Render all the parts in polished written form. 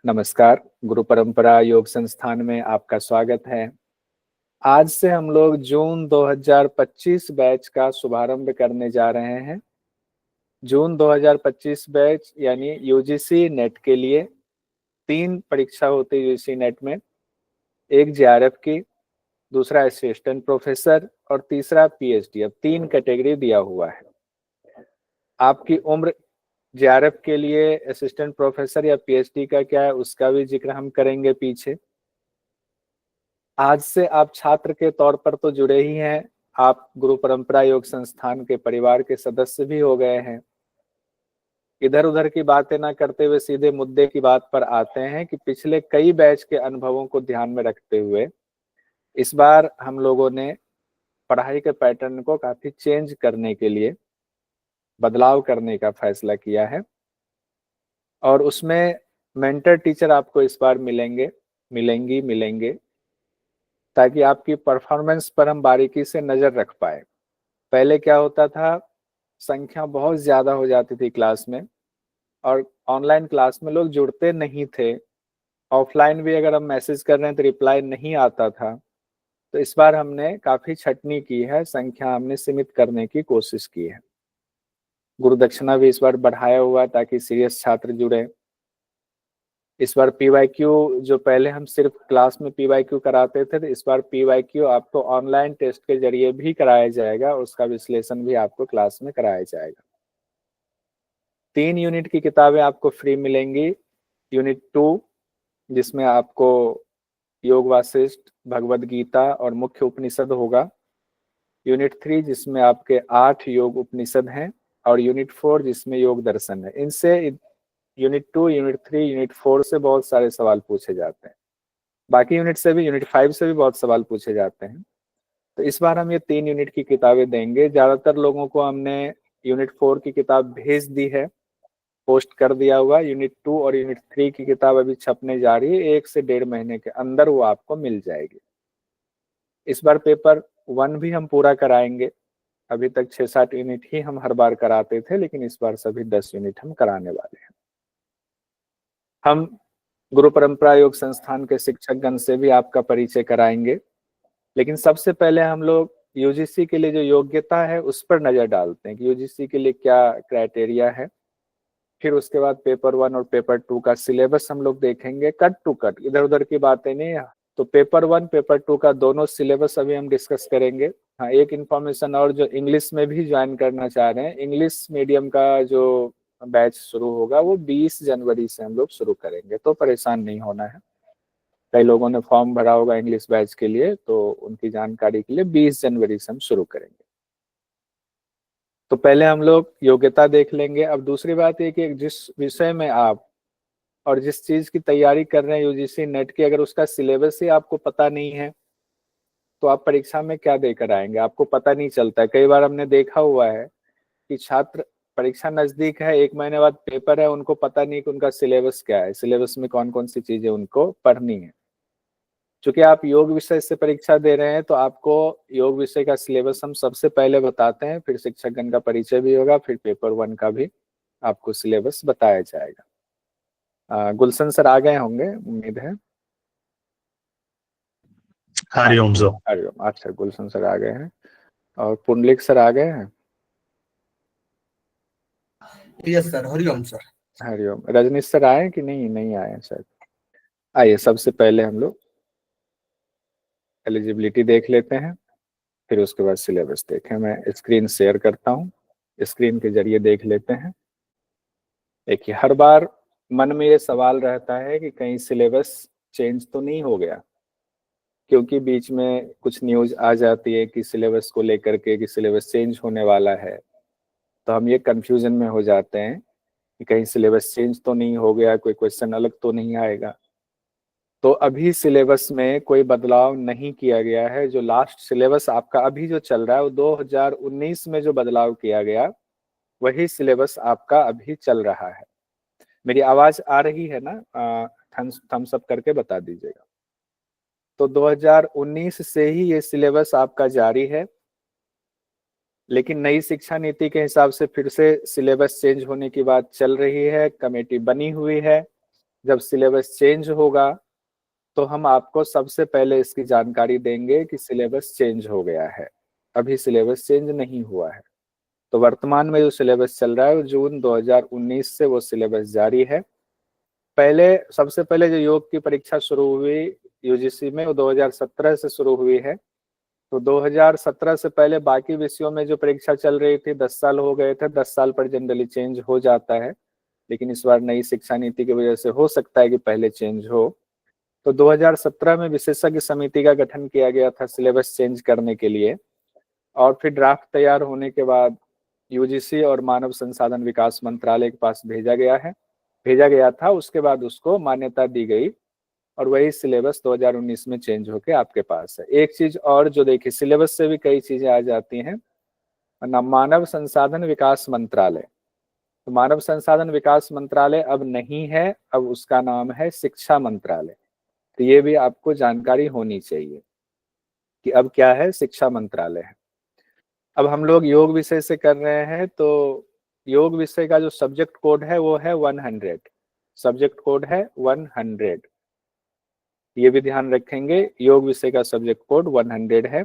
नमस्कार। गुरु परंपरा योग संस्थान में आपका स्वागत है। आज से हम लोग जून 2025 बैच का शुभारंभ करने जा रहे हैं। जून 2025 बैच यानी यूजीसी नेट के लिए 3 परीक्षा होती है यूजीसी नेट में। एक जेआरएफ की, दूसरा असिस्टेंट प्रोफेसर और तीसरा पीएचडी। अब 3 कैटेगरी दिया हुआ है। आपकी उम्र जेआरएफ के लिए, असिस्टेंट प्रोफेसर या पीएचडी का क्या है उसका भी जिक्र हम करेंगे पीछे। आज से आप छात्र के तौर पर तो जुड़े ही हैं, आप गुरु परंपरा योग संस्थान के परिवार के सदस्य भी हो गए हैं। इधर उधर की बातें ना करते हुए सीधे मुद्दे की बात पर आते हैं कि पिछले कई बैच के अनुभवों को ध्यान में रखते हुए इस बार हम लोगों ने पढ़ाई के पैटर्न को काफी चेंज करने के लिए बदलाव करने का फैसला किया है। और उसमें मेंटर टीचर आपको इस बार मिलेंगे ताकि आपकी परफॉर्मेंस पर हम बारीकी से नजर रख पाए। पहले क्या होता था, संख्या बहुत ज्यादा हो जाती थी क्लास में और ऑनलाइन क्लास में लोग जुड़ते नहीं थे। ऑफलाइन भी अगर हम मैसेज कर रहे हैं तो रिप्लाई नहीं आता था। तो इस बार हमने काफी छटनी की है, संख्या हमने सीमित करने की कोशिश की है। गुरु दक्षिणा भी इस बार बढ़ाया हुआ है ताकि सीरियस छात्र जुड़े। इस बार पीवाईक्यू, जो पहले हम सिर्फ क्लास में पीवाईक्यू कराते थे, तो इस बार पीवाईक्यू आपको ऑनलाइन टेस्ट के जरिए भी कराया जाएगा, उसका विश्लेषण भी आपको क्लास में कराया जाएगा। 3 यूनिट की किताबें आपको फ्री मिलेंगी। यूनिट 2 जिसमें आपको योग वासिष्ठ, भगवद गीता और मुख्य उपनिषद होगा। यूनिट 3 जिसमें आपके 8 योग उपनिषद हैं और यूनिट 4 जिसमें योग दर्शन है। इनसे यूनिट 2, यूनिट 3, यूनिट 4 से बहुत सारे सवाल पूछे जाते हैं। बाकी यूनिट से भी, यूनिट 5 से भी बहुत सवाल पूछे जाते हैं। तो इस बार हम ये 3 यूनिट की किताबें देंगे। ज्यादातर लोगों को हमने यूनिट 4 की किताब भेज दी है, पोस्ट कर दिया हुआ। यूनिट 2 और यूनिट 3 की किताब अभी छपने जा रही है, 1 से 1.5 महीने के अंदर वो आपको मिल जाएगी। इस बार पेपर 1 भी हम पूरा कराएंगे। अभी तक 6-7 यूनिट ही हम हर बार कराते थे, लेकिन इस बार सभी 10 यूनिट हम कराने वाले हैं। हम गुरु परंपरा योग संस्थान के शिक्षकगण से भी आपका परिचय कराएंगे, लेकिन सबसे पहले हम लोग यूजीसी के लिए जो योग्यता है उस पर नजर डालते हैं कि यूजीसी के लिए क्या क्राइटेरिया है। फिर उसके बाद पेपर 1 और पेपर 2 का सिलेबस हम लोग देखेंगे, कट टू कट, इधर उधर की बातें नहीं। तो पेपर 1 पेपर 2 का दोनों सिलेबस अभी हम डिस्कस करेंगे। हाँ, एक इन्फॉर्मेशन और, जो इंग्लिश में भी ज्वाइन करना चाह रहे हैं, इंग्लिश मीडियम का जो बैच शुरू होगा वो 20 जनवरी से हम लोग शुरू करेंगे, तो परेशान नहीं होना है। कई लोगों ने फॉर्म भरा होगा इंग्लिश बैच के लिए, तो उनकी जानकारी के लिए 20 जनवरी से हम शुरू करेंगे। तो पहले हम लोग योग्यता देख लेंगे। अब दूसरी बात ये कि जिस विषय में आप और जिस चीज की तैयारी कर रहे हैं यूजीसी नेट की, अगर उसका सिलेबस ही आपको पता नहीं है तो आप परीक्षा में क्या देकर आएंगे, आपको पता नहीं चलता है। कई बार हमने देखा हुआ है कि छात्र, परीक्षा नजदीक है, 1 महीने बाद पेपर है, उनको पता नहीं कि उनका सिलेबस क्या है, सिलेबस में कौन कौन सी चीजें उनको पढ़नी है। चूंकि आप योग विषय से परीक्षा दे रहे हैं तो आपको योग विषय का सिलेबस हम सबसे पहले बताते हैं, फिर शिक्षकगण का परिचय भी होगा, फिर पेपर 1 का भी आपको सिलेबस बताया जाएगा। गुलशन सर आ गए होंगे, उम्मीद है। हरिओम सर। हरिओम। अच्छा, गुलशन सर आ गए हैं। और पुंडलिक सर आ गए हैं। Yes sir, Hariom sir. Hariom. Rajnish sir आए कि नहीं? नहीं आए हैं शायद। आइए, सबसे पहले हम लोग एलिजिबिलिटी देख लेते हैं, फिर उसके बाद सिलेबस देखें। मैं स्क्रीन शेयर करता हूँ, स्क्रीन के जरिए देख लेते हैं। देखिए, हर बार मन में ये सवाल रहता है कि कहीं सिलेबस चेंज तो नहीं हो गया, क्योंकि बीच में कुछ न्यूज आ जाती है कि सिलेबस को लेकर के कि सिलेबस चेंज होने वाला है। तो हम ये कंफ्यूजन में हो जाते हैं कि कहीं सिलेबस चेंज तो नहीं हो गया, कोई क्वेश्चन अलग तो नहीं आएगा। तो अभी सिलेबस में कोई बदलाव नहीं किया गया है। जो लास्ट सिलेबस आपका अभी जो चल रहा है वो 2019 में जो बदलाव किया गया, वही सिलेबस आपका अभी चल रहा है। मेरी आवाज आ रही है ना? थम्स अप करके बता दीजिएगा। तो 2019 से ही ये सिलेबस आपका जारी है, लेकिन नई शिक्षा नीति के हिसाब से फिर से सिलेबस चेंज होने की बात चल रही है, कमेटी बनी हुई है। जब सिलेबस चेंज होगा तो हम आपको सबसे पहले इसकी जानकारी देंगे कि सिलेबस चेंज हो गया है। अभी सिलेबस चेंज नहीं हुआ है। तो वर्तमान में जो सिलेबस चल रहा है वो जून 2019 से वो सिलेबस जारी है। सबसे पहले जो योग की परीक्षा शुरू हुई यूजीसी में वो 2017 से शुरू हुई है। तो 2017 से पहले बाकी विषयों में जो परीक्षा चल रही थी 10 साल हो गए थे। 10 साल पर जनरली चेंज हो जाता है, लेकिन इस बार नई शिक्षा नीति की वजह से हो सकता है कि पहले चेंज हो। तो 2017 में विशेषज्ञ समिति का गठन किया गया था सिलेबस चेंज करने के लिए, और फिर ड्राफ्ट तैयार होने के बाद यूजीसी और मानव संसाधन विकास मंत्रालय के पास भेजा गया था। उसके बाद उसको मान्यता दी गई और वही सिलेबस 2019 में चेंज होके आपके पास है। एक चीज और जो देखिए, सिलेबस से भी कई चीजें आ जाती हैं ना। मानव संसाधन विकास मंत्रालय, तो मानव संसाधन विकास मंत्रालय अब नहीं है, अब उसका नाम है शिक्षा मंत्रालय। तो ये भी आपको जानकारी होनी चाहिए कि अब क्या है, शिक्षा मंत्रालय है। अब हम लोग योग विषय से कर रहे हैं, तो योग विषय का जो सब्जेक्ट कोड है वो है 100। सब्जेक्ट कोड है 100, ये भी ध्यान रखेंगे। योग विषय का सब्जेक्ट कोड 100 है।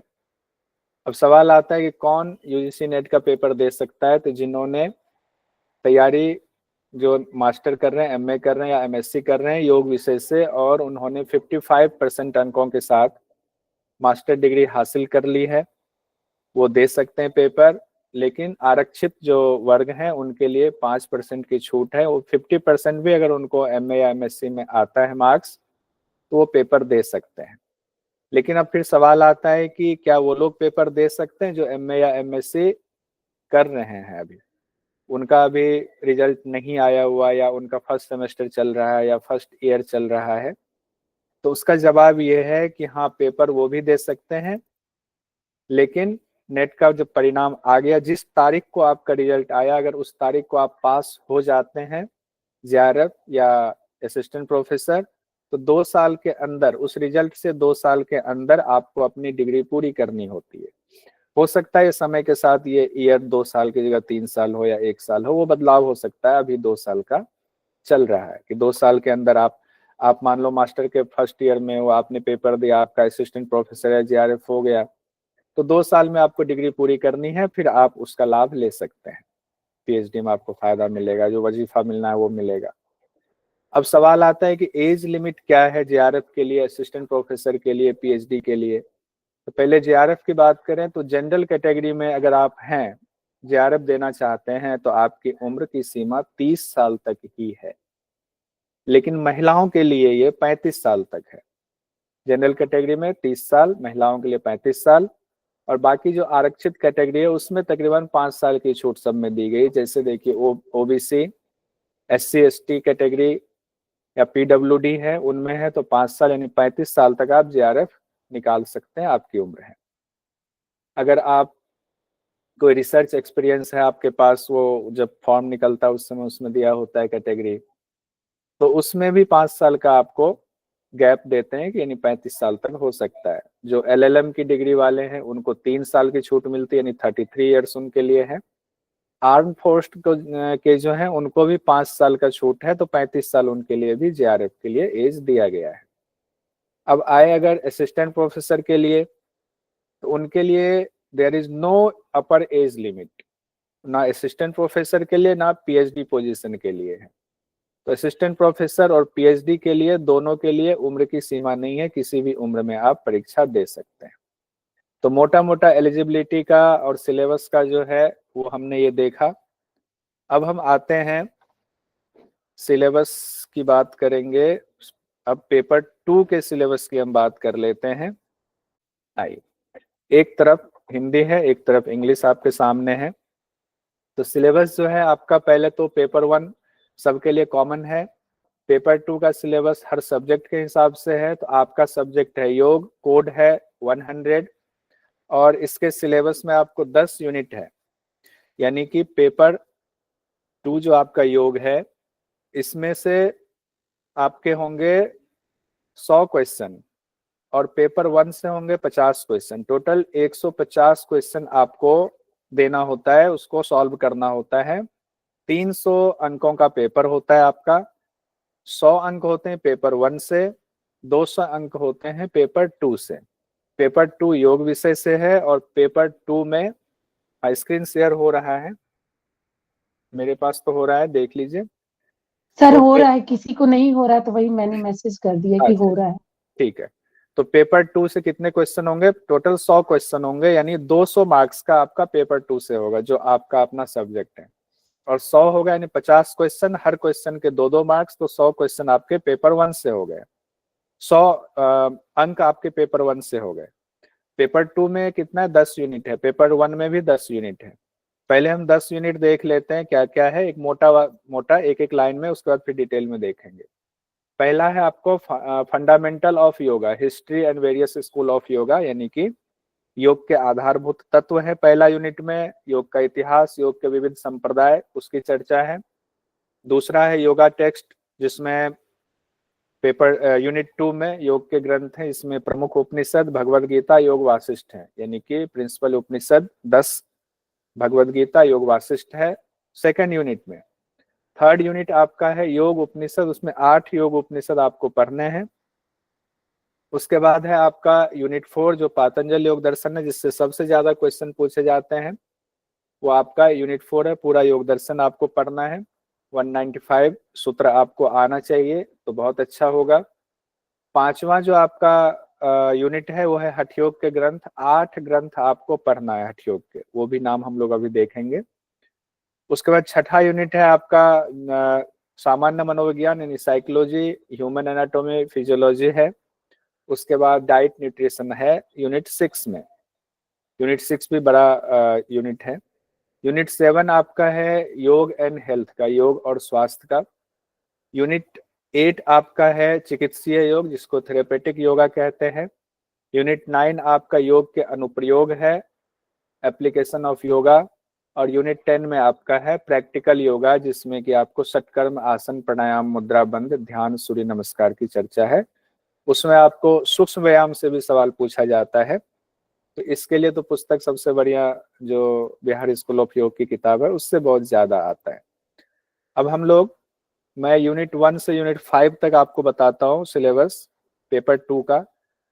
अब सवाल आता है कि कौन यूजीसी नेट का पेपर दे सकता है। तो जिन्होंने तैयारी, जो मास्टर कर रहे हैं, एमए कर रहे हैं या एमएससी कर रहे हैं योग विषय से, और उन्होंने 55% अंकों के साथ मास्टर डिग्री हासिल कर ली है, वो दे सकते हैं पेपर। लेकिन आरक्षित जो वर्ग हैं उनके लिए 5% की छूट है। वो 50% भी अगर उनको एमए या एमएससी में आता है मार्क्स, तो वो पेपर दे सकते हैं। लेकिन अब फिर सवाल आता है कि क्या वो लोग पेपर दे सकते हैं जो एमए या एमएससी कर रहे हैं अभी, उनका अभी रिजल्ट नहीं आया हुआ, या उनका फर्स्ट सेमेस्टर चल रहा है या फर्स्ट ईयर चल रहा है। तो उसका जवाब ये है कि हाँ, पेपर वो भी दे सकते हैं। लेकिन नेट का जब परिणाम आ गया, जिस तारीख को आपका रिजल्ट आया, अगर उस तारीख को आप पास हो जाते हैं जेआरएफ या असिस्टेंट प्रोफेसर, तो 2 साल के अंदर, उस रिजल्ट से 2 साल के अंदर आपको अपनी डिग्री पूरी करनी होती है। हो सकता है समय के साथ ये ईयर 2 साल की जगह 3 साल हो या 1 साल हो, वो बदलाव हो सकता है। अभी 2 साल का चल रहा है कि 2 साल के अंदर आप मान लो मास्टर के फर्स्ट ईयर में हो, आपने पेपर दिया, आपका असिस्टेंट प्रोफेसर या जेआरएफ हो गया, तो 2 साल में आपको डिग्री पूरी करनी है, फिर आप उसका लाभ ले सकते हैं। पीएचडी में आपको फायदा मिलेगा, जो वजीफा मिलना है वो मिलेगा। अब सवाल आता है कि एज लिमिट क्या है जेआरएफ के लिए, असिस्टेंट प्रोफेसर के लिए, पीएचडी के लिए। तो पहले जेआरएफ की बात करें तो जनरल कैटेगरी में अगर आप हैं, जेआरएफ देना चाहते हैं, तो आपकी उम्र की सीमा 30 साल तक ही है। लेकिन महिलाओं के लिए ये 35 साल तक है। जनरल कैटेगरी में 30 साल, महिलाओं के लिए 35 साल, और बाकी जो आरक्षित कैटेगरी है उसमें तकरीबन 5 साल की छूट सब में दी गई। जैसे देखिए, ओबीसी, एससी एसटी कैटेगरी या पीडब्ल्यूडी है, उनमें है तो 5 साल, यानी 35 साल तक आप जेआरएफ निकाल सकते हैं, आपकी उम्र है। अगर आप कोई रिसर्च एक्सपीरियंस है आपके पास, वो जब फॉर्म निकलता है उस समय उसमें दिया होता है कैटेगरी, तो उसमें भी 5 साल का आपको गैप देते हैं कि यानी 35 साल तक हो सकता है। जो एलएलएम की डिग्री वाले हैं उनको 3 साल की छूट मिलती है, यानी 33 ईयर्स उनके लिए है। आर्म फोर्स के जो है उनको भी 5 साल का छूट है, तो 35 साल उनके लिए भी जेआरएफ के लिए एज दिया गया है। अब आए अगर असिस्टेंट प्रोफेसर के लिए, तो उनके लिए there is no upper age limit, ना असिस्टेंट प्रोफेसर के लिए ना पीएचडी पोजीशन के लिए है। तो असिस्टेंट प्रोफेसर और पीएचडी के लिए, दोनों के लिए उम्र की सीमा नहीं है, किसी भी उम्र में आप परीक्षा दे सकते हैं। तो मोटा मोटा एलिजिबिलिटी का और सिलेबस का जो है वो हमने ये देखा। अब हम आते हैं सिलेबस की बात करेंगे। अब पेपर 2 के सिलेबस की हम बात कर लेते हैं। आइए, एक तरफ हिंदी है, एक तरफ इंग्लिश आपके सामने है। तो सिलेबस जो है आपका, पहले तो पेपर 1 सबके लिए कॉमन है। पेपर 2 का सिलेबस हर सब्जेक्ट के हिसाब से है। तो आपका सब्जेक्ट है योग, कोड है 100, और इसके सिलेबस में आपको 10 यूनिट है। यानी कि पेपर 2 जो आपका योग है, इसमें से आपके होंगे 100 क्वेश्चन, और पेपर 1 से होंगे 50 क्वेश्चन। टोटल 150 क्वेश्चन आपको देना होता है, उसको सॉल्व करना होता है। 300 अंकों का पेपर होता है आपका। 100 अंक होते हैं पेपर 1 से, 200 अंक होते हैं पेपर 2 से। पेपर 2 योग विषय से है और पेपर 2 में स्क्रीन शेयर हो रहा है, मेरे पास तो हो रहा है, देख लीजिए। सर तो हो रहा है, किसी को नहीं हो रहा है तो वही मैंने मैसेज कर दिया कि अच्छा, हो रहा है। ठीक है। तो पेपर 2 से कितने क्वेश्चन होंगे? टोटल 100 क्वेश्चन होंगे, यानी 200 मार्क्स का आपका पेपर 2 से होगा, जो आपका अपना सब्जेक्ट है। और 100 होगा यानी 50 क्वेश्चन, हर क्वेश्चन के 2-2 मार्क्स, तो 100 क्वेश्चन आपके पेपर 1 से हो गए। 100 अंक आपके पेपर 1 से हो गए। पेपर 2 में कितना है? 10 यूनिट है। पेपर 1 में भी 10 यूनिट है। पहले हम 10 यूनिट देख लेते हैं क्या क्या है, एक मोटा मोटा एक एक लाइन में, उसके बाद फिर डिटेल में देखेंगे। पहला है आपको fundamental of yoga, history and various school of yoga, यानी कि योग के आधारभूत तत्व है पहला यूनिट में। योग का इतिहास, योग के विविध संप्रदाय, उसकी चर्चा है। दूसरा है योगा टेक्स्ट, जिसमें पेपर यूनिट 2 में योग के ग्रंथ हैं। इसमें प्रमुख उपनिषद भगवद गीता, योग वासिष्ठ है, यानी कि प्रिंसिपल उपनिषद 10, भगवद गीता, योग वासिष्ठ है सेकंड यूनिट में। थर्ड यूनिट आपका है योग उपनिषद, उसमें 8 योग उपनिषद आपको पढ़ने हैं। उसके बाद है आपका यूनिट 4 जो पातंजल योग दर्शन है, जिससे सबसे ज्यादा क्वेश्चन पूछे जाते हैं, वो आपका यूनिट 4 है। पूरा योग दर्शन आपको पढ़ना है, 195 सूत्र आपको आना चाहिए तो बहुत अच्छा होगा। पांचवा जो आपका यूनिट है वो है हठयोग के ग्रंथ, 8 ग्रंथ आपको पढ़ना है हठयोग के, वो भी नाम हम लोग अभी देखेंगे। उसके बाद छठा यूनिट है आपका सामान्य मनोविज्ञान यानी साइकोलॉजी, ह्यूमन एनाटॉमी, फिजियोलॉजी है। उसके बाद डाइट न्यूट्रिशन है यूनिट 6 में। यूनिट 6 भी बड़ा यूनिट है। यूनिट 7 आपका है योग एंड हेल्थ का, योग और स्वास्थ्य का। यूनिट 8 आपका है चिकित्सीय योग, जिसको थेरेपेटिक योगा कहते हैं। यूनिट 9 आपका योग के अनुप्रयोग है, एप्लीकेशन ऑफ योगा। और यूनिट 10 में आपका है प्रैक्टिकल योगा, जिसमें कि आपको षटकर्म, आसन, प्राणायाम, मुद्रा बंद, ध्यान, सूर्य नमस्कार की चर्चा है। उसमें आपको सूक्ष्म व्यायाम से भी सवाल पूछा जाता है। तो इसके लिए तो पुस्तक सबसे बढ़िया जो बिहार स्कूल ऑफ योग की किताब है, उससे बहुत ज्यादा आता है। अब हम लोग, मैं यूनिट 1 से यूनिट 5 तक आपको बताता हूँ सिलेबस पेपर 2 का।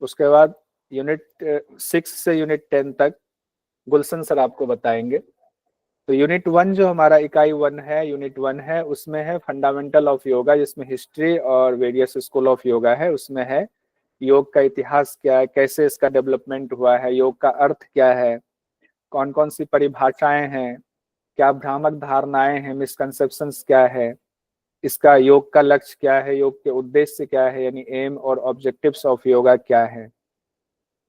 उसके बाद यूनिट 6 से यूनिट 10 तक गुलशन सर आपको बताएंगे। तो यूनिट 1 जो हमारा इकाई 1 है, यूनिट 1 है, उसमें है फंडामेंटल ऑफ योगा, जिसमें हिस्ट्री और वेरियस स्कूल ऑफ योगा है। उसमें है योग का इतिहास क्या है, कैसे इसका डेवलपमेंट हुआ है, योग का अर्थ क्या है, कौन कौन सी परिभाषाएं हैं, क्या भ्रामक धारणाएं हैं, मिसकंसेप्शंस क्या है, इसका योग का लक्ष्य क्या है, योग के उद्देश्य क्या है, यानी एम और ऑब्जेक्टिव्स ऑफ योगा क्या है।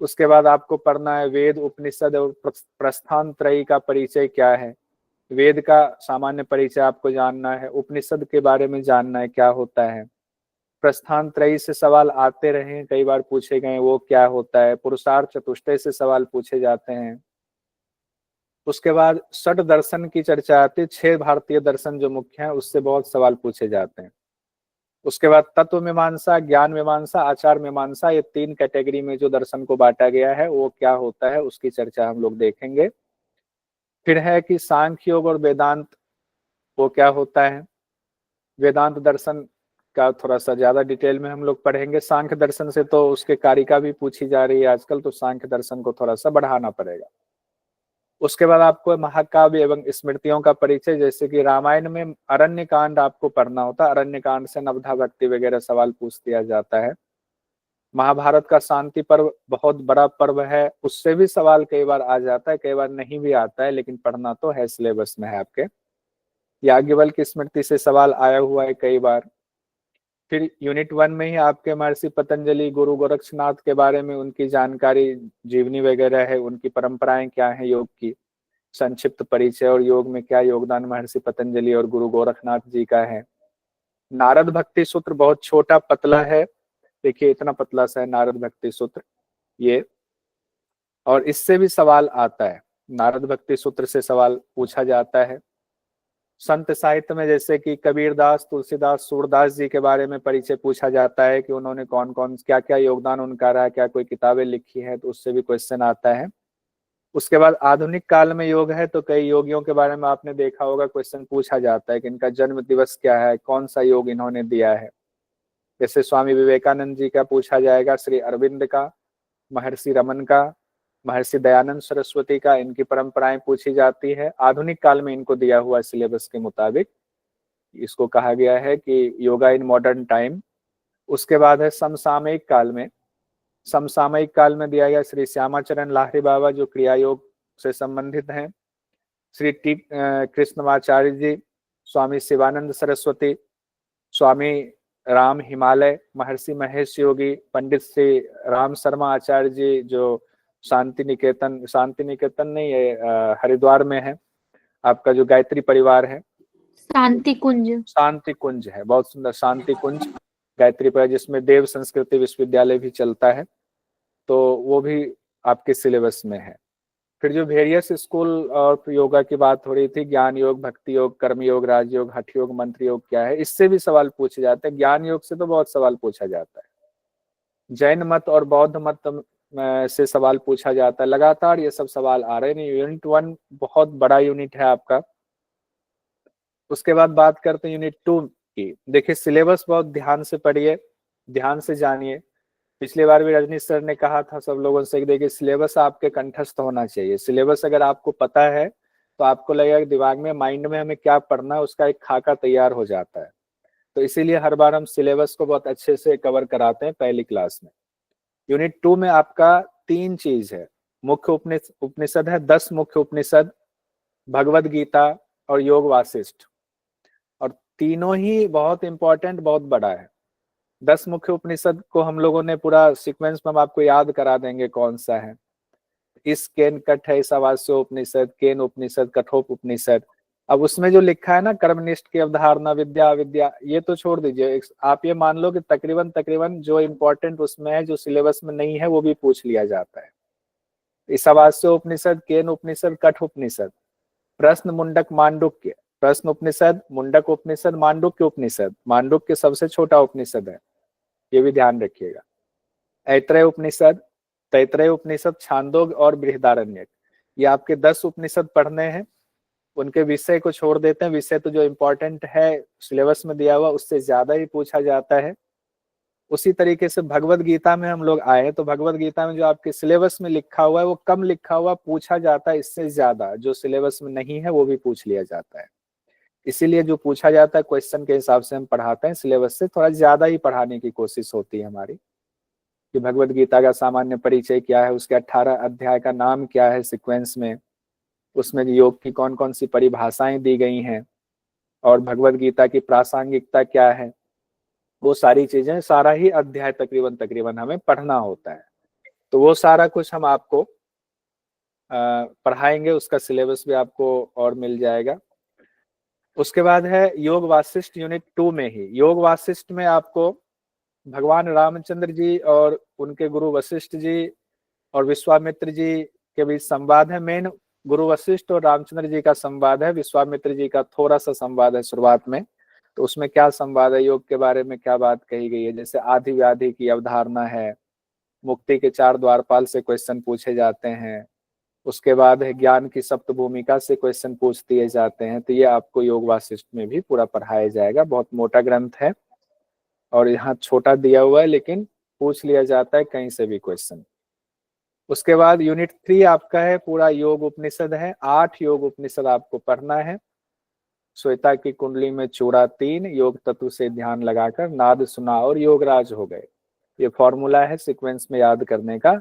उसके बाद आपको पढ़ना है वेद, उपनिषद और प्रस्थान त्रयी का परिचय क्या है। वेद का सामान्य परिचय आपको जानना है, उपनिषद के बारे में जानना है क्या होता है, प्रस्थान त्रयी से सवाल आते रहे हैं, कई बार पूछे गए, वो क्या होता है, पुरुषार्थ चतुष्टय से सवाल पूछे जाते हैं। उसके बाद षट दर्शन की चर्चा आती है, 6 भारतीय दर्शन जो मुख्य हैं, उससे बहुत सवाल पूछे जाते हैं। उसके बाद तत्व मीमांसा, ज्ञान मीमांसा, आचार मीमांसा, ये 3 कैटेगरी में जो दर्शन को बांटा गया है वो क्या होता है, उसकी चर्चा हम लोग देखेंगे। फिर है कि सांख्य योग और वेदांत, वो क्या होता है। वेदांत दर्शन का थोड़ा सा ज्यादा डिटेल में हम लोग पढ़ेंगे। सांख्य दर्शन से तो उसके कारिका भी पूछी जा रही है आजकल, तो सांख्य दर्शन को थोड़ा सा बढ़ाना पड़ेगा। उसके बाद आपको महाकाव्य एवं स्मृतियों का परिचय, जैसे कि रामायण में अरण्य कांड आपको पढ़ना होता है, अरण्य कांड से नवधा भक्ति वगैरह सवाल पूछ दिया जाता है। महाभारत का शांति पर्व बहुत बड़ा पर्व है, उससे भी सवाल कई बार आ जाता है, कई बार नहीं भी आता है, लेकिन पढ़ना तो है, सिलेबस में है आपके। याज्ञवल्क्य की स्मृति से सवाल आया हुआ है कई बार। फिर यूनिट 1 में ही आपके महर्षि पतंजलि, गुरु गोरक्षनाथ के बारे में उनकी जानकारी, जीवनी वगैरह है, उनकी परंपराएं क्या है, योग की संक्षिप्त परिचय, और योग में क्या योगदान महर्षि पतंजलि और गुरु गोरखनाथ जी का है। नारद भक्ति सूत्र बहुत छोटा पतला है, देखिए इतना पतला सा है नारद भक्ति सूत्र ये, और इससे भी सवाल आता है, नारद भक्ति सूत्र से सवाल पूछा जाता है। संत साहित्य में जैसे कि कबीरदास, तुलसीदास, सूरदास जी के बारे में परिचय पूछा जाता है कि उन्होंने कौन कौन क्या क्या योगदान उनका रहा, क्या कोई किताबें लिखी है, तो उससे भी क्वेश्चन आता है। उसके बाद आधुनिक काल में योग है, तो कई योगियों के बारे में आपने देखा होगा, क्वेश्चन पूछा जाता है कि इनका जन्म दिवस क्या है, कौन सा योग इन्होंने दिया है। जैसे स्वामी विवेकानंद जी का पूछा जाएगा, श्री अरविंद का, महर्षि रमन का, महर्षि दयानंद सरस्वती का, इनकी परंपराएं पूछी जाती है। आधुनिक काल में इनको दिया हुआ सिलेबस के मुताबिक इसको कहा गया है कि योगा इन मॉडर्न टाइम। उसके बाद है समसामयिक काल में। समसामयिक काल में दिया गया श्री श्यामाचरण लाहिरी बाबा जो क्रिया योग से संबंधित हैं, श्री टी कृष्णमाचार्य जी, स्वामी शिवानंद सरस्वती, स्वामी राम हिमालय, महर्षि महेश योगी, पंडित श्री राम शर्मा आचार्य जी जो शांति निकेतन नहीं है, हरिद्वार में है, आपका जो गायत्री परिवार है, शांति कुंज है, बहुत सुंदर शांति कुंज गायत्री परिवार, जिसमें देव संस्कृति विश्वविद्यालय भी चलता है, तो वो भी आपके सिलेबस में है। फिर जो वेरियस स्कूल और योगा की बात हो रही थी, ज्ञान योग, भक्ति योग, कर्म योग, राजयोग, हठ योग, मंत्र योग क्या है, इससे भी सवाल पूछे जाते हैं। ज्ञान योग से तो बहुत सवाल पूछा जाता है। जैन मत और बौद्ध मत से सवाल पूछा जाता है। लगातार ये सब सवाल आ रहे हैं। यूनिट 1 बहुत बड़ा यूनिट है आपका। उसके बाद बात करते हैं यूनिट 2 की। देखिए सिलेबस बहुत ध्यान से पढ़िए, ध्यान से जानिए। पिछली बार भी रजनीश सर ने कहा था सब लोगों से, देखिए सिलेबस आपके कंठस्थ होना चाहिए। सिलेबस अगर आपको पता है तो आपको लगेगा कि दिमाग में, माइंड में हमें क्या पढ़ना है, उसका एक खाका तैयार हो जाता है। तो इसीलिए हर बार हम सिलेबस को बहुत अच्छे से कवर कराते हैं पहली क्लास में। यूनिट 2 में आपका 3 चीज है। मुख्य उपनिषद है, 10 मुख्य उपनिषद, भगवद गीता और योग वासिष्ठ, और तीनों ही बहुत इंपॉर्टेंट, बहुत बड़ा है। 10 मुख्य उपनिषद को हम लोगों ने पूरा सीक्वेंस में हम आपको याद करा देंगे कौन सा है। इस केन कठ है ईशावास्य उपनिषद, केन उपनिषद, कठोप उपनिषद। अब उसमें जो लिखा है ना कर्मनिष्ठ की अवधारणा, विद्या विद्या, ये तो छोड़ दीजिए। आप ये मान लो कि तकरीबन जो इम्पोर्टेंट उसमें है, जो सिलेबस में नहीं है, वो भी पूछ लिया जाता है। ईशावास्य उपनिषद, केन उपनिषद, कठ उपनिषद, प्रश्न मुंडक मांडुक्य, प्रश्न उपनिषद, मुंडक उपनिषद, मांडुक्य उपनिषद। मांडुक्य सबसे छोटा उपनिषद है, ये भी ध्यान रखिएगा। ऐत्रेय उपनिषद, तैत्रेय उपनिषद, छांदोग्य और बृहदारण्यक। ये आपके 10 उपनिषद पढ़ने हैं। उनके विषय को छोड़ देते हैं। विषय तो जो इम्पोर्टेंट है सिलेबस में दिया हुआ उससे ज्यादा ही पूछा जाता है। उसी तरीके से भगवद गीता में हम लोग आए तो भगवद गीता में जो आपके सिलेबस में लिखा हुआ है वो कम लिखा हुआ, पूछा जाता है इससे ज्यादा। जो सिलेबस में नहीं है वो भी पूछ लिया जाता है। इसीलिए जो पूछा जाता है क्वेश्चन के हिसाब से हम पढ़ाते हैं, सिलेबस से थोड़ा ज्यादा ही पढ़ाने की कोशिश होती है हमारी। कि भगवद गीता का सामान्य परिचय क्या है, उसके 18 अध्याय का नाम क्या है सीक्वेंस में, उसमें योग की कौन कौन सी परिभाषाएं दी गई हैं, और भगवद गीता की प्रासंगिकता क्या है, वो सारी चीजें, सारा ही अध्याय तकरीबन हमें पढ़ना होता है। तो वो सारा कुछ हम आपको पढ़ाएंगे। उसका सिलेबस भी आपको और मिल जाएगा। उसके बाद है योग वासिष्ठ यूनिट 2 में ही। योग वासिष्ठ में आपको भगवान रामचंद्र जी और उनके गुरु वशिष्ठ जी और विश्वामित्र जी के बीच संवाद है। मेन गुरु वशिष्ठ और रामचंद्र जी का संवाद है। विश्वामित्र जी का थोड़ा सा संवाद है शुरुआत में। तो उसमें क्या संवाद है, योग के बारे में क्या बात कही गई है, जैसे आदि व्याधि की अवधारणा है, मुक्ति के 4 द्वारपाल से क्वेश्चन पूछे जाते हैं। उसके बाद है ज्ञान की सप्त भूमिका से क्वेश्चन पूछ दिए जाते हैं। तो ये आपको योग वासिष्ठ में भी पूरा पढ़ाया जाएगा। बहुत मोटा ग्रंथ है और यहाँ छोटा दिया हुआ है, लेकिन पूछ लिया जाता है कहीं से भी क्वेश्चन। उसके बाद यूनिट 3 आपका है पूरा योग उपनिषद है। 8 योग उपनिषद आपको पढ़ना है। श्वेता की कुंडली में चूड़ा 3, योग तत्व से ध्यान लगाकर नाद सुना और योगराज हो गए। ये फॉर्मूला है सीक्वेंस में याद करने का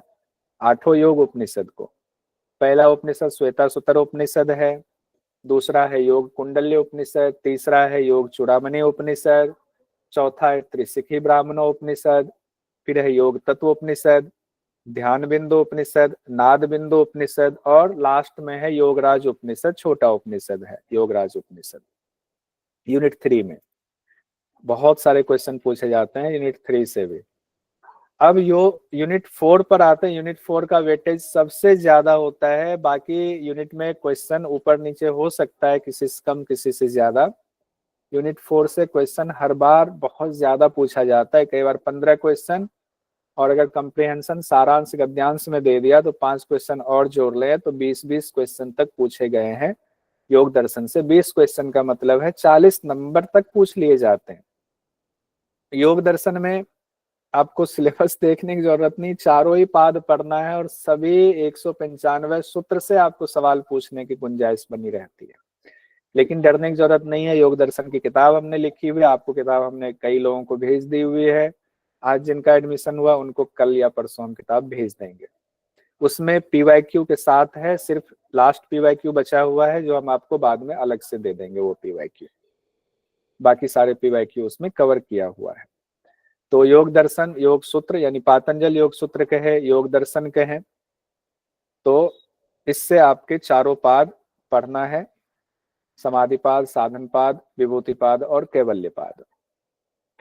8 योग उपनिषद को। पहला उपनिषद श्वेता सुतर उपनिषद है, दूसरा है योग कुंडल्य उपनिषद, तीसरा है योग चूड़ामणि उपनिषद, चौथा है त्रिशिखी ब्राह्मणो उपनिषद, फिर है योग तत्व उपनिषद, ध्यान बिंदु उपनिषद, नाद बिंदु उपनिषद, और लास्ट में है योगराज उपनिषद, छोटा उपनिषद है योगराज उपनिषद। यूनिट 3 में बहुत सारे क्वेश्चन पूछे जाते हैं यूनिट 3 से भी। अब यूनिट 4 पर आते हैं। यूनिट 4 का वेटेज सबसे ज्यादा होता है। बाकी यूनिट में क्वेश्चन ऊपर नीचे हो सकता है, किसी से कम किसी से ज्यादा। यूनिट 4 से क्वेश्चन हर बार बहुत ज्यादा पूछा जाता है, कई बार 15 क्वेश्चन, और अगर कंप्रिहेंशन सारांश गद्यांश में दे दिया तो 5 क्वेश्चन और जोड़ ले तो 20 क्वेश्चन तक पूछे गए हैं योग दर्शन से। 20 क्वेश्चन का मतलब है 40 नंबर तक पूछ लिए जाते हैं। योग दर्शन में आपको सिलेबस देखने की जरूरत नहीं, चारों ही पाद पढ़ना है और सभी 195 सूत्र से आपको सवाल पूछने की गुंजाइश बनी रहती है। लेकिन डरने की जरूरत नहीं है, योग दर्शन की किताब हमने लिखी हुई है, आपको किताब हमने कई लोगों को भेज दी हुई है। आज जिनका एडमिशन हुआ उनको कल या परसों हम किताब भेज देंगे। उसमें पीवाईक्यू के साथ है, सिर्फ लास्ट पीवाईक्यू बचा हुआ है जो हम आपको बाद में अलग से दे देंगे वो पीवाईक्यू, बाकी सारे पीवाईक्यू उसमें कवर किया हुआ है। तो योग दर्शन, योग सूत्र यानी पातंजल योग सूत्र कहे, योग दर्शन कहे, तो इससे आपके चारों पाद पढ़ना है, समाधिपाद, साधनपाद, विभूतिपाद और कैवल्यपाद।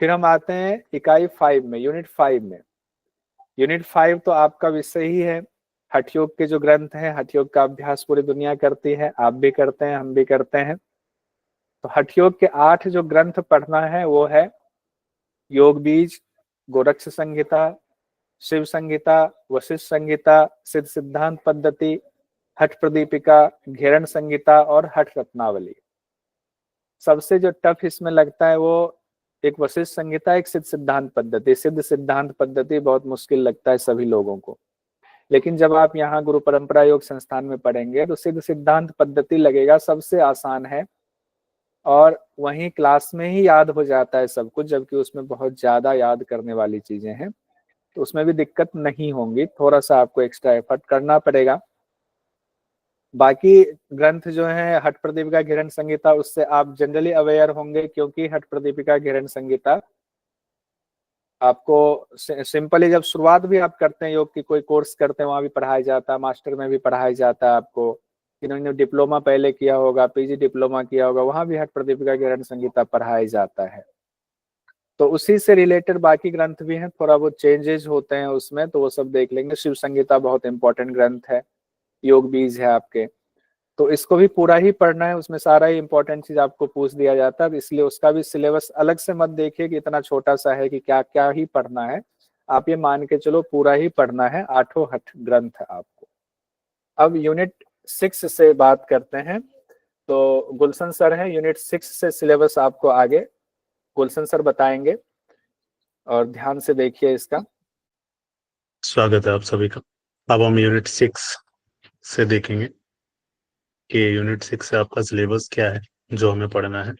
फिर हम आते हैं इकाई 5 में, यूनिट 5 में। यूनिट 5 तो आपका विषय ही है हठ योग के जो ग्रंथ हैं, हठ योग का अभ्यास पूरी दुनिया करती है, आप भी करते हैं, हम भी करते हैं। तो हठ योग के 8 जो ग्रंथ पढ़ना है वो है योग बीज, गोरक्ष संहिता, शिव संहिता, वशिष्ठ संहिता, सिद्ध सिद्धांत पद्धति, हठ प्रदीपिका, घेरण संहिता और हठ रत्नावली। सबसे जो टफ इसमें लगता है वो एक वशिष्ठ संहिता, एक सिद्ध सिद्धांत पद्धति। सिद्ध सिद्धांत पद्धति बहुत मुश्किल लगता है सभी लोगों को, लेकिन जब आप यहाँ गुरु परंपरा योग संस्थान में पढ़ेंगे तो सिद्ध सिद्धांत पद्धति लगेगा सबसे आसान है और वहीं क्लास में ही याद हो जाता है सब कुछ, जबकि उसमें बहुत ज्यादा याद करने वाली चीजें हैं, तो उसमें भी दिक्कत नहीं होंगी, थोड़ा सा आपको एक्स्ट्रा एफर्ट करना पड़ेगा। बाकी ग्रंथ जो है हठ प्रदीपिका, घेरण संहिता, उससे आप जनरली अवेयर होंगे, क्योंकि हठ प्रदीपिका, घेरण संहिता आपको सिंपली जब शुरुआत भी आप करते हैं, योग की कोई कोर्स करते हैं, वहां भी पढ़ाया जाता है, मास्टर में भी पढ़ाया जाता है। आपको जिन्होंने डिप्लोमा पहले किया होगा, पीजी डिप्लोमा किया होगा, वहां भी हठ प्रदीपिका, घेरण संहिता पढ़ाया जाता है। तो उसी से रिलेटेड बाकी ग्रंथ भी हैं, थोड़ा बहुत चेंजेस होते हैं उसमें, तो वो सब देख लेंगे। शिव संहिता बहुत इंपॉर्टेंट ग्रंथ है, योग बीज है आपके, तो इसको भी पूरा ही पढ़ना है, उसमें सारा ही इंपॉर्टेंट चीज आपको पूछ दिया जाता है, इसलिए उसका भी सिलेबस अलग से मत देखिए कि इतना छोटा सा है कि क्या क्या ही पढ़ना है। आप ये मान के चलो पूरा ही पढ़ना है, 8 हठ ग्रंथ आपको। अब यूनिट 6 से बात करते हैं, तो गुलशन सर हैं, यूनिट 6 से सिलेबस आपको आगे गुलशन सर बताएंगे और ध्यान से देखिए इसका। स्वागत है आप सभी का। अब हम यूनिट 6 से देखेंगे कि यूनिट 6 से आपका सिलेबस क्या है जो हमें पढ़ना है,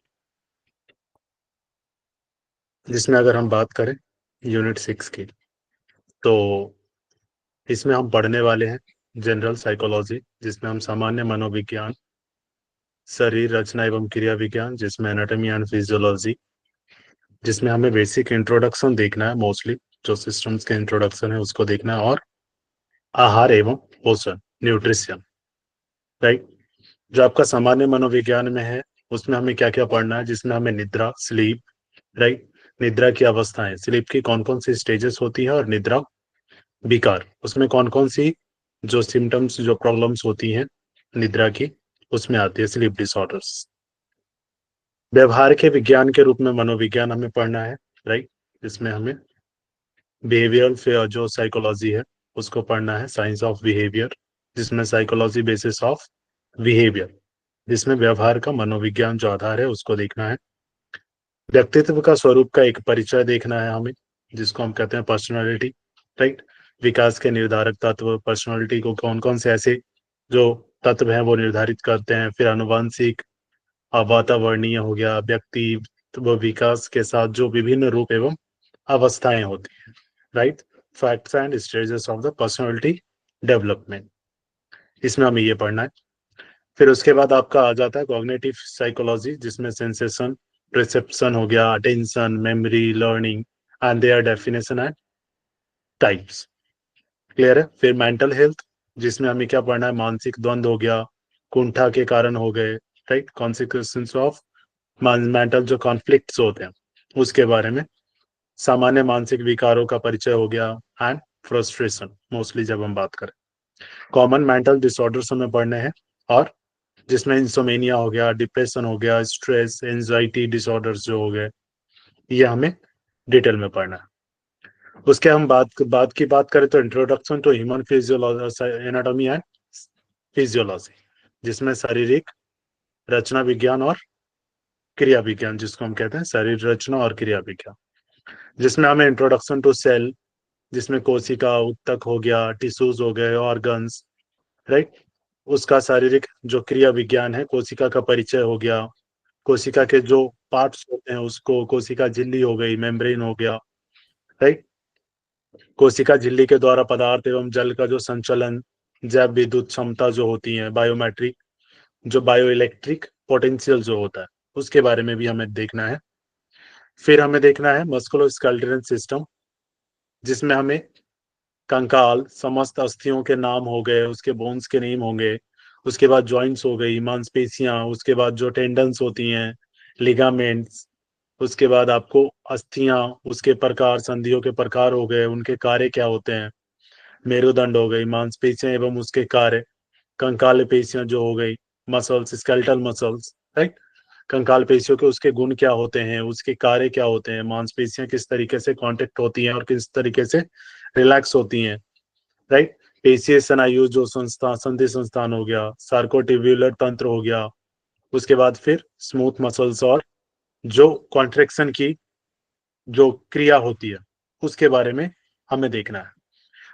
जिसमें अगर हम बात करें यूनिट 6 की, तो इसमें हम पढ़ने वाले हैं जनरल साइकोलॉजी, जिसमें हम सामान्य मनोविज्ञान, शरीर रचना एवं क्रिया विज्ञान, जिसमें एनाटॉमी एंड फिजियोलॉजी, जिसमें हमें बेसिक इंट्रोडक्शन देखना है, मोस्टली जो सिस्टम्स के इंट्रोडक्शन है उसको देखना है, और आहार एवं पोषण, न्यूट्रिशन, राइट। जो आपका सामान्य मनोविज्ञान में है उसमें हमें क्या क्या पढ़ना है, जिसमें हमें निद्रा, स्लीप, राइट, निद्रा की अवस्थाएं, स्लीप की कौन कौन सी स्टेजेस होती है, और निद्रा विकार, उसमें कौन कौन सी जो सिम्टम्स, जो प्रॉब्लम्स होती हैं निद्रा की, उसमें आती है स्लीप डिसऑर्डर्स। व्यवहार के विज्ञान के रूप में मनोविज्ञान हमें पढ़ना है, राइट, जिसमें हमें बिहेवियरल जो साइकोलॉजी है उसको पढ़ना है, साइंस ऑफ बिहेवियर, जिसमें साइकोलॉजी बेसिस ऑफ बिहेवियर, जिसमें व्यवहार का मनोविज्ञान जो आधार है उसको देखना है। व्यक्तित्व का स्वरूप का एक परिचय देखना है हमें, जिसको हम कहते हैं पर्सनालिटी, राइट। विकास के निर्धारक तत्व, पर्सनालिटी को कौन कौन से ऐसे जो तत्व हैं वो निर्धारित करते हैं। फिर अनुवांशिक, वातावरणीय हो गया, व्यक्तित्व विकास के साथ जो विभिन्न रूप एवं अवस्थाएं होती हैं, right, facts and stages of the personality development, इसमें हमें ये पढ़ना है। फिर उसके बाद आपका आ जाता है कॉग्निटिव साइकोलॉजी, जिसमें सेंसेशन, परसेप्शन हो गया, attention, memory, learning and their definition and types, clear है। फिर मेंटल हेल्थ, जिसमें हमें क्या पढ़ना है, मानसिक द्वंद्व हो गया, कुंठा के कारण हो गए, राइट, कॉन्सिक्वेंसेस ऑफ मेंटल जो कॉन्फ्लिक्ट्स होते हैं उसके बारे में। सामान्य मानसिक विकारों का परिचय हो गया, एंड फ्रस्ट्रेशन, मोस्टली जब हम बात करें। कॉमन मेंटल डिसऑर्डर्स हमें पढ़ने हैं, और जिसमें इंसोमेनिया हो गया, डिप्रेशन हो गया, स्ट्रेस, एंजाइटी डिसऑर्डर्स जो हो गए, ये हमें डिटेल में पढ़ना है। उसके हम बात करें तो introduction to human physiology, anatomy and physiology, जिसमें शारीरिक रचना विज्ञान और क्रिया विज्ञान, जिसको हम कहते हैं शरीर रचना और क्रिया विज्ञान, जिसमें हमें इंट्रोडक्शन टू सेल, जिसमें कोशिका, उत्तक हो गया, टिश्यूज हो गए, ऑर्गन्स, राइट, उसका शारीरिक जो क्रिया विज्ञान है, कोशिका का परिचय हो गया, कोशिका के जो पार्ट्स होते हैं उसको, कोशिका झिल्ली हो गई, मेम्ब्रेन हो गया, राइट, कोशिका झिल्ली के द्वारा पदार्थ एवं जल का जो संचलन, जैव विद्युत क्षमता जो होती है, बायोमेट्रिक, जो बायो इलेक्ट्रिक पोटेंशियल जो होता है, उसके बारे में भी हमें देखना है। फिर हमें देखना है मस्कुलोस्केलेटल सिस्टम, जिसमें हमें कंकाल, समस्त अस्थियों के नाम हो गए, उसके बोन्स के नेम होंगे, उसके बाद जॉइंट्स हो गई, मांसपेशियां, उसके बाद जो टेंडन्स होती हैं, लिगामेंट्स, उसके बाद आपको अस्थियां, उसके प्रकार, संधियों के प्रकार हो गए, उनके कार्य क्या होते हैं, मेरुदंड हो गई, मांसपेशियां एवं उसके कार्य, कंकाल पेशियां जो हो गई, मसल्स, स्केलेटल मसल्स, राइट, कंकाल पेशियों के उसके गुण क्या होते हैं, उसके कार्य क्या होते हैं, मांसपेशियां किस तरीके से कांटेक्ट होती हैं और किस तरीके से रिलैक्स होती हैं, राइट, पेशीय स्नायु जो संस्थान, संधि संस्थान हो गया, सार्कोटिब्यूलर तंत्र हो गया, उसके बाद फिर स्मूथ मसल्स और जो कॉन्ट्रेक्शन की जो क्रिया होती है उसके बारे में हमें देखना है।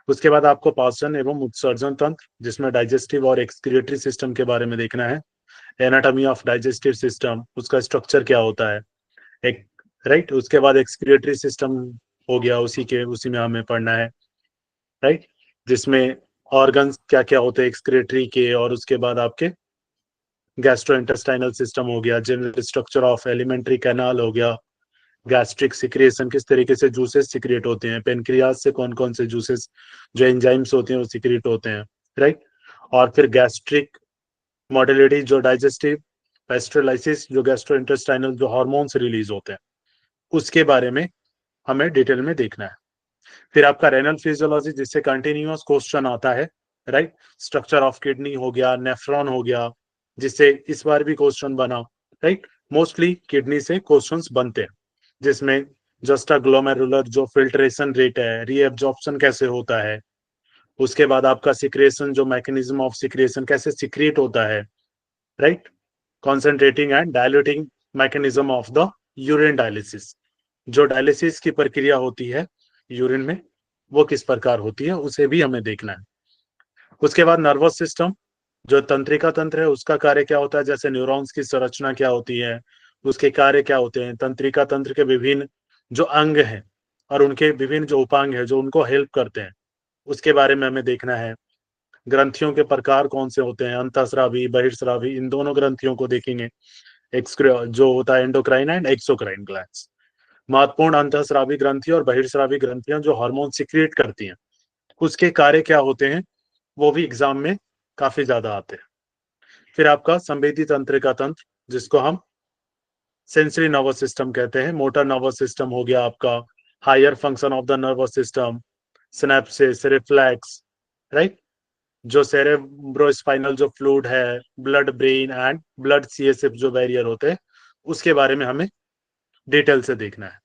उसके बाद आपको पाचन एवं उत्सर्जन तंत्र, जिसमें डाइजेस्टिव और एक्सक्रीटरी सिस्टम के बारे में देखना है, एनाटॉमी ऑफ डाइजेस्टिव सिस्टम, उसका स्ट्रक्चर क्या होता है, एक, राइट, उसके बाद एक्सक्रीटरी सिस्टम हो गया, उसी में हमें पढ़ना है, राइट, जिसमें ऑर्गन्स क्या क्या होते हैं एक्सक्रीटरी के, और उसके बाद आपके गैस्ट्रोइंटेस्टाइनल सिस्टम हो गया, general structure of alimentary canal हो गया, गैस्ट्रिक सिक्रिएशन, किस तरीके से जूसेस सिक्रिएट होते हैं, पेनक्रियाज से कौन कौन से जूसेस जो एंजाइम्स होते हैं वो सिक्रिएट होते हैं, राइट, और फिर गैस्ट्रिक मोटिलिटी जो डाइजेस्टिव, पेस्ट्रोलाइसिस जो गैस्ट्रोइंटेस्टाइनल जो हार्मोन्स रिलीज होते हैं, उसके बारे में हमें डिटेल में देखना है। फिर आपका रेनल फिजियोलॉजी, जिससे कंटिन्यूअस क्वेश्चन आता है, राइट, स्ट्रक्चर ऑफ किडनी हो गया, नेफ्रॉन हो गया, जिससे इस बार भी क्वेश्चन बना, राइट, मोस्टली किडनी से क्वेश्चंस बनते हैं, जिसमें जस्ट ग्लोमेरुलर जो फिल्ट्रेशन रेट है, रीएब्जॉर्प्शन कैसे होता है, उसके बाद आपका सिक्रेशन जो मैकेनिज्म ऑफ सिक्रेशन कैसे सिक्रिएट होता है, right, concentrating and diluting mechanism of the urine dialysis, जो डायलिसिस की प्रक्रिया होती है यूरिन में वो किस प्रकार होती है, उसे भी हमें देखना है। उसके बाद नर्वस सिस्टम, जो तंत्रिका तंत्र है उसका कार्य क्या होता है, जैसे न्यूरॉन्स की संरचना क्या होती है, उसके कार्य क्या होते हैं, तंत्रिका तंत्र के विभिन्न जो अंग हैं और उनके विभिन्न जो उपांग है जो उनको हेल्प करते हैं, उसके बारे में हमें देखना है। ग्रंथियों के प्रकार कौन से होते हैं, अंतःस्रावी, बहिर्स्रावी, इन दोनों ग्रंथियों को देखेंगे, जो होता है एंडोक्राइन एंड एक्सोक्राइन ग्लैंड्स, महत्वपूर्ण अंतःस्रावी ग्रंथि और बहिर्स्रावी ग्रंथियां जो हार्मोन सिक्रिएट करती हैं, उसके कार्य क्या होते हैं, वो भी एग्जाम में काफी ज्यादा आते हैं। फिर आपका संवेदी तंत्र का तंत्र, जिसको हम सेंसरी नर्वस सिस्टम कहते हैं, मोटर नर्वस सिस्टम हो गया आपका, higher function of the nervous system, synapsis, reflex, right, जो सेरेब्रोस्पाइनल जो फ्लूइड है, blood brain and blood CSF जो बैरियर होते हैं, उसके बारे में हमें डिटेल से देखना है।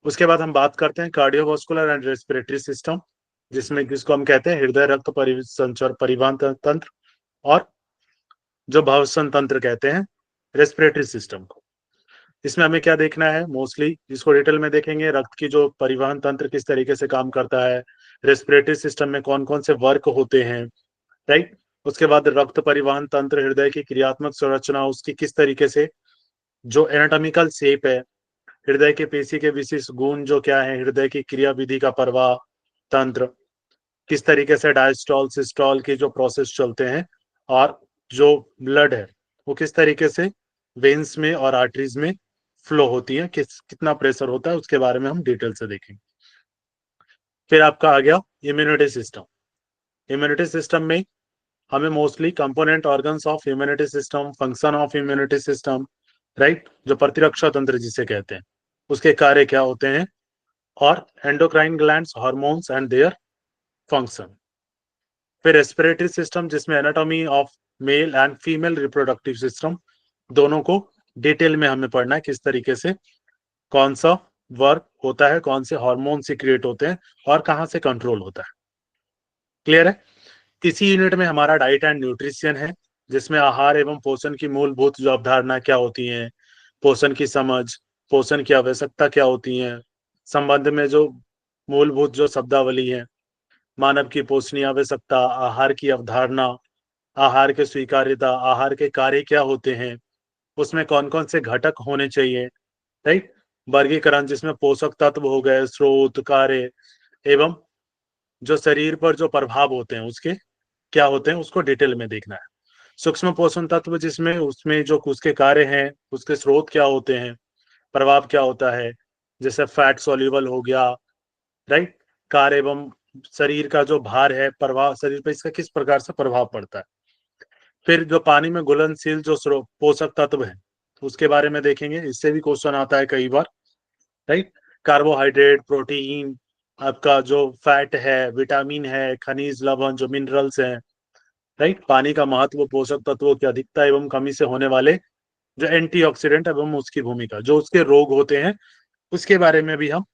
उसके बाद हम बात करते हैं कार्डियोवास्कुलर एंड रेस्पिरेटरी सिस्टम, जिसको हम कहते हैं हृदय रक्त संचार परिवहन तंत्र, और जो भावसन तंत्र कहते हैं रेस्पिरेटरी सिस्टम को। इसमें हमें क्या देखना है, मोस्टली इसको डिटेल में देखेंगे, रक्त की जो परिवहन तंत्र किस तरीके से काम करता है, रेस्पिरेटरी सिस्टम में कौन कौन से वर्क होते हैं, राइट, उसके बाद रक्त परिवहन तंत्र, हृदय की क्रियात्मक संरचना, उसकी किस तरीके से जो एनाटॉमिकल शेप है, हृदय के पेशी के विशिष्ट गुण जो क्या है, हृदय की क्रिया विधि का प्रवाह तंत्र, किस तरीके से डायस्टॉल सिस्टॉल की जो प्रोसेस चलते हैं, और जो ब्लड है वो किस तरीके से वेन्स में और आर्टरीज में फ्लो होती है, कितना प्रेशर होता है, उसके बारे में हम डिटेल से देखेंगे। फिर आपका आ गया इम्यूनिटी सिस्टम। इम्यूनिटी सिस्टम में हमें mostly component organs of immunity system, function of immunity system, right, जो प्रतिरक्षा तंत्र जिसे कहते हैं, उसके कार्य क्या होते हैं, और endocrine glands, hormones and their function. फिर रेस्पिरेटरी सिस्टम, जिसमें anatomy of male and female reproductive system, दोनों को डिटेल में हमें पढ़ना है, किस तरीके से कौन सा वर्क होता है, कौन से हार्मोन से क्रिएट होते हैं और कहां से कंट्रोल होता है। क्लियर है। इसी यूनिट में हमारा डाइट एंड न्यूट्रिशन है, जिसमें आहार एवं पोषण की मूलभूत जो अवधारणा क्या होती है, पोषण की समझ, पोषण की आवश्यकता क्या होती है, संबंध में जो मूलभूत जो शब्दावली है, मानव की पोषणीय आवश्यकता, आहार की अवधारणा, आहार के स्वीकार्यता, आहार के कार्य क्या होते हैं, उसमें कौन कौन से घटक होने चाहिए, राइट। वर्गीकरण जिसमें पोषक तत्व हो गए, स्रोत, कार्य एवं जो शरीर पर जो प्रभाव होते हैं उसके क्या होते हैं, उसको डिटेल में देखना है। सूक्ष्म पोषण तत्व जिसमें उसमें जो उसके कार्य हैं, उसके स्रोत क्या होते हैं, प्रभाव क्या होता है, जैसे फैट सॉल्युबल हो गया, राइट। कार्य एवं शरीर का जो भार है, प्रभाव शरीर पर इसका किस प्रकार से प्रभाव पड़ता है। फिर जो पानी में घुलनशील जो पोषक तत्व है उसके बारे में देखेंगे, इससे भी क्वेश्चन आता है कई बार, राइट। कार्बोहाइड्रेट, प्रोटीन, आपका जो फैट है, विटामिन है, खनिज लवण जो मिनरल्स हैं, राइट। पानी का महत्व, पोषक तत्वों की अधिकता एवं कमी से होने वाले जो एंटीऑक्सीडेंट एवं उसकी भूमिका, जो उसके रोग होते हैं उसके बारे में भी हम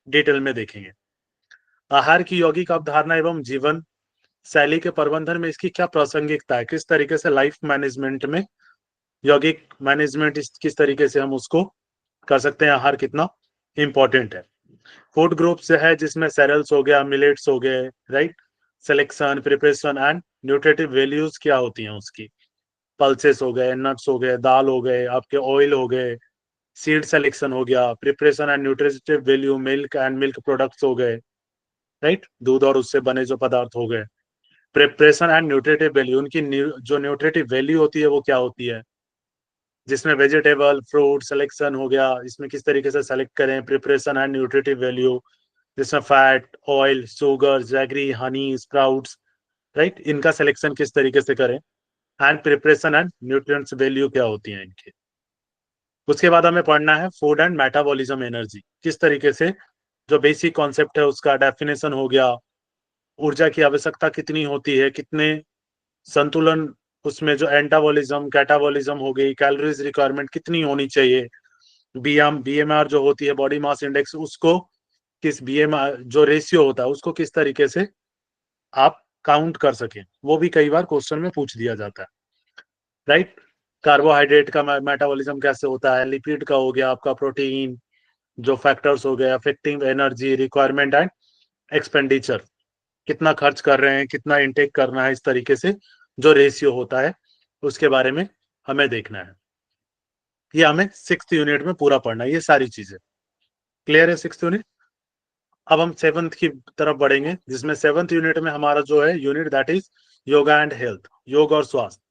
डिटेल में देखेंगे। आहार की यौगिक अवधारणा एवं जीवन शैली के प्रबंधन में इसकी क्या प्रासंगिकता है, किस तरीके से लाइफ मैनेजमेंट में यौगिक मैनेजमेंट किस तरीके से हम उसको कर सकते हैं, आहार कितना इंपॉर्टेंट है। फूड ग्रुप्स है जिसमें सेरेल्स हो गया, मिलेट्स हो गए, right. Selection, preparation and nutritive values क्या होती हैं उसकी, पल्सेस हो गए, नट्स हो गए, दाल हो गए, आपके ऑयल हो गए, सीड सिलेक्शन हो गया, preparation and nutritive value, milk and milk products हो गए, राइट, दूध और उससे बने जो पदार्थ हो गए। प्रिपरेशन एंड न्यूट्रिटिव वैल्यू, उनकी जो न्यूट्रिटिव वैल्यू होती है वो क्या होती है, जिसमें वेजिटेबल, फ्रूट सिलेक्शन हो गया, इसमें किस तरीके से सेलेक्ट करें, प्रिपरेशन एंड न्यूट्रिटिव वैल्यू जिसमें fat, oil, sugar, jaggery, Honey, sprouts, right, इनका सिलेक्शन किस तरीके से करें, and preparation and nutrients value क्या होती है इनकी। उसके बाद हमें पढ़ना है फूड एंड मेटाबॉलिज्म एनर्जी, किस तरीके से जो बेसिक कॉन्सेप्ट है उसका डेफिनेशन हो गया, ऊर्जा की आवश्यकता कितनी होती है, कितने संतुलन उसमें जो एंटाबॉलिज्म, कैटाबॉलिज्म हो गई, कैलोरीज रिक्वायरमेंट कितनी होनी चाहिए, बीएमआर जो होती है बॉडी मास इंडेक्स, उसको किस बीएमआर जो रेशियो होता है उसको किस तरीके से आप काउंट कर सकें, वो भी कई बार क्वेश्चन में पूछ दिया जाता है, राइट। कार्बोहाइड्रेट का मेटाबॉलिज्म कैसे होता है, लिपिड का हो गया, आपका प्रोटीन जो फैक्टर्स हो गए, affecting energy requirement and expenditure, कितना खर्च कर रहे हैं, कितना इनटेक करना है, इस तरीके से जो रेशियो होता है उसके बारे में हमें देखना है। ये हमें 6th यूनिट में पूरा पढ़ना है, ये सारी चीजें क्लियर है 6th यूनिट। अब हम 7th की तरफ बढ़ेंगे, जिसमें 7th यूनिट में हमारा जो है unit that is yoga and health, योग और स्वास्थ्य,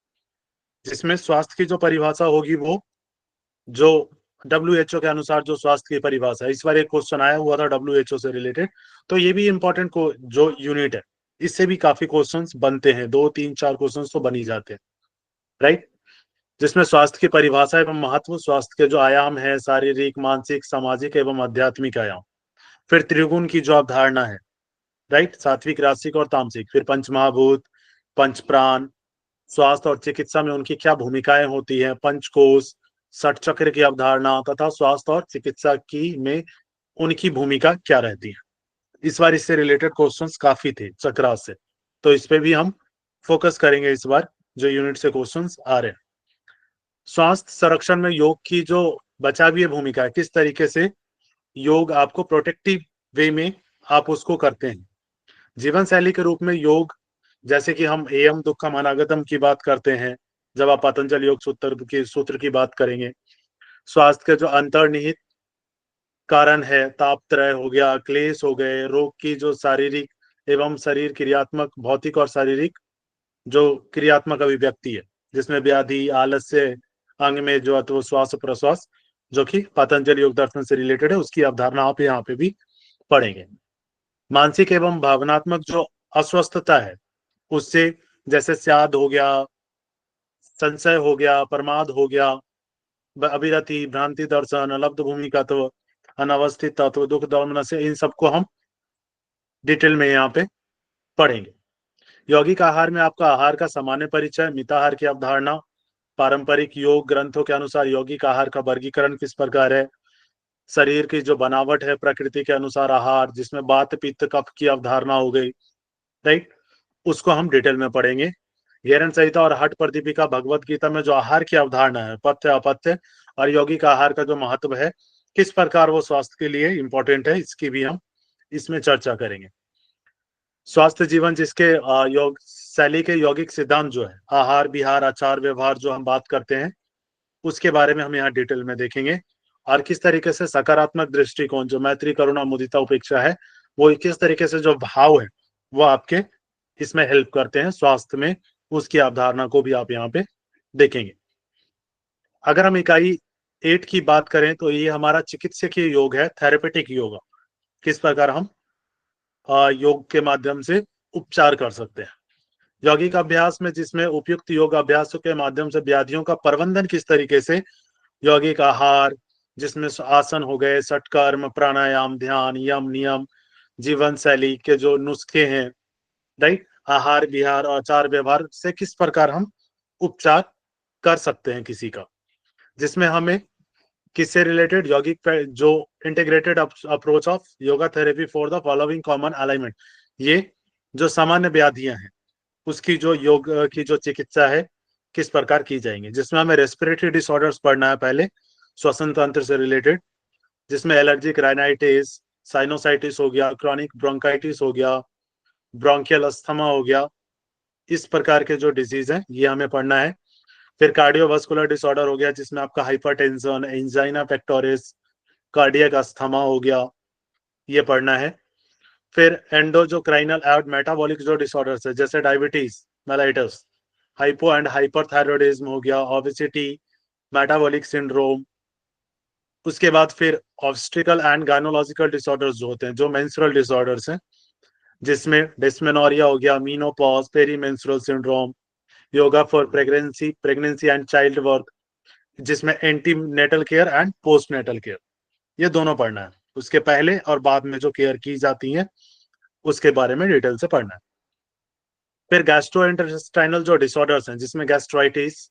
जिसमें स्वास्थ्य की जो परिभाषा होगी वो जो WHO के अनुसार जो स्वास्थ्य की परिभाषा है, इस बार एक क्वेश्चन आया हुआ था WHO से रिलेटेड, तो ये भी इंपॉर्टेंट को जो यूनिट है, इससे भी काफी क्वेश्चंस बनते हैं, 2, 3, 4 क्वेश्चंस तो बन ही जाते हैं, राइट। जिसमें स्वास्थ्य की परिभाषा एवं महत्व, स्वास्थ्य के जो आयाम है, शारीरिक, मानसिक, सामाजिक एवं आध्यात्मिक आयाम, फिर त्रिगुण की जो अवधारणा है, राइट, सात्विक, राजसिक और तामसिक, फिर पंचमहाभूत, पंचप्राण, स्वास्थ्य और चिकित्सा में उनकी क्या भूमिकाएं होती हैं, पंचकोश, षट चक्र की अवधारणा तथा स्वास्थ्य और चिकित्सा की में उनकी भूमिका क्या रहती है। इस बार इससे रिलेटेड क्वेश्चंस काफी थे चक्रास से, तो इस पे भी हम फोकस करेंगे इस बार जो यूनिट से क्वेश्चंस आ रहे हैं। स्वास्थ्य संरक्षण में योग की जो बचावीय भूमिका है, किस तरीके से योग आपको प्रोटेक्टिव वे में आप उसको करते हैं। जीवन शैली के रूप में योग, जैसे कि हम एयम दुक्खम अनागतम की बात करते हैं, जब आप पतंजल योग सूत्र की बात करेंगे, स्वास्थ्य के जो अंतर्निहित कारण है, तापत्रय हो गया, क्लेश हो गए, रोग की जो शारीरिक एवं शरीर क्रियात्मक, भौतिक और शारीरिक जो क्रियात्मक अभिव्यक्ति है, जिसमें व्याधि, आलस्य, अंग में जो अथवा श्वास प्रश्वास, जो कि पतंजलि योग दर्शन से रिलेटेड है, उसकी अवधारणा आप यहाँ पे भी पढ़ेंगे। मानसिक एवं भावनात्मक जो अस्वस्थता है उससे, जैसे स्याद हो गया, संशय हो गया, प्रमाद हो गया, अभिरति, भ्रांति दर्शन, अलब्ध भूमि का तत्व, अनावस्थित तत्व, दुख दौमन से, इन सबको हम डिटेल में यहाँ पे पढ़ेंगे। यौगिक आहार में आपका आहार का सामान्य परिचय, मिताहार की अवधारणा, पारंपरिक योग ग्रंथों के अनुसार यौगिक आहार का वर्गीकरण किस प्रकार है, शरीर की जो बनावट है प्रकृति के अनुसार आहार, जिसमें वात पित्त कफ की अवधारणा हो गई, राइट, उसको हम डिटेल में पढ़ेंगे। गैरन संहिता और हठ प्रदीपिका, भगवत गीता में जो आहार की अवधारणा है, पथ्य अपथ्य और यौगिक आहार का जो महत्व है, किस प्रकार वो स्वास्थ्य के लिए इंपॉर्टेंट है, इसकी भी हम इसमें चर्चा करेंगे। स्वास्थ्य जीवन जिसके योग शैली के यौगिक सिद्धांत जो है, आहार विहार आचार व्यवहार जो हम बात करते हैं, उसके बारे में हम यहाँ डिटेल में देखेंगे। और किस तरीके से सकारात्मक दृष्टिकोण जो मैत्री करुणा मुदिता उपेक्षा है, वो किस तरीके से जो भाव है वो आपके इसमें हेल्प करते हैं स्वास्थ्य में, उसकी अवधारणा को भी आप यहाँ पे देखेंगे। अगर हम इकाई 8 की बात करें तो ये हमारा चिकित्सकीय योग है, थेरेपेटिक योग। किस प्रकार हम योग के माध्यम से उपचार कर सकते हैं। यौगिक अभ्यास में जिसमें उपयुक्त योग अभ्यासों के माध्यम से व्याधियों का प्रबंधन किस तरीके से, यौगिक आहार जिसमें आसन हो गए, षटकर्म, प्राणायाम, ध्यान, यम नियम, जीवन शैली के जो नुस्खे हैं, राइट, आहार विहार आचार व्यवहार से किस प्रकार हम उपचार कर सकते हैं किसी का, जिसमें हमें किससे रिलेटेड यौगिक जो integrated approach of yoga therapy for the following common alignment, ये जो सामान्य व्याधियां हैं उसकी जो योग की जो चिकित्सा है किस प्रकार की जाएंगी, जिसमें हमें रेस्पिरेटरी डिसऑर्डर्स पढ़ना है पहले, श्वसन तंत्र से रिलेटेड, जिसमें एलर्जिक राइनाइटिस, साइनोसाइटिस हो गया, क्रॉनिक ब्रोंकाइटिस हो गया, ब्रोंकियल अस्थमा हो गया, इस प्रकार के जो डिजीज हैं ये हमें पढ़ना है। फिर कार्डियोवास्कुलर डिसऑर्डर हो गया, जिसमें आपका hypertension, angina pectoris, cardiac asthma हो गया, ये पढ़ना है। फिर एंडोजोक्राइनल एंड मेटाबॉलिक जो डिसऑर्डर्स है, जैसे diabetes mellitus, hypo and hyperthyroidism हो गया, ओबेसिटी, मेटाबॉलिक सिंड्रोम। उसके बाद फिर ऑब्स्ट्रिकल एंड गायनोलॉजिकल डिसऑर्डर्स जो होते हैं, जो मेंस्ट्रुअल डिसऑर्डर्स हैं, जिसमें डिस्मेनोरिया हो गया, menopause, perimenstrual syndrome, yoga for pregnancy and child birth, जिसमें antenatal care and postnatal care, ये दोनों पढ़ना है। उसके पहले और बाद में जो केयर की जाती है उसके बारे में डिटेल से पढ़ना है। फिर गैस्ट्रोइंटेस्टाइनल जो डिसऑर्डर्स हैं, जिसमें गैस्ट्राइटिस,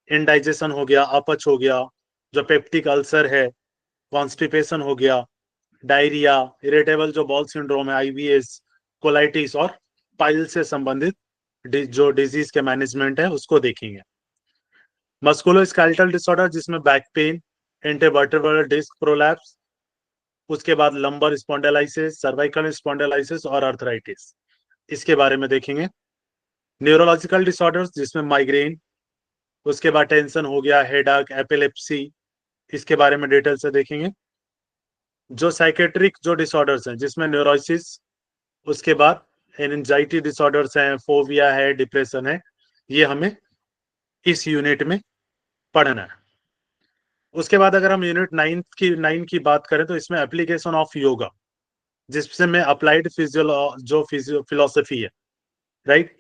इंडाइजेशन हो गया, अपच हो गया, जो पेप्टिक अल्सर है, कॉन्स्टिपेशन हो गया, डायरिया, इरिटेबल जो बॉल सिंड्रोम है, आईबीएस, कोलाइटिस और पाइल से संबंधित जो डिजीज के मैनेजमेंट है उसको देखेंगे। मस्कुलोस्केलेटल डिसऑर्डर, जिसमें back pain, intervertebral disc prolapse, उसके बाद लंबर स्पॉन्डिलाइसिस, सर्वाइकल स्पॉन्डिलाइसिस और आर्थराइटिस, इसके बारे में देखेंगे। न्यूरोलॉजिकल डिसऑर्डर्स, जिसमें माइग्रेन, उसके बाद टेंशन हो गया, हेडेक, एपिलेप्सी, इसके बारे में डिटेल से देखेंगे। जो साइकेट्रिक जो डिसऑर्डर्स हैं, जिसमें न्यूरोसिस, उसके बाद एंजाइटी डिसऑर्डर्स हैं, फोबिया है, डिप्रेशन है, ये हमें इस यूनिट में पढ़ना है। उसके बाद अगर हम यूनिट 9 की बात करें तो इसमें एप्लीकेशन ऑफ योगा, जिसमें अप्लाइड फिलोसफी है, राइट,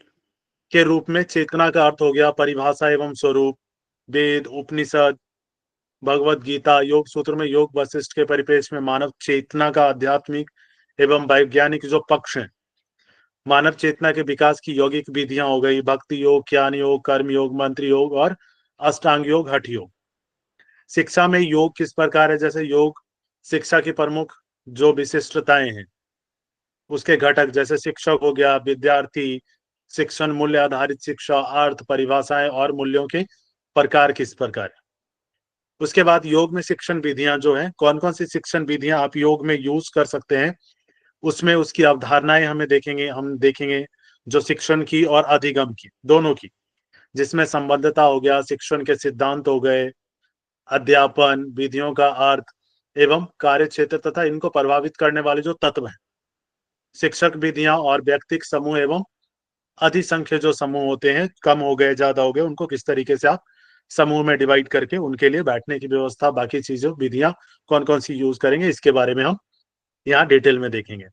के रूप में चेतना का अर्थ हो गया, परिभाषा एवं स्वरूप, वेद, उपनिषद, भगवत गीता, योग सूत्र में योग वशिष्ठ के परिप्रेक्ष्य में मानव चेतना का आध्यात्मिक एवं वैज्ञानिक जो पक्ष है, मानव चेतना के विकास की यौगिक विधियां हो गई, भक्ति योग, ज्ञान योग, कर्म योग, मंत्र योग और अष्टांग योग, हठ योग। शिक्षा में योग किस प्रकार है, जैसे योग शिक्षा की प्रमुख जो विशिष्टताएं हैं, उसके घटक जैसे शिक्षक हो गया, विद्यार्थी शिक्षण, मूल्य आधारित शिक्षा, अर्थ, परिभाषाएं और मूल्यों के प्रकार किस प्रकार है। उसके बाद योग में शिक्षण विधियां जो हैं, कौन कौन सी शिक्षण विधियां आप योग में यूज कर सकते हैं, उसमें उसकी अवधारणाएं हम देखेंगे जो शिक्षण की और अधिगम की, दोनों की, जिसमें संबद्धता हो गया, शिक्षण के सिद्धांत हो गए, अध्यापन विधियों का अर्थ एवं कार्य क्षेत्र तथा इनको प्रभावित करने वाले जो तत्व हैं, शिक्षक विधियां और व्यक्तिक समूह एवं अधिसंख्य जो समूह होते हैं, कम हो गए ज्यादा हो गए, उनको किस तरीके से आप समूह में डिवाइड करके उनके लिए बैठने की व्यवस्था, बाकी चीजों विधियां कौन कौन सी यूज करेंगे, इसके बारे में हम यहाँ डिटेल में देखेंगे।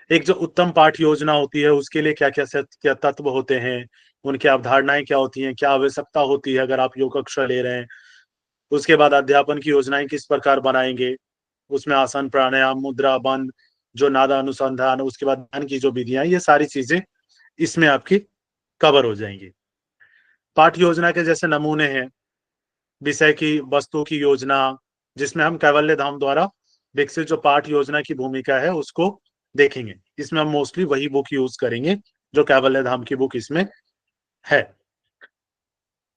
एक जो उत्तम पाठ योजना होती है उसके लिए क्या क्या तत्व होते हैं, उनकी अवधारणाएं क्या होती हैं, क्या आवश्यकता होती है अगर आप योग कक्षा ले रहे हैं। उसके बाद अध्यापन की योजनाएं किस प्रकार बनाएंगे, उसमें आसन, प्राणायाम, मुद्रा, बंद, जो नादा अनुसंधान, उसके बाद ध्यान की जो विधियां, ये सारी चीजें इसमें आपकी कवर हो जाएंगी। पाठ योजना के जैसे नमूने हैं, विषय की वस्तु की योजना, जिसमें हम कैवल्य धाम द्वारा विकसित जो पाठ योजना की भूमिका है उसको देखेंगे। इसमें हम मोस्टली वही बुक यूज करेंगे जो कैवल्य धाम की बुक इसमें है।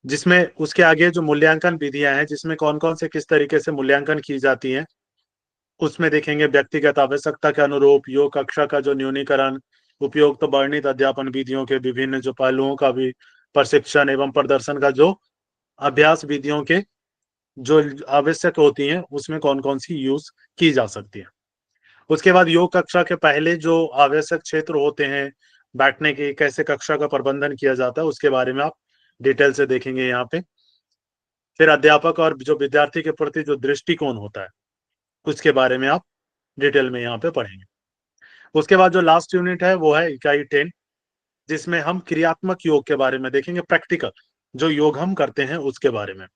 जिसमें उसके आगे जो मूल्यांकन विधियां हैं, जिसमें कौन कौन से किस तरीके से मूल्यांकन की जाती हैं, उसमें देखेंगे व्यक्तिगत आवश्यकता के अनुरूप योग कक्षा का जो न्यूनीकरण, उपयुक्त तो वर्णित अध्यापन विधियों के विभिन्न जो पहलुओं का भी प्रशिक्षण एवं प्रदर्शन का जो अभ्यास विधियों के जो आवश्यक होती हैं, उसमें कौन कौन सी यूज की जा सकती है। उसके बाद योग कक्षा के पहले जो आवश्यक क्षेत्र होते हैं बैठने के, कैसे कक्षा का प्रबंधन किया जाता है, उसके बारे में आप डिटेल से देखेंगे यहाँ पे। फिर अध्यापक और जो विद्यार्थी के प्रति जो दृष्टिकोण होता है, उसके बारे में आप डिटेल में यहाँ पे पढ़ेंगे। उसके बाद जो लास्ट यूनिट है वो है इकाई 10, जिसमें हम क्रियात्मक योग के बारे में देखेंगे, प्रैक्टिकल जो योग हम करते हैं उसके बारे में,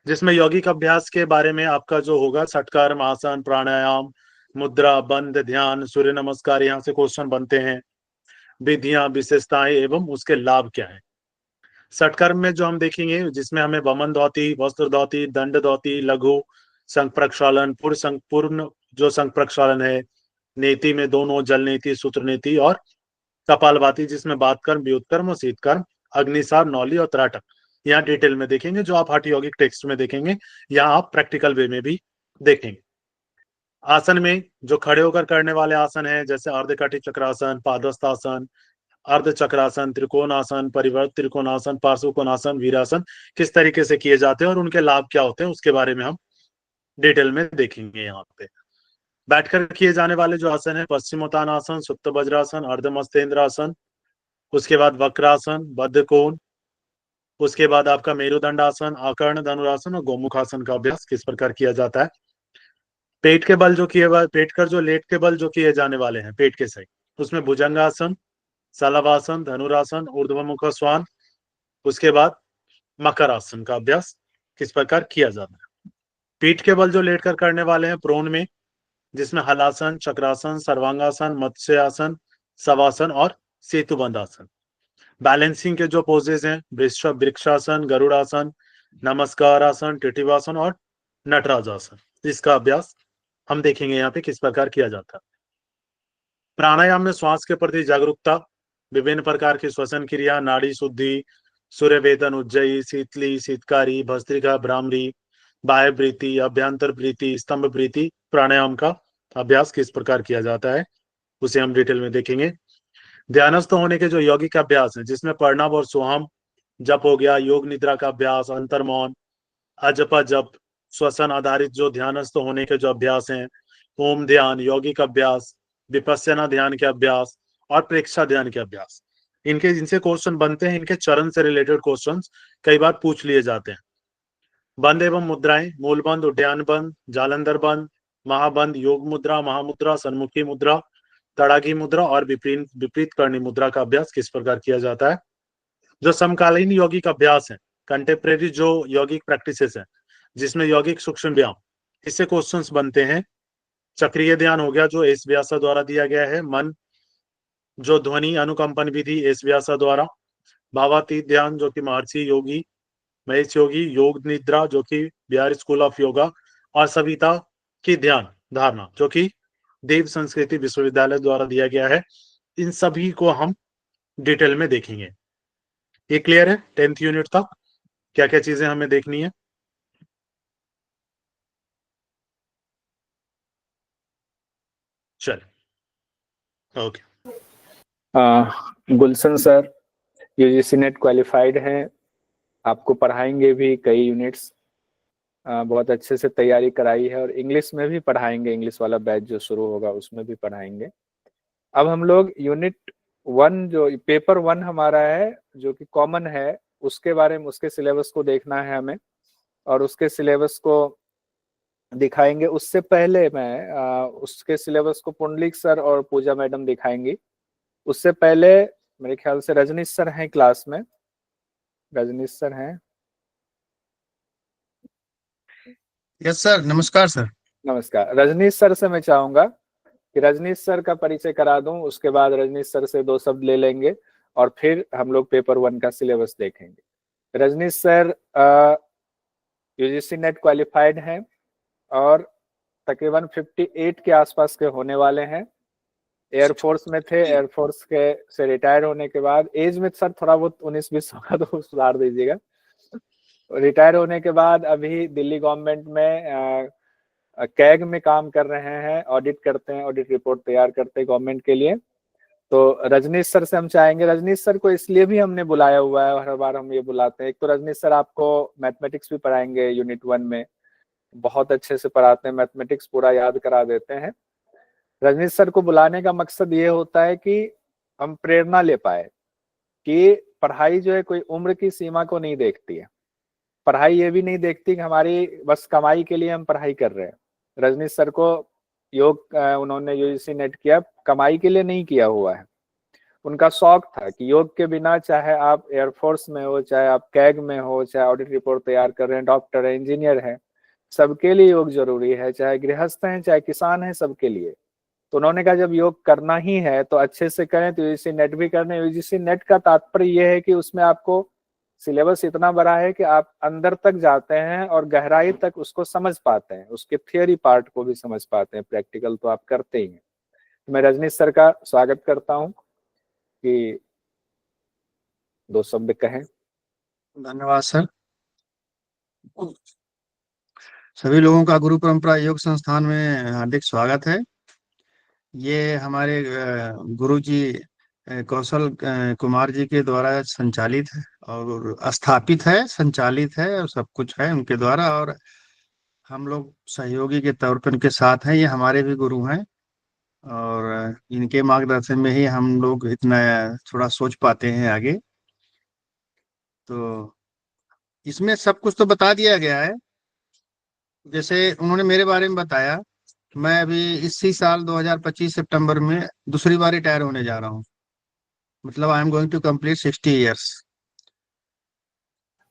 जिसमें यौगिक अभ्यास के बारे में आपका जो होगा षटकर्म, आसन, प्राणायाम, मुद्रा, बंद, ध्यान, सूर्य नमस्कार, यहाँ से क्वेश्चन बनते हैं, विधियां, विशेषताएं एवं उसके लाभ क्या है। षटकर्म में जो हम देखेंगे, जिसमें हमें वमन धौती, वस्त्र धौती, दंड धौती, लघु संघ प्रक्षालन, पूर्ण जो संघ प्रक्षालन है, नीति में दोनों, जल नीति, सूत्र नीति और कपालभाति, जिसमें बात कर्म, व्युत्कर्म और शीतकर्म, अग्निसार, नौली और त्राटक, यहाँ डिटेल में देखेंगे, जो आप हठ यौगिक टेक्स्ट में देखेंगे, यहाँ आप प्रैक्टिकल वे में भी देखेंगे। आसन में जो खड़े होकर करने वाले आसन है, जैसे अर्धकटी चक्रासन, पादस्तासन, अर्ध चक्रासन, त्रिकोणासन, परिवर्त त्रिकोणासन, पार्श्व कोणासन, वीरासन, किस तरीके से किए जाते हैं और उनके लाभ क्या होते हैं, उसके बारे में हम डिटेल में देखेंगे। यहाँ पे बैठकर किए जाने वाले जो आसन है, पश्चिमोत्तानासन, सुप्त वज्रासन, अर्धमस्तेंद्रासन, उसके बाद वक्रासन, बद्ध कोण, उसके बाद आपका मेरुदंडासन, आकर्ण धनुरासन और गोमुखासन का अभ्यास किस प्रकार किया जाता है। पेट के बल जो किए, पेट कर जो लेट के बल जो किए जाने वाले हैं पेट के साइड, उसमें भुजंगासन, सलवासन, धनुरासन, ऊर्ध्वमुख स्वान, उसके बाद मकर आसन का अभ्यास किस प्रकार किया जाता है। पीठ के बल जो लेटकर करने वाले हैं प्रोन में, जिसमें हलासन, चक्रासन, सर्वांगासन, मत्स्यासन, शवासन और सेतुबंध आसन। बैलेंसिंग के जो पोजेज हैं, वृक्षासन, गरुड़ासन, नमस्कार आसन, टिटिवासन और नटराज आसन, इसका अभ्यास हम देखेंगे यहाँ पे किस प्रकार किया जाता है। प्राणायाम में श्वास के प्रति जागरूकता, विभिन्न प्रकार की श्वसन क्रिया, नाड़ी शुद्धि, सूर्य वेदन, उज्जयी, शीतली, शीतकारी, भस्त्रिका, भ्रामरी, बाह्य वृत्ति, अभ्यंतर वृत्ति, स्तंभ वृत्ति, प्राणायाम का अभ्यास किस प्रकार किया जाता है, उसे हम डिटेल में देखेंगे। ध्यानस्थ होने के जो यौगिक अभ्यास है, जिसमें प्रणव और सोहम जप हो गया, योग निद्रा का अभ्यास, अंतर्मौन, अजप जप, श्वसन आधारित जो ध्यानस्थ होने के जो अभ्यास हैं, ओम ध्यान, यौगिक अभ्यास, विपस्सना ध्यान के अभ्यास और प्रेक्षा ध्यान के अभ्यास, इनसे क्वेश्चन बनते हैं। इनके चरण से रिलेटेड क्वेश्चन कई बार पूछ लिए जाते हैं। बंद एवं मुद्राएं, मूल बंद, उड्डयन बंद, जालंधर बंद, महाबंद, योग मुद्रा, महामुद्रा, सन्मुखी मुद्रा, तड़ागी मुद्रा और विपरीत करणी मुद्रा का अभ्यास किस प्रकार किया जाता है। जो समकालीन यौगिक अभ्यास है, कंटेम्प्रेरी जो यौगिक प्रैक्टिसेस है, जिसमें यौगिक सूक्ष्म व्यायाम, इससे क्वेश्चंस बनते हैं। चक्रीय ध्यान हो गया जो एस व्यासा द्वारा दिया गया है, मन जो ध्वनि अनुकंपन विधि एस व्यासा द्वारा, भावातीत ध्यान जो कि महर्षि योगी महेश योगी, योग निद्रा जो कि बिहार स्कूल ऑफ योगा, और सविता की ध्यान धारणा जो कि देव संस्कृति विश्वविद्यालय द्वारा दिया गया है। इन सभी को हम डिटेल में देखेंगे। ये क्लियर है 10th यूनिट तक क्या क्या चीजें हमें देखनी है। चल ओके। गुलशन सर यूजीसी नेट क्वालिफाइड हैं, आपको पढ़ाएंगे भी कई यूनिट्स, बहुत अच्छे से तैयारी कराई है और इंग्लिश में भी पढ़ाएंगे, इंग्लिश वाला बैच जो शुरू होगा उसमें भी पढ़ाएंगे। अब हम लोग यूनिट 1 जो पेपर 1 हमारा है जो कि कॉमन है, उसके बारे में, उसके सिलेबस को देखना है हमें और उसके सिलेबस को दिखाएंगे। उससे पहले मैं उसके सिलेबस को पुंडलिक सर और पूजा मैडम दिखाएंगी। उससे पहले मेरे ख्याल से रजनीश सर हैं क्लास में, रजनीश सर हैं। यस सर, नमस्कार सर। नमस्कार। रजनीश सर से मैं चाहूंगा कि रजनीश सर का परिचय करा दूं, उसके बाद रजनीश सर से 2 शब्द ले लेंगे और फिर हम लोग पेपर 1 का सिलेबस देखेंगे। Rajnish sir UGC NET qualified हैं और तकरीबन 58 के आसपास के होने वाले हैं। एयरफोर्स में थे, एयरफोर्स के से रिटायर होने के बाद एज में सर थोड़ा बहुत 19-20 होगा तो सुधार दीजिएगा। रिटायर होने के बाद अभी दिल्ली गवर्नमेंट में कैग में काम कर रहे हैं, ऑडिट करते हैं, ऑडिट रिपोर्ट तैयार करते हैं गवर्नमेंट के लिए। तो रजनीश सर से हम चाहेंगे, रजनीश सर को इसलिए भी हमने बुलाया हुआ है, हर बार हम ये बुलाते हैं। एक तो रजनीश सर आपको मैथमेटिक्स भी पढ़ाएंगे यूनिट 1 में, बहुत अच्छे से पढ़ाते हैं, मैथमेटिक्स पूरा याद करा देते हैं। रजनीश सर को बुलाने का मकसद ये होता है कि हम प्रेरणा ले पाए कि पढ़ाई जो है कोई उम्र की सीमा को नहीं देखती है। पढ़ाई ये भी नहीं देखती कि हमारी बस कमाई के लिए हम पढ़ाई कर रहे हैं। रजनीश सर को योग उन्होंने यूजीसी नेट किया कमाई के लिए नहीं किया हुआ है, उनका शौक था कि योग के बिना चाहे आप एयरफोर्स में हो, चाहे आप कैग में हो, चाहे ऑडिट रिपोर्ट तैयार कर रहे हैं, डॉक्टर है, इंजीनियर है, सबके लिए योग जरूरी है, चाहे गृहस्थ हैं चाहे किसान हैं, सबके लिए। तो उन्होंने कहा जब योग करना ही है तो अच्छे से करें, तो यूजीसी नेट भी करने। यूजीसी नेट का तात्पर्य यह है कि उसमें आपको सिलेबस इतना बड़ा है कि आप अंदर तक जाते हैं और गहराई तक उसको समझ पाते हैं, उसके थियोरी पार्ट को भी समझ पाते हैं, प्रैक्टिकल तो आप करते ही हैं। तो मैं रजनीश सर का स्वागत करता हूं कि 2 शब्द कहें। धन्यवाद सर। सभी लोगों का गुरु परंपरा योग संस्थान में हार्दिक स्वागत है। ये हमारे गुरु जी कौशल कुमार जी के द्वारा संचालित है और स्थापित है, संचालित है और सब कुछ है उनके द्वारा, और हम लोग सहयोगी के तौर पर उनके साथ हैं। ये हमारे भी गुरु हैं और इनके मार्गदर्शन में ही हम लोग इतना थोड़ा सोच पाते हैं आगे। तो इसमें सब कुछ तो बता दिया गया है। जैसे उन्होंने मेरे बारे में बताया, मैं अभी इसी साल 2025 सितंबर में दूसरी बार रिटायर होने जा रहा हूँ। मतलब I am going to complete 60 years.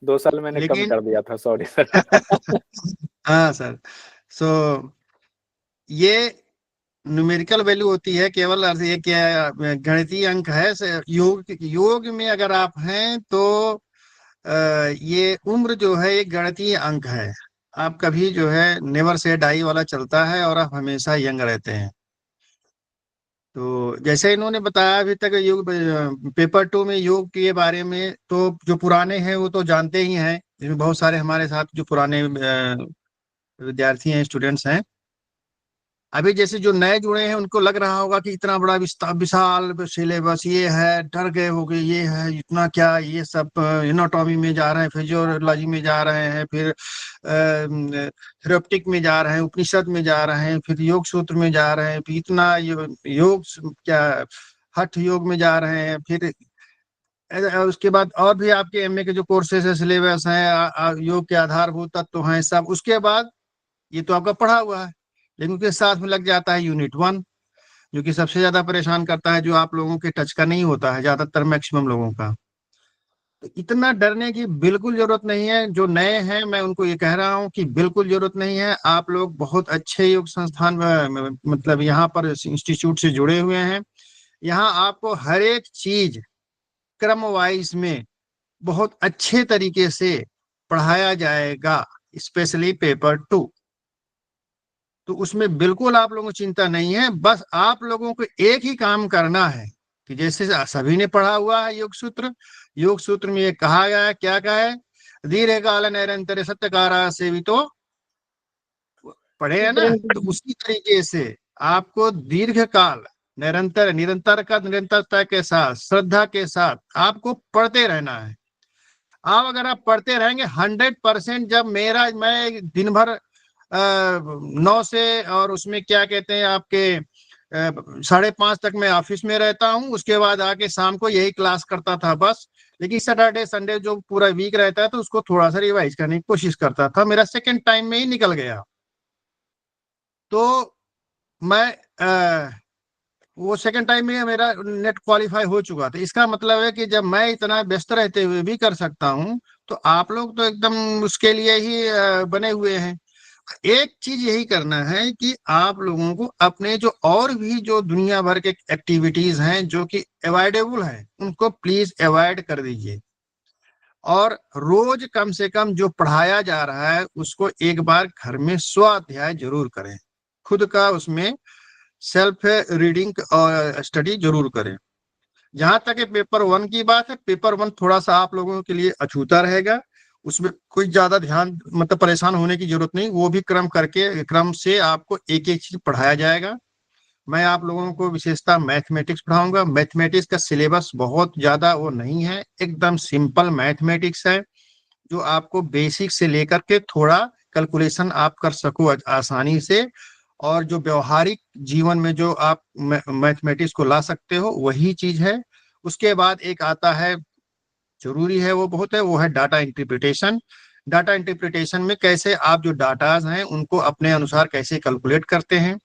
2 साल मैंने कम लेकिन कर दिया था, सॉरी सर। हाँ सर। सो ये न्यूमेरिकल वैल्यू होती है, केवल ये क्या गणितीय अंक है। योग में अगर आप हैं तो ये उम्र जो है एक गणितीय अंक है। आप कभी जो है नेवर से डाई वाला चलता है और आप हमेशा यंग रहते हैं। तो जैसे इन्होंने बताया अभी तक योग पेपर 2 में योग के बारे में, तो जो पुराने हैं वो तो जानते ही हैं। इसमें बहुत सारे हमारे साथ जो पुराने विद्यार्थी हैं, स्टूडेंट्स हैं। अभी जैसे जो नए जुड़े हैं उनको लग रहा होगा कि इतना बड़ा विशाल सिलेबस, ये है, डर गए होंगे, ये है इतना क्या, ये सब एनाटॉमी में जा रहे हैं, फिजियोलॉजी में जा रहे हैं, फिर थेरेप्टिक में जा रहे हैं, उपनिषद में जा रहे हैं, फिर योग सूत्र में जा रहे हैं, फिर इतना योग क्या हठ योग में जा रहे हैं, फिर उसके बाद और भी आपके एमए के जो कोर्सेज है, सिलेबस हैं, योग के आधारभूत तत्व हैं सब। उसके बाद ये तो आपका पढ़ा हुआ है, लेकिन उसके साथ में लग जाता है यूनिट 1, जो कि सबसे ज्यादा परेशान करता है, जो आप लोगों के टच का नहीं होता है, ज्यादातर मैक्सिमम लोगों का। तो इतना डरने की बिल्कुल जरूरत नहीं है। जो नए हैं मैं उनको ये कह रहा हूँ कि बिल्कुल जरूरत नहीं है। आप लोग बहुत अच्छे योग संस्थान में, मतलब यहाँ पर इंस्टीट्यूट से जुड़े हुए हैं। यहाँ आपको हर एक चीज क्रम वाइज में बहुत अच्छे तरीके से पढ़ाया जाएगा, स्पेशली पेपर 2। तो उसमें बिल्कुल आप लोगों को चिंता नहीं है। बस आप लोगों को एक ही काम करना है कि जैसे सभी ने पढ़ा हुआ है योग सूत्र, योग सूत्र में ये कहा गया है, क्या कहा है, दीर्घकाल निरंतर सत्यकारा सेवितो, पढ़े है ना। तो उसी तरीके से आपको दीर्घकाल निरंतर, निरंतर का निरंतरता के साथ, श्रद्धा के साथ आपको पढ़ते रहना है। आप अगर आप पढ़ते रहेंगे 100%, जब मैं दिन भर 9 से, और उसमें क्या कहते हैं आपके 5:30 तक मैं ऑफिस में रहता हूँ। उसके बाद आके शाम को यही क्लास करता था बस। लेकिन सैटरडे संडे जो पूरा वीक रहता है तो उसको थोड़ा सा रिवाइज करने की कोशिश करता था। मेरा सेकंड टाइम में ही निकल गया। तो मैं वो सेकंड टाइम में मेरा नेट क्वालिफाई हो चुका था। इसका मतलब है कि जब मैं इतना व्यस्त रहते हुए भी कर सकता हूँ, तो आप लोग तो एकदम उसके लिए ही बने हुए हैं। एक चीज यही करना है कि आप लोगों को अपने जो और भी जो दुनिया भर के एक्टिविटीज हैं जो कि अवॉइडेबल हैं, उनको प्लीज अवॉइड कर दीजिए। और रोज कम से कम जो पढ़ाया जा रहा है उसको एक बार घर में स्वाध्याय जरूर करें। खुद का उसमें सेल्फ रीडिंग और स्टडी जरूर करें। जहां तक पेपर 1 की बात है, पेपर 1 थोड़ा सा आप लोगों के लिए अछूता रहेगा। उसमें कोई ज्यादा ध्यान मतलब परेशान होने की जरूरत नहीं, वो भी क्रम से आपको एक एक चीज पढ़ाया जाएगा। मैं आप लोगों को विशेषता मैथमेटिक्स पढ़ाऊंगा। मैथमेटिक्स का सिलेबस बहुत ज्यादा वो नहीं है, एकदम सिंपल मैथमेटिक्स है, जो आपको बेसिक से लेकर के थोड़ा कैलकुलेशन आप कर सको आसानी से, और जो व्यवहारिक जीवन में जो आप मैथमेटिक्स को ला सकते हो वही चीज है। उसके बाद एक आता है, जरूरी है वो बहुत है, वो है डाटा इंटरप्रिटेशन। डाटा इंटरप्रिटेशन में कैसे आप जो डाटाज हैं उनको अपने अनुसार कैसे कैलकुलेट करते हैं।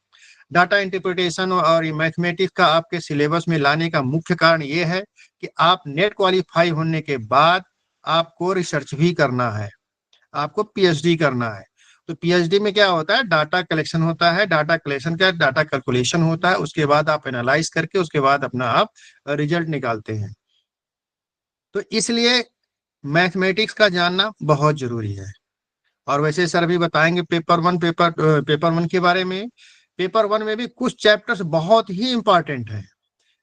डाटा इंटरप्रिटेशन और मैथमेटिक्स का आपके सिलेबस में लाने का मुख्य कारण ये है कि आप नेट क्वालिफाई होने के बाद आपको रिसर्च भी करना है, आपको पीएचडी करना है। तो पीएचडी में क्या होता है, डाटा कलेक्शन होता है, डाटा कलेक्शन का डाटा कैलकुलेशन होता है, उसके बाद आप एनालाइज करके उसके बाद अपना आप रिजल्ट निकालते हैं। तो इसलिए मैथमेटिक्स का जानना बहुत जरूरी है। और वैसे सर भी बताएंगे पेपर वन के बारे में। पेपर वन में भी कुछ चैप्टर्स बहुत ही इंपॉर्टेंट हैं,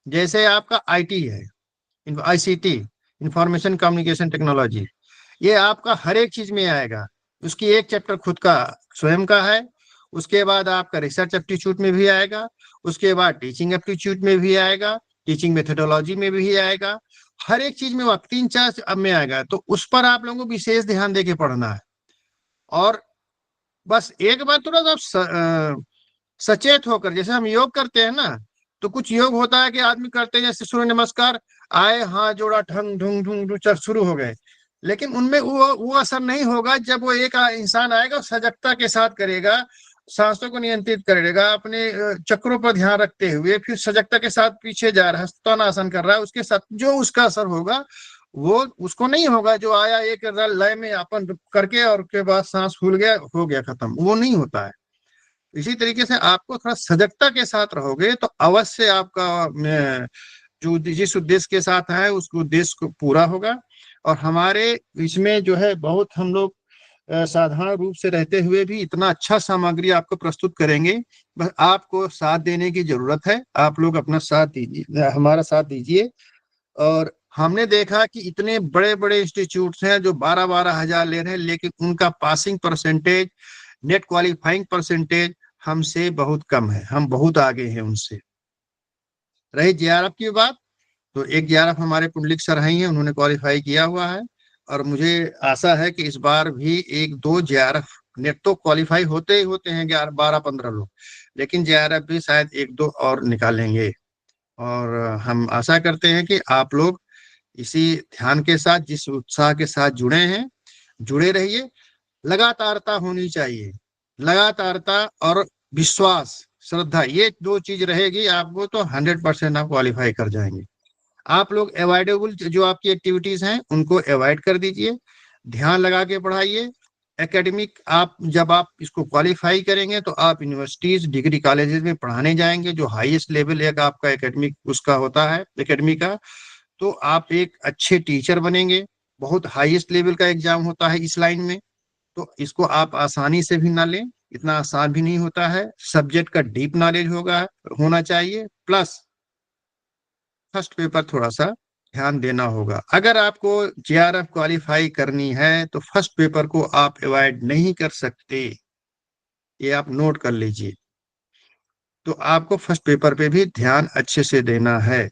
जैसे आपका आईटी है, आईसीटी, इंफॉर्मेशन कम्युनिकेशन टेक्नोलॉजी, ये आपका हर एक चीज में आएगा। उसकी एक चैप्टर खुद का स्वयं का है, उसके बाद आपका रिसर्च एप्टीट्यूड में भी आएगा, उसके बाद टीचिंग एप्टीट्यूड में भी आएगा, टीचिंग मेथोडोलॉजी में भी आएगा, हर एक चीज में वो 3-4 अब में आएगा। तो उस पर आप लोगों को विशेष ध्यान देके पढ़ना है। और बस एक बार थोड़ा सा सचेत होकर, जैसे हम योग करते हैं ना, तो कुछ योग होता है कि आदमी करते हैं जैसे सूर्य नमस्कार, आए हाथ जोड़ा ठंग ढूंग ढूंग ढूंग शुरू हो गए, लेकिन उनमें वो असर नहीं होगा जब वो एक इंसान आएगा सजगता के साथ करेगा, सांसों को नियंत्रित करेगा, अपने चक्रों पर ध्यान रखते हुए, फिर सजगता के साथ पीछे जा रहा है, स्तनासन कर रहा है, उसके साथ जो उसका असर होगा वो उसको नहीं होगा जो आया एक लय में अपन करके और उसके बाद सांस फूल गया हो गया खत्म, वो नहीं होता है। इसी तरीके से आपको थोड़ा सजगता के साथ रहोगे तो अवश्य आपका जो जिस उद्देश्य के साथ है उस उद्देश्य को पूरा होगा। और हमारे इसमें जो है बहुत हम लोग साधारण रूप से रहते हुए भी इतना अच्छा सामग्री आपको प्रस्तुत करेंगे, बस आपको साथ देने की जरूरत है। आप लोग अपना साथ दीजिए, हमारा साथ दीजिए। और हमने देखा कि इतने बड़े बड़े इंस्टीट्यूट्स हैं जो 12-12 हजार ले रहे हैं, लेकिन उनका passing percentage, net qualifying percentage हमसे बहुत कम है, हम बहुत आगे हैं उनसे। रही जेआरएफ की बात, तो एक जेआरएफ हमारे पुंडलिक सर हैं, उन्होंने क्वालिफाई किया हुआ है, और मुझे आशा है कि इस बार भी 1-2 जेआरएफ, नेट तो क्वालिफाई होते ही होते हैं 12-15 लोग, लेकिन जेआरएफ भी शायद 1-2 और निकालेंगे। और हम आशा करते हैं कि आप लोग इसी ध्यान के साथ, जिस उत्साह के साथ जुड़े हैं, जुड़े रहिए। लगातारता होनी चाहिए, लगातारता और विश्वास, श्रद्धा, ये 2 चीज रहेगी आपको तो 100% आप क्वालिफाई कर जाएंगे। आप लोग अवॉइडेबल जो आपकी एक्टिविटीज हैं उनको अवॉइड कर दीजिए, ध्यान लगा के पढ़ाइए। एकेडमिक आप जब आप इसको क्वालिफाई करेंगे तो आप यूनिवर्सिटीज, डिग्री कॉलेजेस में पढ़ाने जाएंगे, जो हाईएस्ट लेवल एक आपका एकेडमिक उसका होता है एकेडमी का, तो आप एक अच्छे टीचर बनेंगे। बहुत हाईएस्ट लेवल का एग्जाम होता है इस लाइन में, तो इसको आप आसानी से भी ना लें, इतना आसान भी नहीं होता है। सब्जेक्ट का डीप नॉलेज होना चाहिए, प्लस फर्स्ट पेपर थोड़ा सा ध्यान देना होगा। अगर आपको जेआरएफ क्वालिफाई करनी है तो फर्स्ट पेपर को आप अवॉइड नहीं कर सकते, ये आप नोट कर लीजिए। तो आपको फर्स्ट पेपर पे भी ध्यान अच्छे से देना है।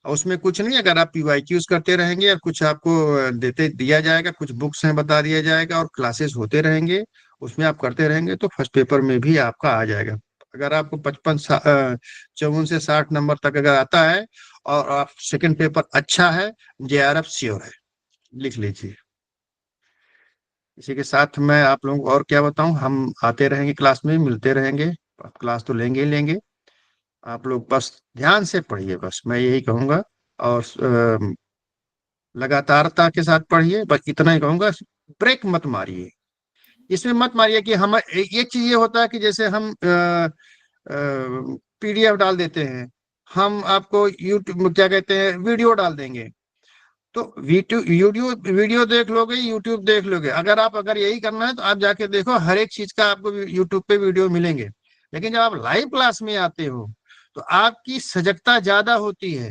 उसमें कुछ नहीं, अगर आप पीवाईक्यूज करते रहेंगे और कुछ आपको दिया जाएगा, कुछ बुक्स हैं बता दिया जाएगा, और क्लासेस होते रहेंगे, उसमें आप करते रहेंगे तो फर्स्ट पेपर में भी आपका आ जाएगा। अगर आपको 54 से 60 नंबर तक अगर आता है और आप सेकंड पेपर अच्छा है, जेआरएफ श्योर है, लिख लीजिए। इसी के साथ मैं आप लोगों को और क्या बताऊं, हम आते रहेंगे क्लास में, मिलते रहेंगे, क्लास तो लेंगे ही लेंगे। आप लोग बस ध्यान से पढ़िए, बस मैं यही कहूंगा। और लगातारता के साथ पढ़िए, बस इतना ही कहूंगा। ब्रेक मत मारिए, इसमें मत मारिए कि हम एक चीज ये होता है कि जैसे हम पीडीएफ डाल देते हैं, हम आपको यूट्यूब क्या कहते हैं वीडियो डाल देंगे, तो वीडियो देख लोगे, यूट्यूब देख लोगे। अगर यही करना है तो आप जाके देखो, हर एक चीज का आपको यूट्यूब पे वीडियो मिलेंगे। लेकिन जब आप लाइव क्लास में आते हो तो आपकी सजगता ज्यादा होती है,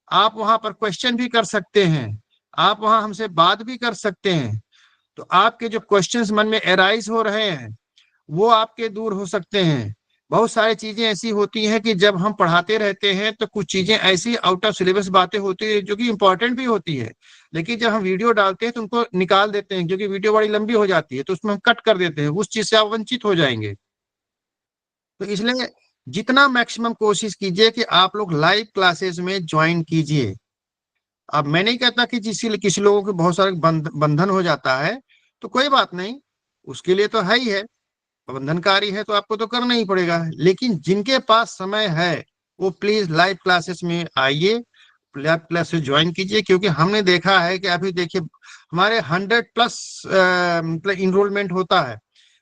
आप वहां पर क्वेश्चन भी कर सकते हैं, आप वहां हमसे बात भी कर सकते हैं। तो आपके जो क्वेश्चंस मन में एराइज हो रहे हैं वो आपके दूर हो सकते हैं। बहुत सारी चीजें ऐसी होती हैं कि जब हम पढ़ाते रहते हैं तो कुछ चीजें ऐसी आउट ऑफ सिलेबस बातें होती है जो कि इंपॉर्टेंट भी होती है, लेकिन जब हम वीडियो डालते हैं तो उनको निकाल देते हैं क्योंकि वीडियो बड़ी लंबी हो जाती है, तो उसमें हम कट कर देते हैं, उस चीज से आप वंचित हो जाएंगे। तो इसलिए जितना मैक्सिमम कोशिश कीजिए कि आप लोग लाइव क्लासेस में ज्वाइन कीजिए। अब मैं नहीं कहता कि किसी लोगों के बहुत सारे बंधन हो जाता है तो कोई बात नहीं, उसके लिए तो है ही है, प्रबंधनकारी है तो आपको तो करना ही पड़ेगा, लेकिन जिनके पास समय है वो प्लीज लाइव क्लासेस में आइए, लाइव क्लासेस ज्वाइन कीजिए। क्योंकि हमने देखा है कि अभी देखिए हमारे 100+ मतलब इनरोलमेंट होता है,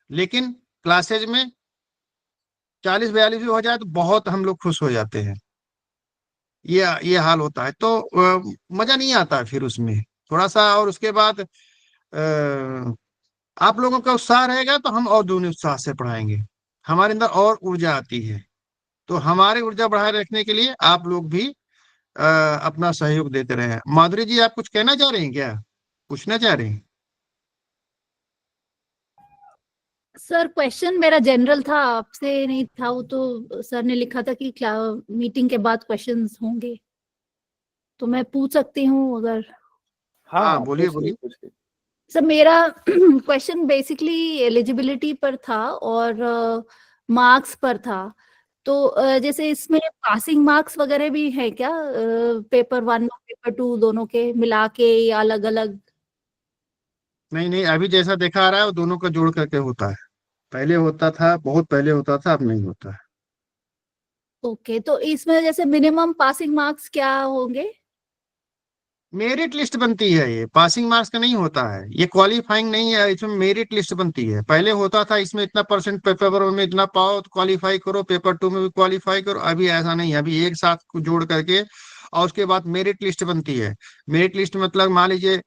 लेकिन क्लासेज में 40-42 भी हो जाए तो बहुत हम लोग खुश हो जाते हैं। ये हाल होता है, तो मजा नहीं आता फिर उसमें थोड़ा सा। और उसके बाद आप लोगों का उत्साह रहेगा तो हम और दूनी उत्साह से पढ़ाएंगे, हमारे अंदर और ऊर्जा आती है। तो हमारी ऊर्जा बढ़ाए रखने के लिए आप लोग भी अपना सहयोग देते रहे। माधुरी जी, आप कुछ कहना चाह रही हैं क्या, पूछना चाह रही हैं? सर क्वेश्चन मेरा जनरल था, आपसे नहीं था। वो तो सर ने लिखा था कि मीटिंग के बाद क्वेश्चंस होंगे, तो मैं पूछ सकती हूँ अगर? हाँ, बोलिए पूछिए, बोलिए। पूछिए। सर मेरा क्वेश्चन बेसिकली एलिजिबिलिटी पर था और मार्क्स पर था। तो जैसे इसमें पासिंग मार्क्स वगैरह भी है क्या, पेपर 1 और पेपर 2 दोनों के मिला के या अलग अलग? नहीं नहीं, अभी जैसा देखा आ रहा है वो दोनों का जोड़ करके होता है। पहले होता था, बहुत पहले होता था, अब नहीं होता है। ओके, तो इसमें जैसे मिनिमम पासिंग मार्क्स क्या होंगे? मेरिट लिस्ट बनती है, ये पासिंग मार्क्स का नहीं होता है, ये क्वालिफाइंग नहीं है, इसमें मेरिट लिस्ट बनती है। पहले होता था इसमें इतना परसेंट पेपर में इतना पाओ तो क्वालिफाई करो, पेपर 2 में भी क्वालिफाई करो। अभी ऐसा नहीं है, अभी एक साथ को जोड़ करके और उसके बाद मेरिट लिस्ट बनती है। मेरिट लिस्ट मतलब मान लीजिए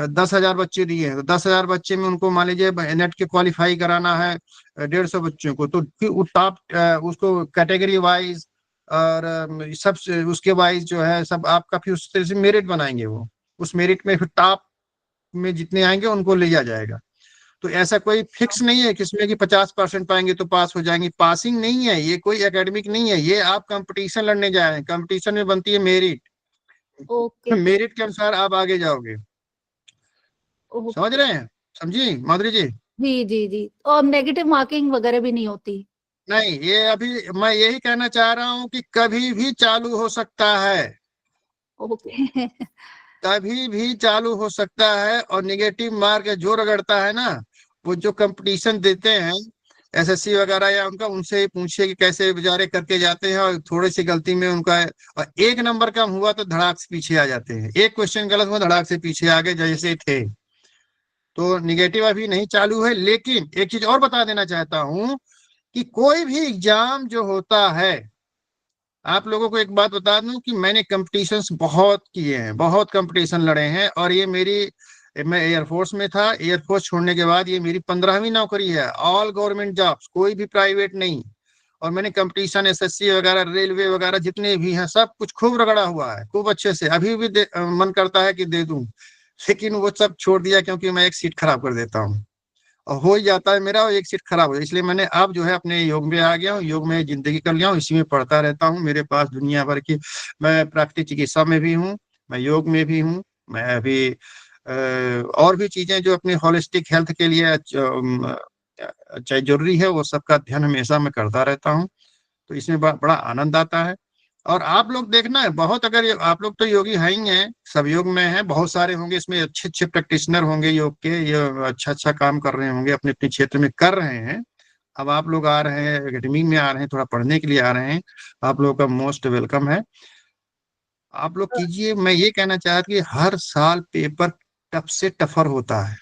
10,000 बच्चे दिए हैं, तो 10,000 बच्चे में उनको मान लीजिए नेट के क्वालिफाई कराना है 150 बच्चों को, तो फिर वो टॉप उसको कैटेगरी वाइज और सब उसके वाइज जो है सब आपका फिर उस तरह से मेरिट बनाएंगे। वो उस मेरिट में फिर टॉप में जितने आएंगे उनको लिया जाएगा। तो ऐसा कोई फिक्स नहीं है किसमें कि 50% पाएंगे तो पास हो जाएंगे। पासिंग नहीं है ये, कोई एकेडमिक नहीं है ये, आप कंपटीशन लड़ने जा रहे हैं, कंपटीशन में बनती है मेरिट। ओके। मेरिट के अनुसार आप आगे जाओगे, समझ ओके। रहे हैं? समझी माधुरी जी? जी जी जी, और नेगेटिव मार्किंग वगैरह भी नहीं होती? नहीं, ये अभी मैं यही कहना चाह रहा हूँ कि कभी भी चालू हो सकता है, ओके। कभी भी चालू हो सकता है। और निगेटिव मार्क जो रगड़ता है ना, वो जो कंपटीशन देते हैं एसएससी वगैरह या उनका, उनसे ही पूछिए कि कैसे बेचारे करके जाते हैं और थोड़ी सी गलती में उनका और 1 नंबर कम हुआ तो धड़ाक से पीछे आ जाते हैं, एक क्वेश्चन गलत हुआ धड़ाक से पीछे आ गए जैसे थे। तो निगेटिव अभी नहीं चालू है। लेकिन एक चीज और बता देना चाहता हूँ कि कोई भी एग्जाम जो होता है, आप लोगों को एक बात बता दूं कि मैंने कंपटीशंस बहुत किए हैं, बहुत कंपटीशन लड़े हैं, और ये मैं एयरफोर्स में था, एयरफोर्स छोड़ने के बाद ये मेरी 15वीं नौकरी है, ऑल गवर्नमेंट जॉब्स, कोई भी प्राइवेट नहीं। और मैंने कंपटीशन एसएससी वगैरह रेलवे वगैरह जितने भी हैं सब कुछ खूब रगड़ा हुआ है, खूब अच्छे से। अभी भी मन करता है कि दे दूं, लेकिन वो सब छोड़ दिया क्योंकि मैं एक सीट खराब कर देता हूँ और हो ही जाता है मेरा, और एक सीट खराब हो, इसलिए मैंने अब जो है अपने योग में आ गया हूँ, योग में जिंदगी कर लिया हूँ, इसी में पढ़ता रहता हूँ। मेरे पास दुनिया भर की, मैं प्राकृतिक चिकित्सा में भी हूँ, मैं योग में भी हूँ, मैं अभी और भी चीजें जो अपनी होलिस्टिक हेल्थ के लिए चाहे जरूरी है वो सबका ध्यान हमेशा मैं करता रहता हूँ। तो इसमें बड़ा आनंद आता है। और आप लोग देखना है बहुत, अगर आप लोग तो योगी हैं ही हैं, सब योग में हैं, बहुत सारे होंगे इसमें अच्छे अच्छे प्रैक्टिशनर होंगे योग के, ये अच्छा अच्छा काम कर रहे होंगे, अपने अपने क्षेत्र में कर रहे हैं। अब आप लोग आ रहे हैं एकेडमी में, आ रहे हैं थोड़ा पढ़ने के लिए आ रहे हैं, आप लोगों का मोस्ट वेलकम है। आप लोग कीजिए। मैं ये कहना चाहता कि हर साल पेपर टफ से टफर होता है,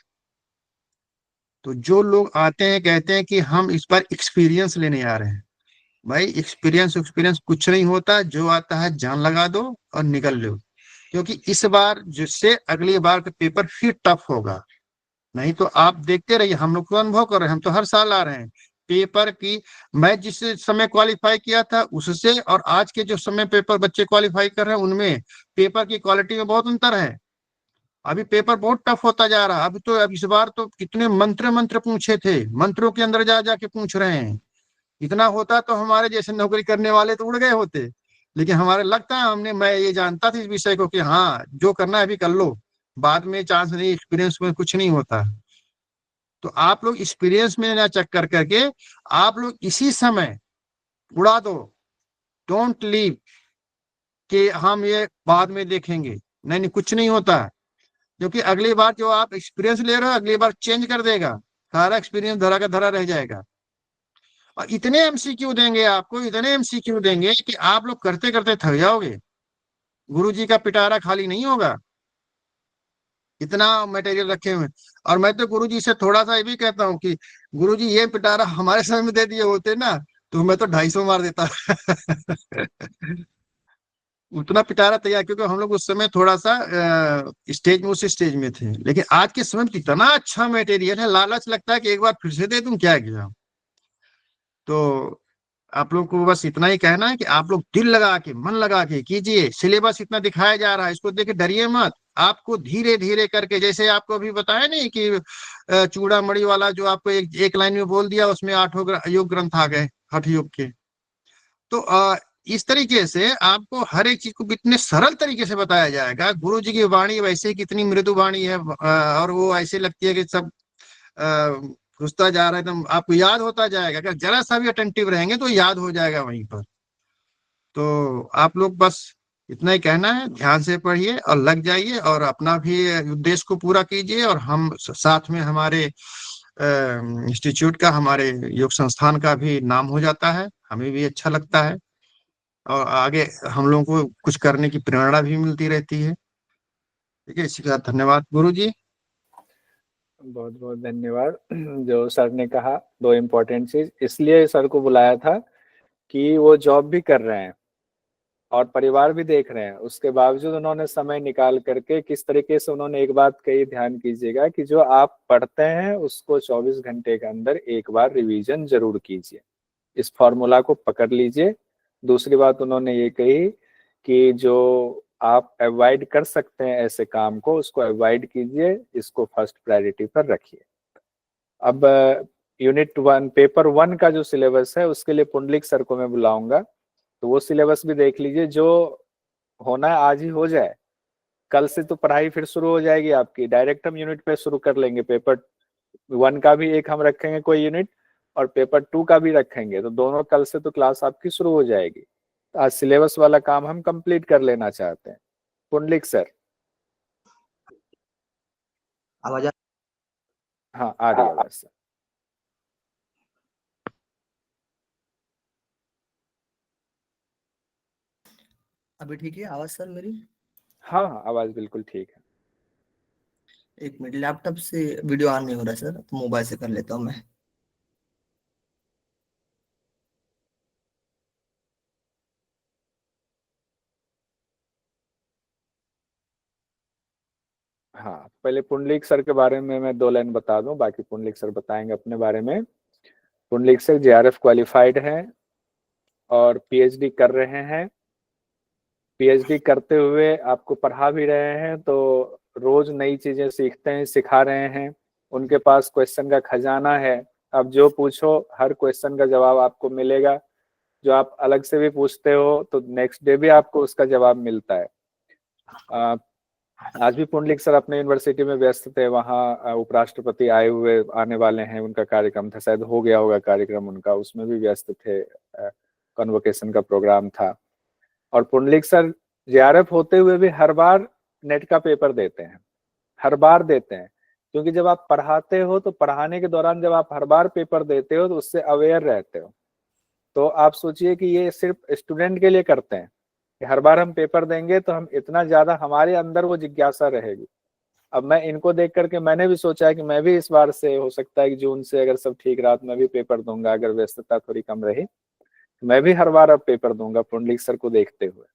तो जो लोग आते हैं कहते हैं कि हम इस बार एक्सपीरियंस लेने आ रहे हैं, भाई एक्सपीरियंस एक्सपीरियंस कुछ नहीं होता, जो आता है जान लगा दो और निकल लो। क्योंकि इस बार जिससे अगली बार का पेपर फिर टफ होगा। नहीं तो आप देखते रहिए, हम लोग तो अनुभव कर रहे हैं, हम तो हर साल आ रहे हैं पेपर की। मैं जिस समय क्वालिफाई किया था उससे और आज के जो समय पेपर बच्चे क्वालिफाई कर रहे हैं उनमें पेपर की क्वालिटी में बहुत अंतर है। अभी पेपर बहुत टफ होता जा रहा है। अभी तो अब इस बार तो कितने मंत्र पूछे थे, मंत्रों के अंदर जा जाके पूछ रहे हैं। इतना होता तो हमारे जैसे नौकरी करने वाले तो उड़ गए होते, लेकिन हमारे लगता है मैं ये जानता था इस विषय को कि हाँ जो करना है अभी कर लो, बाद में चांस नहीं, एक्सपीरियंस में कुछ नहीं होता। तो आप लोग एक्सपीरियंस में ना चक्कर करके आप लोग इसी समय उड़ा दो, डोंट लीव कि हम ये बाद में देखेंगे। नहीं नहीं, कुछ नहीं होता है, क्योंकि अगली बार जो आप एक्सपीरियंस ले रहे हो अगली बार चेंज कर देगा, सारा एक्सपीरियंस धरा का धरा रह जाएगा। और इतने एमसीक्यू देंगे आपको, इतने एमसीक्यू देंगे कि आप लोग करते करते थक जाओगे। गुरुजी का पिटारा खाली नहीं होगा, इतना मटेरियल रखे हुए। और मैं तो गुरुजी से थोड़ा सा ये भी कहता हूँ कि गुरुजी ये पिटारा हमारे समय में दे दिए होते ना तो मैं तो 250 मार देता उतना पिटारा तैयार, क्योंकि हम लोग उस समय थोड़ा सा स्टेज में, उस स्टेज में थे। लेकिन आज के समय में इतना अच्छा मटेरियल है, लालच लगता है कि एक बार फिर से दे दूं, क्या किया। तो आप लोग को बस इतना ही कहना है कि आप लोग दिल लगा के, मन लगा के कीजिए। सिलेबस इतना दिखाया जा रहा है, इसको देख के डरिए मत। आपको धीरे धीरे करके, जैसे आपको अभी बताया नहीं कि चूड़ामणि वाला जो आपको एक लाइन में बोल दिया, उसमें 8 योग ग्रंथ आ गए हठ योग के। तो इस तरीके से आपको हर एक चीज को इतने सरल तरीके से बताया जाएगा। गुरु जी की वाणी वैसे ही कितनी मृदु वाणी है, और वो ऐसे लगती है कि सब घुसता जा रहा है, एकदम आपको याद होता जाएगा। अगर जरा सा भी अटेंटिव रहेंगे तो याद हो जाएगा वहीं पर। तो आप लोग बस इतना ही कहना है, ध्यान से पढ़िए और लग जाइए, और अपना भी उद्देश्य को पूरा कीजिए। और हम साथ में हमारे इंस्टीट्यूट का, हमारे योग संस्थान का भी नाम हो जाता है, हमें भी अच्छा लगता है, और आगे हम लोगों को कुछ करने की प्रेरणा भी मिलती रहती है। ठीक है, इसी का धन्यवाद गुरु जी। बहुत बहुत धन्यवाद। जो सर ने कहा, 2 इम्पोर्टेंट चीज, इसलिए सर को बुलाया था कि वो जॉब भी कर रहे हैं और परिवार भी देख रहे हैं, उसके बावजूद उन्होंने समय निकाल करके किस तरीके से उन्होंने एक बात कही, ध्यान कीजिएगा कि जो आप पढ़ते हैं उसको 24 घंटे के अंदर एक बार रिवीजन जरूर कीजिए, इस फॉर्मूला को पकड़ लीजिए। दूसरी बात उन्होंने ये कही कि जो आप अवॉइड कर सकते हैं ऐसे काम को, उसको अवॉइड कीजिए, इसको फर्स्ट प्रायोरिटी पर रखिए। अब यूनिट 1 पेपर 1 का जो सिलेबस है उसके लिए पुंडलिक सर को मैं बुलाऊंगा, तो वो सिलेबस भी देख लीजिए। जो होना है आज ही हो जाए, कल से तो पढ़ाई फिर शुरू हो जाएगी आपकी, डायरेक्ट हम यूनिट पे शुरू कर लेंगे। पेपर 1 का भी एक हम रखेंगे कोई यूनिट, और पेपर 2 का भी रखेंगे, तो दोनों कल से तो क्लास आपकी शुरू हो जाएगी। तो आज सिलेबस वाला काम हम कंप्लीट कर लेना चाहते हैं। पुंडलिक सर। आवाज हाँ, आ रही है आवाज सर। अभी ठीक है आवाज सर मेरी? हाँ हाँ, आवाज बिल्कुल ठीक है। एक मिनट, लैपटॉप से वीडियो ऑन नहीं हो रहा सर, तो मोबाइल से कर लेता हूँ मैं। हाँ, पहले पुंडलिक सर के बारे में मैं 2 लाइन बता दूं, बाकी पुंडलिक सर बताएंगे अपने बारे में। पुंडलिक सर JRF क्वालिफाइड हैं और PhD कर रहे हैं। PhD करते हुए आपको पढ़ा भी रहे हैं, तो रोज नई चीजें सीखते हैं, सिखा रहे हैं। उनके पास क्वेश्चन का खजाना है, अब जो पूछो हर क्वेश्चन का जवाब आपको मिलेगा। जो आप अलग से भी पूछते हो तो नेक्स्ट डे भी आपको उसका जवाब मिलता है। आज भी पुंडलिक सर अपने यूनिवर्सिटी में व्यस्त थे, वहाँ उपराष्ट्रपति आने वाले हैं, उनका कार्यक्रम था, शायद हो गया होगा कार्यक्रम उनका, उसमें भी व्यस्त थे, कन्वोकेशन का प्रोग्राम था। और पुंडलिक सर JRF होते हुए भी हर बार नेट का पेपर देते हैं, हर बार देते हैं। क्योंकि जब आप पढ़ाते हो तो पढ़ाने के दौरान जब आप हर बार पेपर देते हो तो उससे अवेयर रहते हो। तो आप सोचिए कि ये सिर्फ स्टूडेंट के लिए करते हैं कि हर बार हम पेपर देंगे तो हम इतना ज्यादा, हमारे अंदर वो जिज्ञासा रहेगी। अब मैं इनको देख करके मैंने भी सोचा है कि मैं भी इस बार से, हो सकता है कि जून से अगर सब ठीक रहा तो मैं भी पेपर दूंगा, अगर व्यस्तता थोड़ी कम रही तो मैं भी हर बार अब पेपर दूंगा, पुंडलिक सर को देखते हुए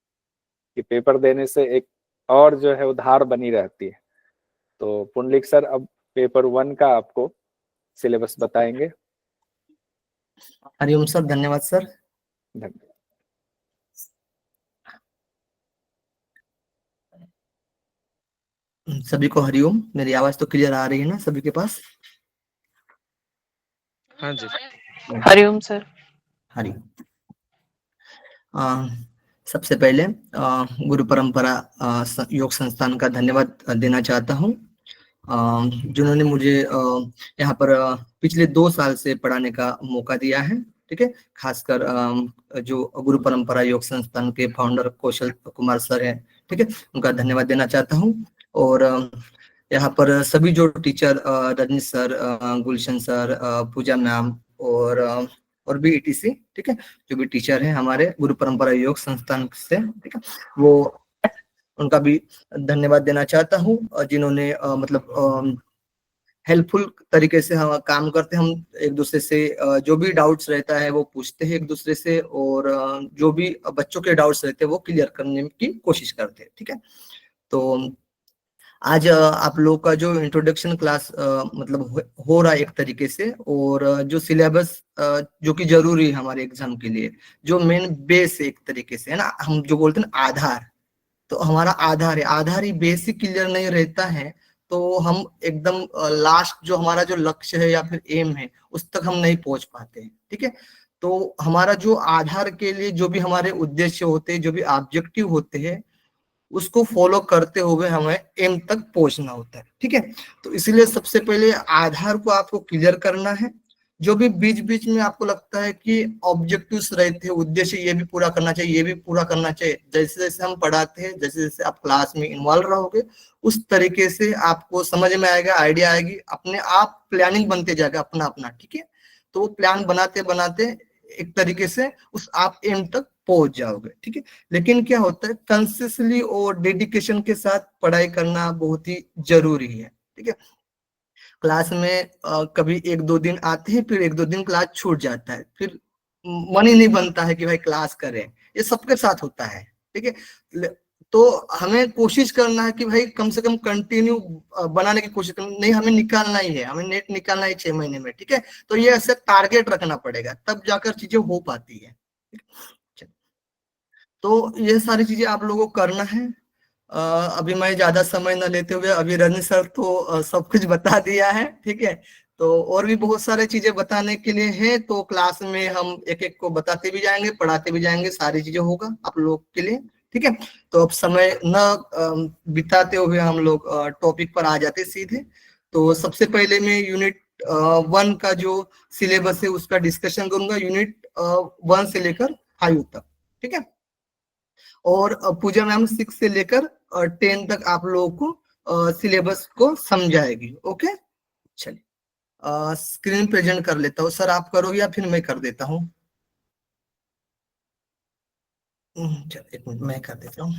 कि पेपर देने से एक और जो है वो धार बनी रहती है। तो पुंडलिक सर अब पेपर 1 का आपको सिलेबस बताएंगे। हरिओम सर, धन्यवाद सर। धन्यवाद। सभी को हरिओम। मेरी आवाज तो क्लियर आ रही है ना सभी के पास? हाँ जी। हरिओम सर। हरि सबसे पहले गुरु परंपरा योग संस्थान का धन्यवाद देना चाहता हूँ, जिन्होंने मुझे यहाँ पर पिछले 2 साल से पढ़ाने का मौका दिया है। ठीक है, खासकर जो गुरु परंपरा योग संस्थान के फाउंडर कौशल कुमार सर हैं, ठीक है, उनका धन्यवाद देना चाहता हूँ। और यहाँ पर सभी जो टीचर रजनीश सर, गुलशन सर, पूजा मैम और भी ETC, ठीक है, जो भी टीचर हैं हमारे गुरु परंपरा योग संस्थान से, ठीक है, वो उनका भी धन्यवाद देना चाहता हूँ, जिन्होंने मतलब हेल्पफुल तरीके से हम काम करते हैं। हम एक दूसरे से जो भी डाउट्स रहता है वो पूछते हैं एक दूसरे से, और जो भी बच्चों के डाउट्स रहते हैं वो क्लियर करने की कोशिश करते हैं। ठीक है, तो आज आप लोग का जो इंट्रोडक्शन क्लास मतलब हो रहा है एक तरीके से, और जो सिलेबस जो कि जरूरी है हमारे एग्जाम के लिए, जो मेन बेस है एक तरीके से, है ना, हम जो बोलते हैं आधार, तो हमारा आधार है, आधार ही बेसिक क्लियर नहीं रहता है तो हम एकदम लास्ट जो हमारा जो लक्ष्य है या फिर एम है उस तक हम नहीं पहुंच पाते हैं। ठीक है, तो हमारा जो आधार के लिए जो भी हमारे उद्देश्य होते हैं, जो भी ऑब्जेक्टिव होते हैं, उसको फॉलो करते हुए हमें एम तक पहुंचना होता है। ठीक है, तो इसलिए सबसे पहले आधार को आपको क्लियर करना है। जो भी बीच बीच में आपको लगता है कि ऑब्जेक्टिव्स रहते हैं, उद्देश्य ये भी पूरा करना चाहिए, ये भी पूरा करना चाहिए, जैसे जैसे हम पढ़ाते हैं, जैसे जैसे आप क्लास में इन्वॉल्व रहोगे, उस तरीके से आपको समझ में आएगा, आइडिया आएगी, अपने आप प्लानिंग बनते जाएगा अपना अपना। ठीक है, तो वो प्लान बनाते बनाते एक तरीके से उस आप एम तक पहुंच जाओगे। ठीक है, लेकिन क्या होता है, कंसिस्टेंटली और डेडिकेशन के साथ पढ़ाई करना बहुत ही जरूरी है। ठीक है, क्लास में कभी 1-2 दिन आते हैं, फिर 1-2 दिन क्लास छूट जाता है, फिर मन ही नहीं बनता है कि भाई क्लास करें, ये सबके साथ होता है। ठीक है, तो हमें कोशिश करना है कि भाई कम से कम कंटिन्यू बनाने की कोशिश करना, नहीं हमें निकालना ही है, हमें नेट निकालना है 6 महीने में। ठीक है, तो ये ऐसे टारगेट रखना पड़ेगा, तब जाकर चीजें हो पाती है। तो ये सारी चीजें आप लोगों को करना है। अभी मैं ज्यादा समय न लेते हुए, अभी रजनी सर तो सब कुछ बता दिया है। ठीक है, तो और भी बहुत सारे चीजें बताने के लिए है, तो क्लास में हम एक एक को बताते भी जाएंगे, पढ़ाते भी जाएंगे, सारी चीजें होगा आप लोग के लिए। ठीक है, तो अब समय न बिताते हुए हम लोग टॉपिक पर आ जाते सीधे। तो सबसे पहले मैं यूनिट 1 का जो सिलेबस है उसका डिस्कशन करूंगा, यूनिट 1 से लेकर 5 तक। ठीक है, और पूजा मैम 6 से लेकर 10 तक आप लोगों को सिलेबस को समझाएगी। ओके, चलिए स्क्रीन प्रेजेंट कर लेता हूँ। सर आप करोगे या फिर मैं कर देता हूँ? चलिए 1 मिनट मैं कर देता हूँ।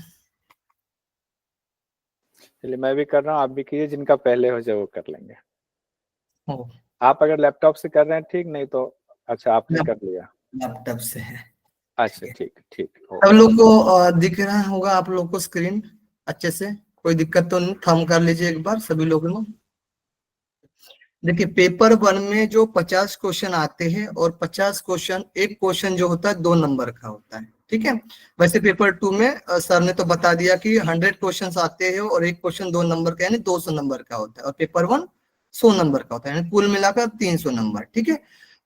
चलिए मैं भी कर रहा हूँ, आप भी कीजिए, जिनका पहले हो जाए वो कर लेंगे। हो, आप अगर लैपटॉप से कर रहे हैं ठीक, नहीं तो अच्छा आपने कर लिया, लैपटॉप से है। अच्छा ठीक ठीक। सब लोग को दिख रहा होगा आप लोग को स्क्रीन अच्छे से, कोई दिक्कत तो नहीं? थंब कर लीजिए एक बार सभी लोगों को। देखिए पेपर 1 में जो 50 क्वेश्चन आते हैं, और 50 क्वेश्चन, एक क्वेश्चन जो होता है 2 नंबर का होता है। ठीक है, वैसे पेपर 2 में सर ने तो बता दिया कि 100 क्वेश्चंस आते हैं और एक क्वेश्चन 2 नंबर का यानी 200 नंबर का होता है, और पेपर 1 100 नंबर का होता है, यानी कुल मिलाकर 300 नंबर। ठीक है,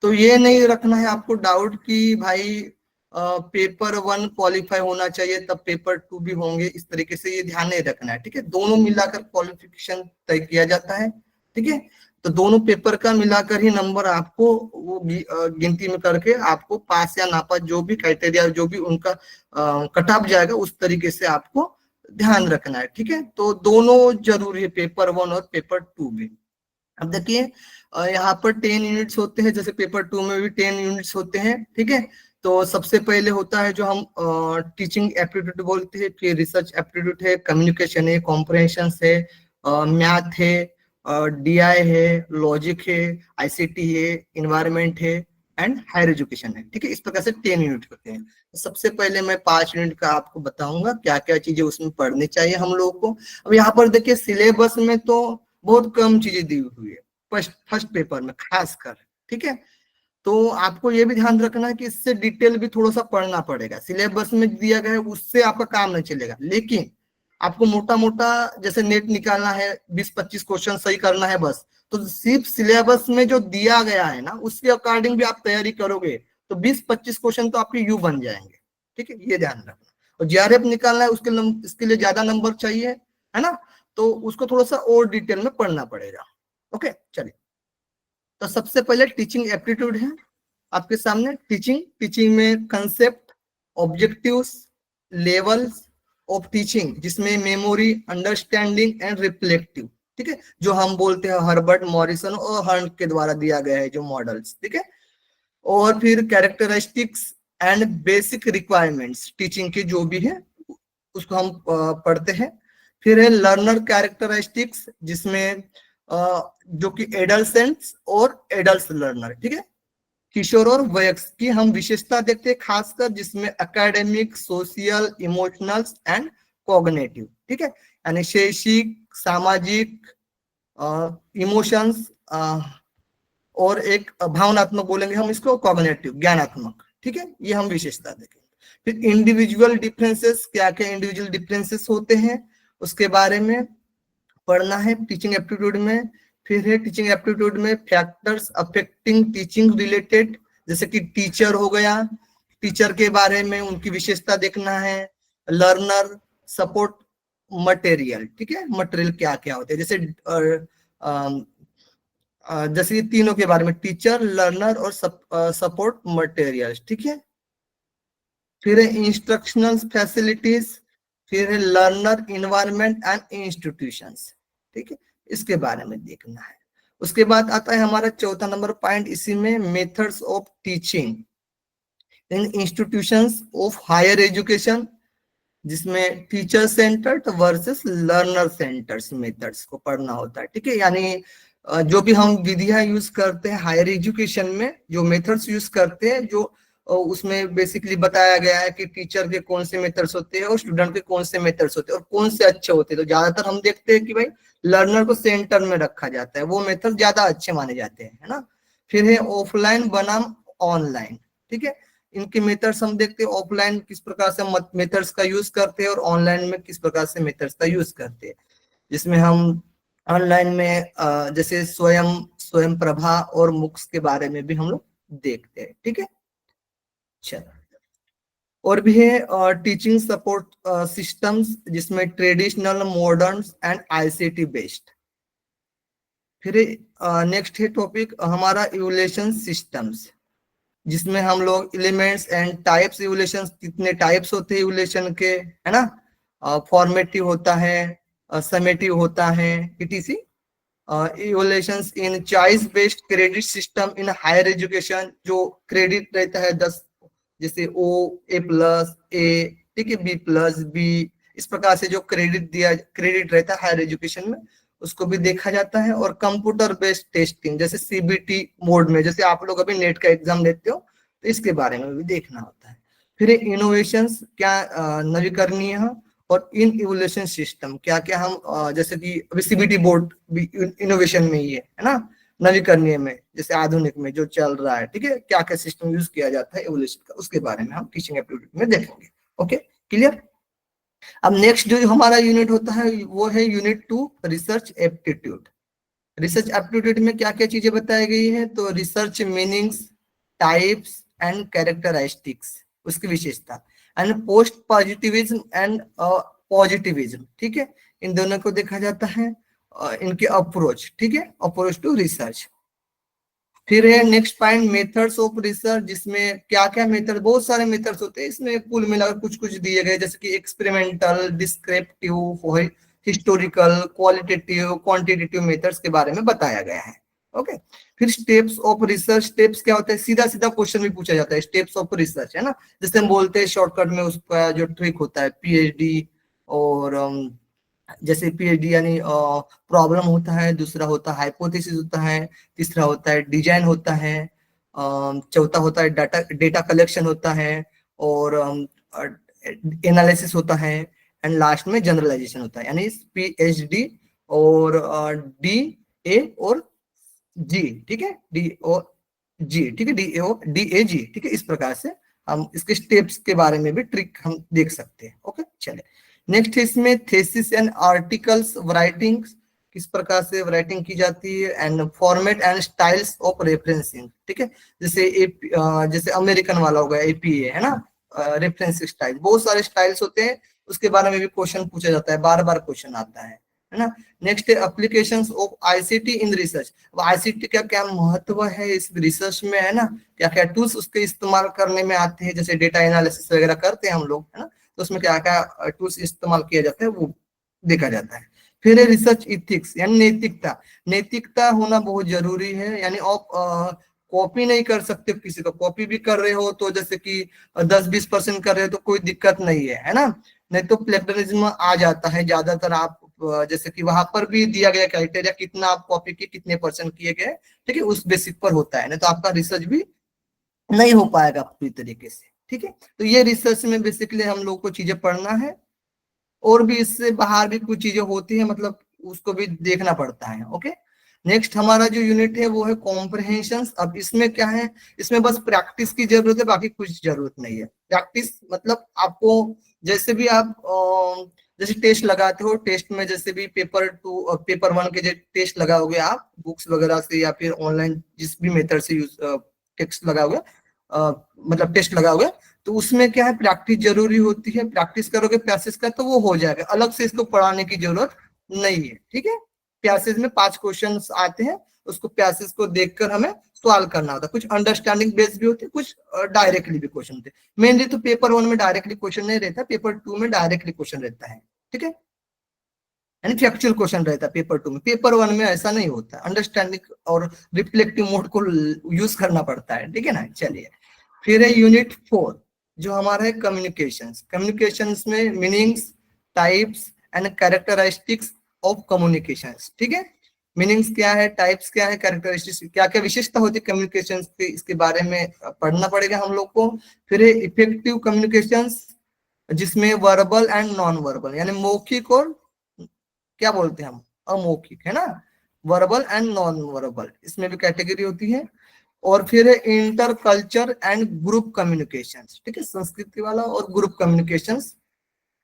तो ये नहीं रखना है आपको डाउट कि भाई पेपर 1 क्वालिफाई होना चाहिए तब पेपर 2 भी होंगे, इस तरीके से ये ध्यान नहीं रखना है। ठीक है, दोनों मिलाकर क्वालिफिकेशन तय किया जाता है। ठीक है, तो दोनों पेपर का मिलाकर ही नंबर आपको वो गिनती में करके आपको पास या नापास जो भी क्राइटेरिया, जो भी उनका कट ऑफ जाएगा, उस तरीके से आपको ध्यान रखना है। ठीक है, तो दोनों जरूरी है, पेपर 1 और पेपर 2 भी। अब देखिए यहाँ पर 10 यूनिट्स होते हैं, जैसे पेपर 2 में भी 10 यूनिट्स होते हैं। ठीक है, तो सबसे पहले होता है जो हम टीचिंग एप्टीट्यूड बोलते हैं, फिर रिसर्च एप्टीट्यूड है, कम्युनिकेशन है, कॉम्प्रहेंशन है, मैथ है, DI है, लॉजिक है, ICT है, इन्वायरमेंट है, एंड हायर एजुकेशन है। ठीक है, इस प्रकार से 10 यूनिट होते हैं। सबसे पहले मैं 5 यूनिट का आपको बताऊंगा क्या क्या चीजें उसमें पढ़नी चाहिए हम लोगों को। अब यहाँ पर देखिए सिलेबस में तो बहुत कम चीजें दी हुई है फर्स्ट पेपर में खासकर। ठीक है, तो आपको ये भी ध्यान रखना है कि इससे डिटेल भी थोड़ा सा पढ़ना पड़ेगा। सिलेबस में दिया गया है उससे आपका काम नहीं चलेगा, लेकिन आपको मोटा मोटा जैसे नेट निकालना है, 20-25 क्वेश्चन सही करना है बस, तो सिर्फ सिलेबस में जो दिया गया है ना उसके अकॉर्डिंग भी आप तैयारी करोगे तो 20-25 क्वेश्चन तो आपके यू बन जाएंगे। ठीक है, ये ध्यान रखना। और जीआरएफ निकालना है इसके लिए ज्यादा नंबर चाहिए, है ना, तो उसको थोड़ा सा और डिटेल में पढ़ना पड़ेगा। ओके, चलिए। तो सबसे पहले टीचिंग एप्टीट्यूड है आपके सामने। टीचिंग में concept, objectives, levels of teaching, जिसमें मेमोरी, अंडरस्टैंडिंग एंड रिफ्लेक्टिव, ठीक है, जो हम बोलते हैं हर्बर्ट मॉरिसन और हर्न के द्वारा दिया गया है जो मॉडल्स, ठीक है। और फिर characteristics and basic requirements teaching के जो भी है उसको हम पढ़ते हैं। फिर है लर्नर कैरेक्टरिस्टिक्स, जिसमें जो कि एडल्सेंट्स और एडल्ट लर्नर, ठीक है, किशोर और वयस्क की हम विशेषता देखते हैं खासकर, जिसमें academic, social, emotional and cognitive, ठीक है, यानी शैक्षिक, सामाजिक, इमोशंस और एक भावनात्मक बोलेंगे हम इसको, कॉग्निटिव, ज्ञानात्मक, ठीक है, ये हम विशेषता देखेंगे। फिर इंडिविजुअल डिफरेंसेस, क्या क्या इंडिविजुअल डिफरेंसेस होते हैं उसके बारे में पढ़ना है टीचिंग एप्टीट्यूड में। फिर है टीचिंग एप्टीट्यूड में फैक्टर्स अफेक्टिंग टीचिंग रिलेटेड, जैसे कि टीचर हो गया, टीचर के बारे में उनकी विशेषता देखना है। लर्नर, सपोर्ट मटेरियल, ठीक है, मटेरियल क्या क्या होते हैं, जैसे ये तीनों के बारे में, टीचर, लर्नर और सपोर्ट मटेरियल, ठीक है। फिर है इंस्ट्रक्शनल फैसिलिटीज, फिर है लर्नर इन्वायरमेंट एंड इंस्टीट्यूशंस, ठीक है, इसके बारे में देखना है। उसके बाद आता है हमारा चौथा नंबर पॉइंट इसी में, methods of teaching in institutions of higher education, जिसमें teacher centred versus learner centres methods को पढ़ना होता है, ठीक है, यानी जो भी हम विधियां यूज करते हैं हायर एजुकेशन में, जो मेथड्स यूज करते हैं, जो उसमें बेसिकली बताया गया है कि टीचर के कौन से मेथड्स होते हैं और स्टूडेंट के कौन से मेथड्स होते हैं और कौन से अच्छे होते हैं। तो ज्यादातर हम देखते हैं कि भाई लर्नर को सेंटर में रखा जाता है, वो मेथड ज्यादा अच्छे माने जाते हैं, है ना। फिर है ऑफलाइन बनाम ऑनलाइन, ठीक है, इनके मेथड्स हम देखते हैं, ऑफलाइन किस प्रकार से मेथड्स का यूज करते हैं और ऑनलाइन में किस प्रकार से मेथड्स का यूज करते हैं। जिसमें हम ऑनलाइन में जैसे स्वयं प्रभा और मुक्स के बारे में भी हम लोग देखते हैं, ठीक है। चलो, और भी है टीचिंग सपोर्ट सिस्टम्स, जिसमें traditional, modern and ICT based. फिर नेक्स्ट है टॉपिक हमारा इवोल्यूशन सिस्टम्स, जिसमें हम लोग एलिमेंट्स एंड टाइप्स, इवोल्यूशन कितने टाइप्स होते हैं इवोल्यूशन के, है ना, फॉर्मेटिव होता है, समेटिव होता है, etc. Evolutions in choice based credit system in higher education, जो क्रेडिट रहता है 10, जैसे ओ, A+, A, ठीक है, B+B, इस प्रकार से जो क्रेडिट रहता है हायर एजुकेशन में, उसको भी देखा जाता है। और कंप्यूटर बेस्ड टेस्टिंग, जैसे CBT मोड में, जैसे आप लोग अभी नेट का एग्जाम देते हो तो इसके बारे में भी देखना होता है। फिर इनोवेशंस, क्या नवीकरणीय है, और इन इवोल्यूशन सिस्टम, क्या क्या हम जैसे कि अभी CBT बोर्ड भी इनोवेशन में ही है ना, नवीकरणीय में, जैसे आधुनिक में जो चल रहा है, ठीक है, क्या क्या सिस्टम यूज किया जाता है इवोल्यूशन का, उसके बारे में हम टीचिंग एप्टीट्यूड में देखेंगे। Okay, clear. अब नेक्स्ट जो हमारा यूनिट होता है वो है unit 2, research aptitude. Research aptitude में क्या क्या चीजें बताई गई है, तो research meanings, types and characteristics, उसकी विशेषता, and post positivism and positivism, ठीक है, इन दोनों को देखा जाता है, इनके अप्रोच, ठीक है, अप्रोच टू रिसर्च। फिर है next point methods of research, जिसमें क्या क्या मेथड, बहुत सारे मेथड्स होते हैं इसमें, कुल मिलाकर कुछ कुछ दिए गए, जैसे कि experimental, descriptive, historical, qualitative, quantitative methods के बारे में बताया गया है। ओके, फिर स्टेप्स ऑफ रिसर्च, स्टेप्स क्या होता है, सीधा सीधा क्वेश्चन भी पूछा जाता है, स्टेप्स ऑफ रिसर्च, है ना, जैसे हम बोलते हैं शॉर्टकट में उसका जो ट्रिक होता है PhD, और जैसे PhD यानी प्रॉब्लम होता है, दूसरा होता है हाइपोथेसिस होता है, तीसरा होता है डिजाइन होता है, चौथा होता है डेटा कलेक्शन होता है, और एनालिसिस होता है, एंड लास्ट में जनरलाइजेशन होता है, यानी PhD और DA और G, ठीक है, D और G, ठीक है, DAG, ठीक है, इस प्रकार से हम इसके स्टेप्स के बारे में भी ट्रिक हम देख सकते हैं। ओके, चले, नेक्स्ट इसमें थेसिस एंड आर्टिकल्स राइटिंग, किस प्रकार से राइटिंग की जाती है, and format and styles of referencing, ठीक है। जैसे अमेरिकन वाला होगा एपीए, है ना, रेफरेंस स्टाइल, बहुत सारे स्टाइल्स होते हैं, उसके बारे में भी क्वेश्चन पूछा जाता है, बार बार क्वेश्चन आता है ना। नेक्स्ट है applications of ICT in research. अब आईसीटी का क्या महत्व है इस रिसर्च में, है ना, क्या क्या टूल्स उसके इस्तेमाल करने में आते हैं, जैसे डेटा एनालिसिस वगैरह करते हैं हम लोग, है ना, तो उसमें क्या क्या टूल्स इस्तेमाल किया जाता है वो देखा जाता है। फिर है रिसर्च इथिक्स, यानी नैतिकता। नैतिकता होना बहुत जरूरी है, यानी आप कॉपी नहीं कर सकते किसी का, कॉपी भी कर रहे हो तो जैसे कि 10-20% कर रहे हो तो कोई दिक्कत नहीं है ना, नहीं तो प्लेगरिज्म आ जाता है ज्यादातर। आप जैसे कि वहां पर भी दिया गया क्राइटेरिया, कितना आप कॉपी किए, कितने % किए गए, ठीक है, उस बेसिक पर होता है, नहीं तो आपका रिसर्च भी नहीं हो पाएगा पूरी तरीके से, ठीक है। तो ये रिसर्च में बेसिकली हम लोग को चीजें पढ़ना है, और भी इससे बाहर भी कुछ चीजें होती है, मतलब उसको भी देखना पड़ता है। ओके, नेक्स्ट हमारा जो यूनिट है वो है कॉम्प्रहेंशन। अब इसमें क्या है, इसमें बस प्रैक्टिस की जरूरत है, बाकी कुछ जरूरत नहीं है। प्रैक्टिस मतलब आपको जैसे भी आप जैसे टेस्ट लगाते हो, टेस्ट में जैसे भी पेपर 1 के जो टेस्ट लगाओगे आप बुक्स वगैरह से या फिर ऑनलाइन जिस भी मेथड से यूज टेक्स्ट लगाओगे, मतलब टेस्ट लगाओगे, तो उसमें क्या है प्रैक्टिस जरूरी होती है। प्रैक्टिस करोगे पैसेज का तो वो हो जाएगा, अलग से इसको पढ़ाने की जरूरत नहीं है, ठीक है। पैसेज में 5 क्वेश्चन आते हैं, उसको पैसेज को देखकर हमें सॉल्व करना होता है। कुछ अंडरस्टैंडिंग बेस्ड भी होते हैं, कुछ डायरेक्टली भी क्वेश्चन होते हैं। मेनली तो पेपर 1 में डायरेक्टली क्वेश्चन नहीं रहता, पेपर 2 में डायरेक्टली क्वेश्चन रहता है, ठीक है, यानी फैक्चुअल क्वेश्चन रहता है पेपर 2 में। पेपर 1 में ऐसा नहीं होता, अंडरस्टैंडिंग और रिफ्लेक्टिव मोड को यूज करना पड़ता है, ठीक है ना। चलिए, फिर है यूनिट 4 जो हमारा है कम्युनिकेशंस। कम्युनिकेशंस में meanings, types and characteristics of communications, ठीक है। मीनिंग्स क्या है, टाइप्स क्या है, कैरेक्टरिस्टिक्स क्या क्या विशेषता होती है कम्युनिकेशंस की, इसके बारे में पढ़ना पड़ेगा हम लोग को। फिर है इफेक्टिव कम्युनिकेशंस, जिसमें वर्बल एंड नॉन वर्बल, यानी मौखिक और क्या बोलते हैं हम अमौखिक, है ना, वर्बल एंड नॉन वर्बल, इसमें भी कैटेगरी होती है। और फिर है inter culture and group communication, ठीक है, संस्कृति वाला और group communication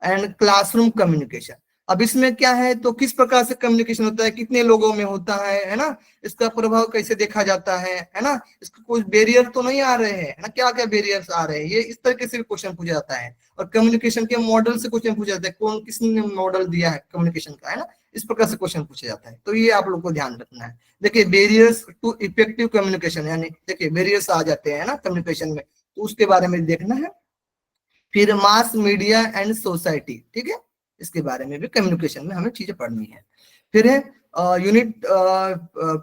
and classroom communication. अब इसमें क्या है, तो किस प्रकार से कम्युनिकेशन होता है, कितने लोगों में होता है ना, इसका प्रभाव कैसे देखा जाता है ना, इसका कोई बैरियर तो नहीं आ रहे हैं ना, क्या क्या बैरियर्स आ रहे हैं, ये इस तरीके से भी क्वेश्चन पूछा जाता है। और कम्युनिकेशन के मॉडल से क्वेश्चन पूछा जाता है, कौन किसने मॉडल दिया है कम्युनिकेशन का, है ना, इस प्रकार से क्वेश्चन पूछा जाता है। तो ये आप लोग को ध्यान रखना है। देखिए बैरियर्स टू इफेक्टिव कम्युनिकेशन, यानी देखिए बैरियर्स आ जाते हैं ना कम्युनिकेशन में, तो उसके बारे में देखना है। फिर मास मीडिया एंड सोसाइटी, ठीक है, इसके बारे में भी कम्युनिकेशन में हमें चीजें पढ़नी है। फिर है यूनिट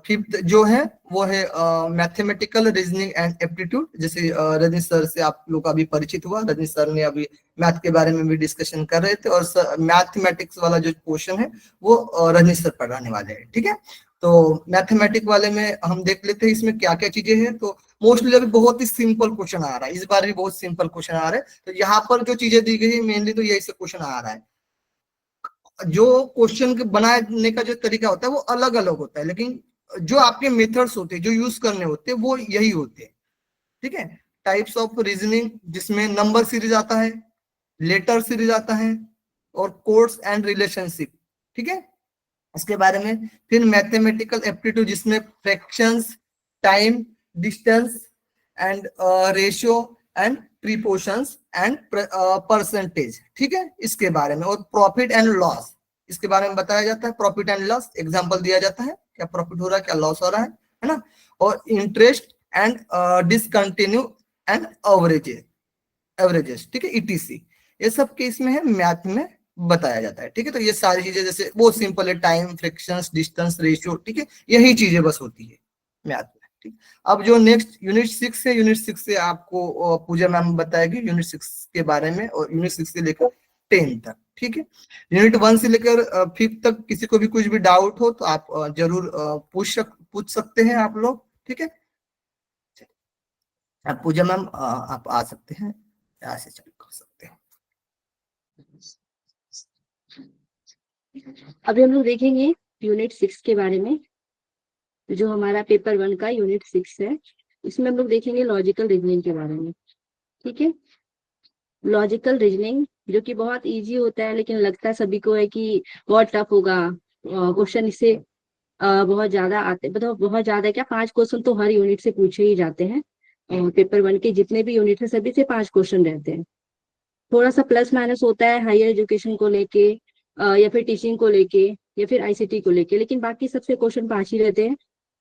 5 जो है वो है मैथमेटिकल रीजनिंग एंड एप्टीट्यूड। जैसे रजनीश सर से आप लोग का भी परिचित हुआ, रजनीश सर ने अभी मैथ के बारे में भी डिस्कशन कर रहे थे, और मैथमेटिक्स वाला जो क्वेश्चन है वो रजनीश सर पढ़ाने वाले हैं, ठीक है। तो मैथमेटिक्स वाले में हम देख लेते हैं इसमें क्या क्या चीजें हैं। तो मोस्टली अभी बहुत ही सिंपल क्वेश्चन आ रहा है, इस बार भी बहुत सिंपल क्वेश्चन आ रहा है। तो यहाँ पर जो चीजें दी गई है मेनली तो यही से क्वेश्चन आ रहा है। जो क्वेश्चन बनाने का जो तरीका होता है वो अलग अलग होता है, लेकिन जो आपके मेथड्स होते हैं जो यूज करने होते हैं वो यही होते हैं, ठीक है। टाइप्स ऑफ रीजनिंग, जिसमें नंबर सीरीज आता है, लेटर सीरीज आता है, और कोड्स एंड रिलेशनशिप, ठीक है, इसके बारे में। फिर मैथमेटिकल एप्टीट्यूड, जिसमें fractions, time, distance and ratio and proportions and percentage, ठीक है, इसके बारे में। और प्रॉफिट एंड लॉस, इसके बारे में बताया जाता है। प्रॉफिट एंड लॉस एग्जांपल दिया जाता है, क्या प्रॉफिट हो रहा है, क्या लॉस हो रहा है ना। और interest and discontinue and averages, ठीक है, ईटीसी, ये सब केस में है मैथ में बताया जाता है, ठीक है। तो ये सारी चीजें जैसे बहुत सिंपल है, टाइम, फ्रैक्शंस, डिस्टेंस, रेशियो, ठीक है, यही चीजें बस होती है मैथ में, ठीक। अब जो नेक्स्ट यूनिट 6 है, यूनिट 6 से आपको पूजा मैम बताएगी यूनिट 6 के बारे में, और यूनिट 6 से लेकर 10 तक, ठीक है। यूनिट 1 से लेकर 5 तक किसी को भी कुछ भी डाउट हो तो आप जरूर पूछ सकते हैं आप लोग, ठीक है। आप पूजा मैम आप आ सकते हैं, यहाँ से चालू कर सकते हैं। अभी हम लोग देखेंगे यूनिट 6 के बारे में, जो हमारा पेपर 1 का यूनिट 6 है। इसमें हम लोग देखेंगे लॉजिकल रीजनिंग के बारे में, ठीक है। लॉजिकल रीजनिंग, जो कि बहुत इजी होता है लेकिन लगता है सभी को है कि बहुत टफ होगा। क्वेश्चन इससे बहुत ज्यादा आते, मतलब बहुत ज्यादा क्या, 5 क्वेश्चन तो हर यूनिट से पूछे ही जाते हैं। पेपर 1 के जितने भी यूनिट है सभी से 5 क्वेश्चन रहते हैं। थोड़ा सा प्लस माइनस होता है हायर एजुकेशन को लेके, या फिर टीचिंग को लेके, या फिर आईसीटी को लेके, लेकिन बाकी सबसे क्वेश्चन 5 ही रहते हैं।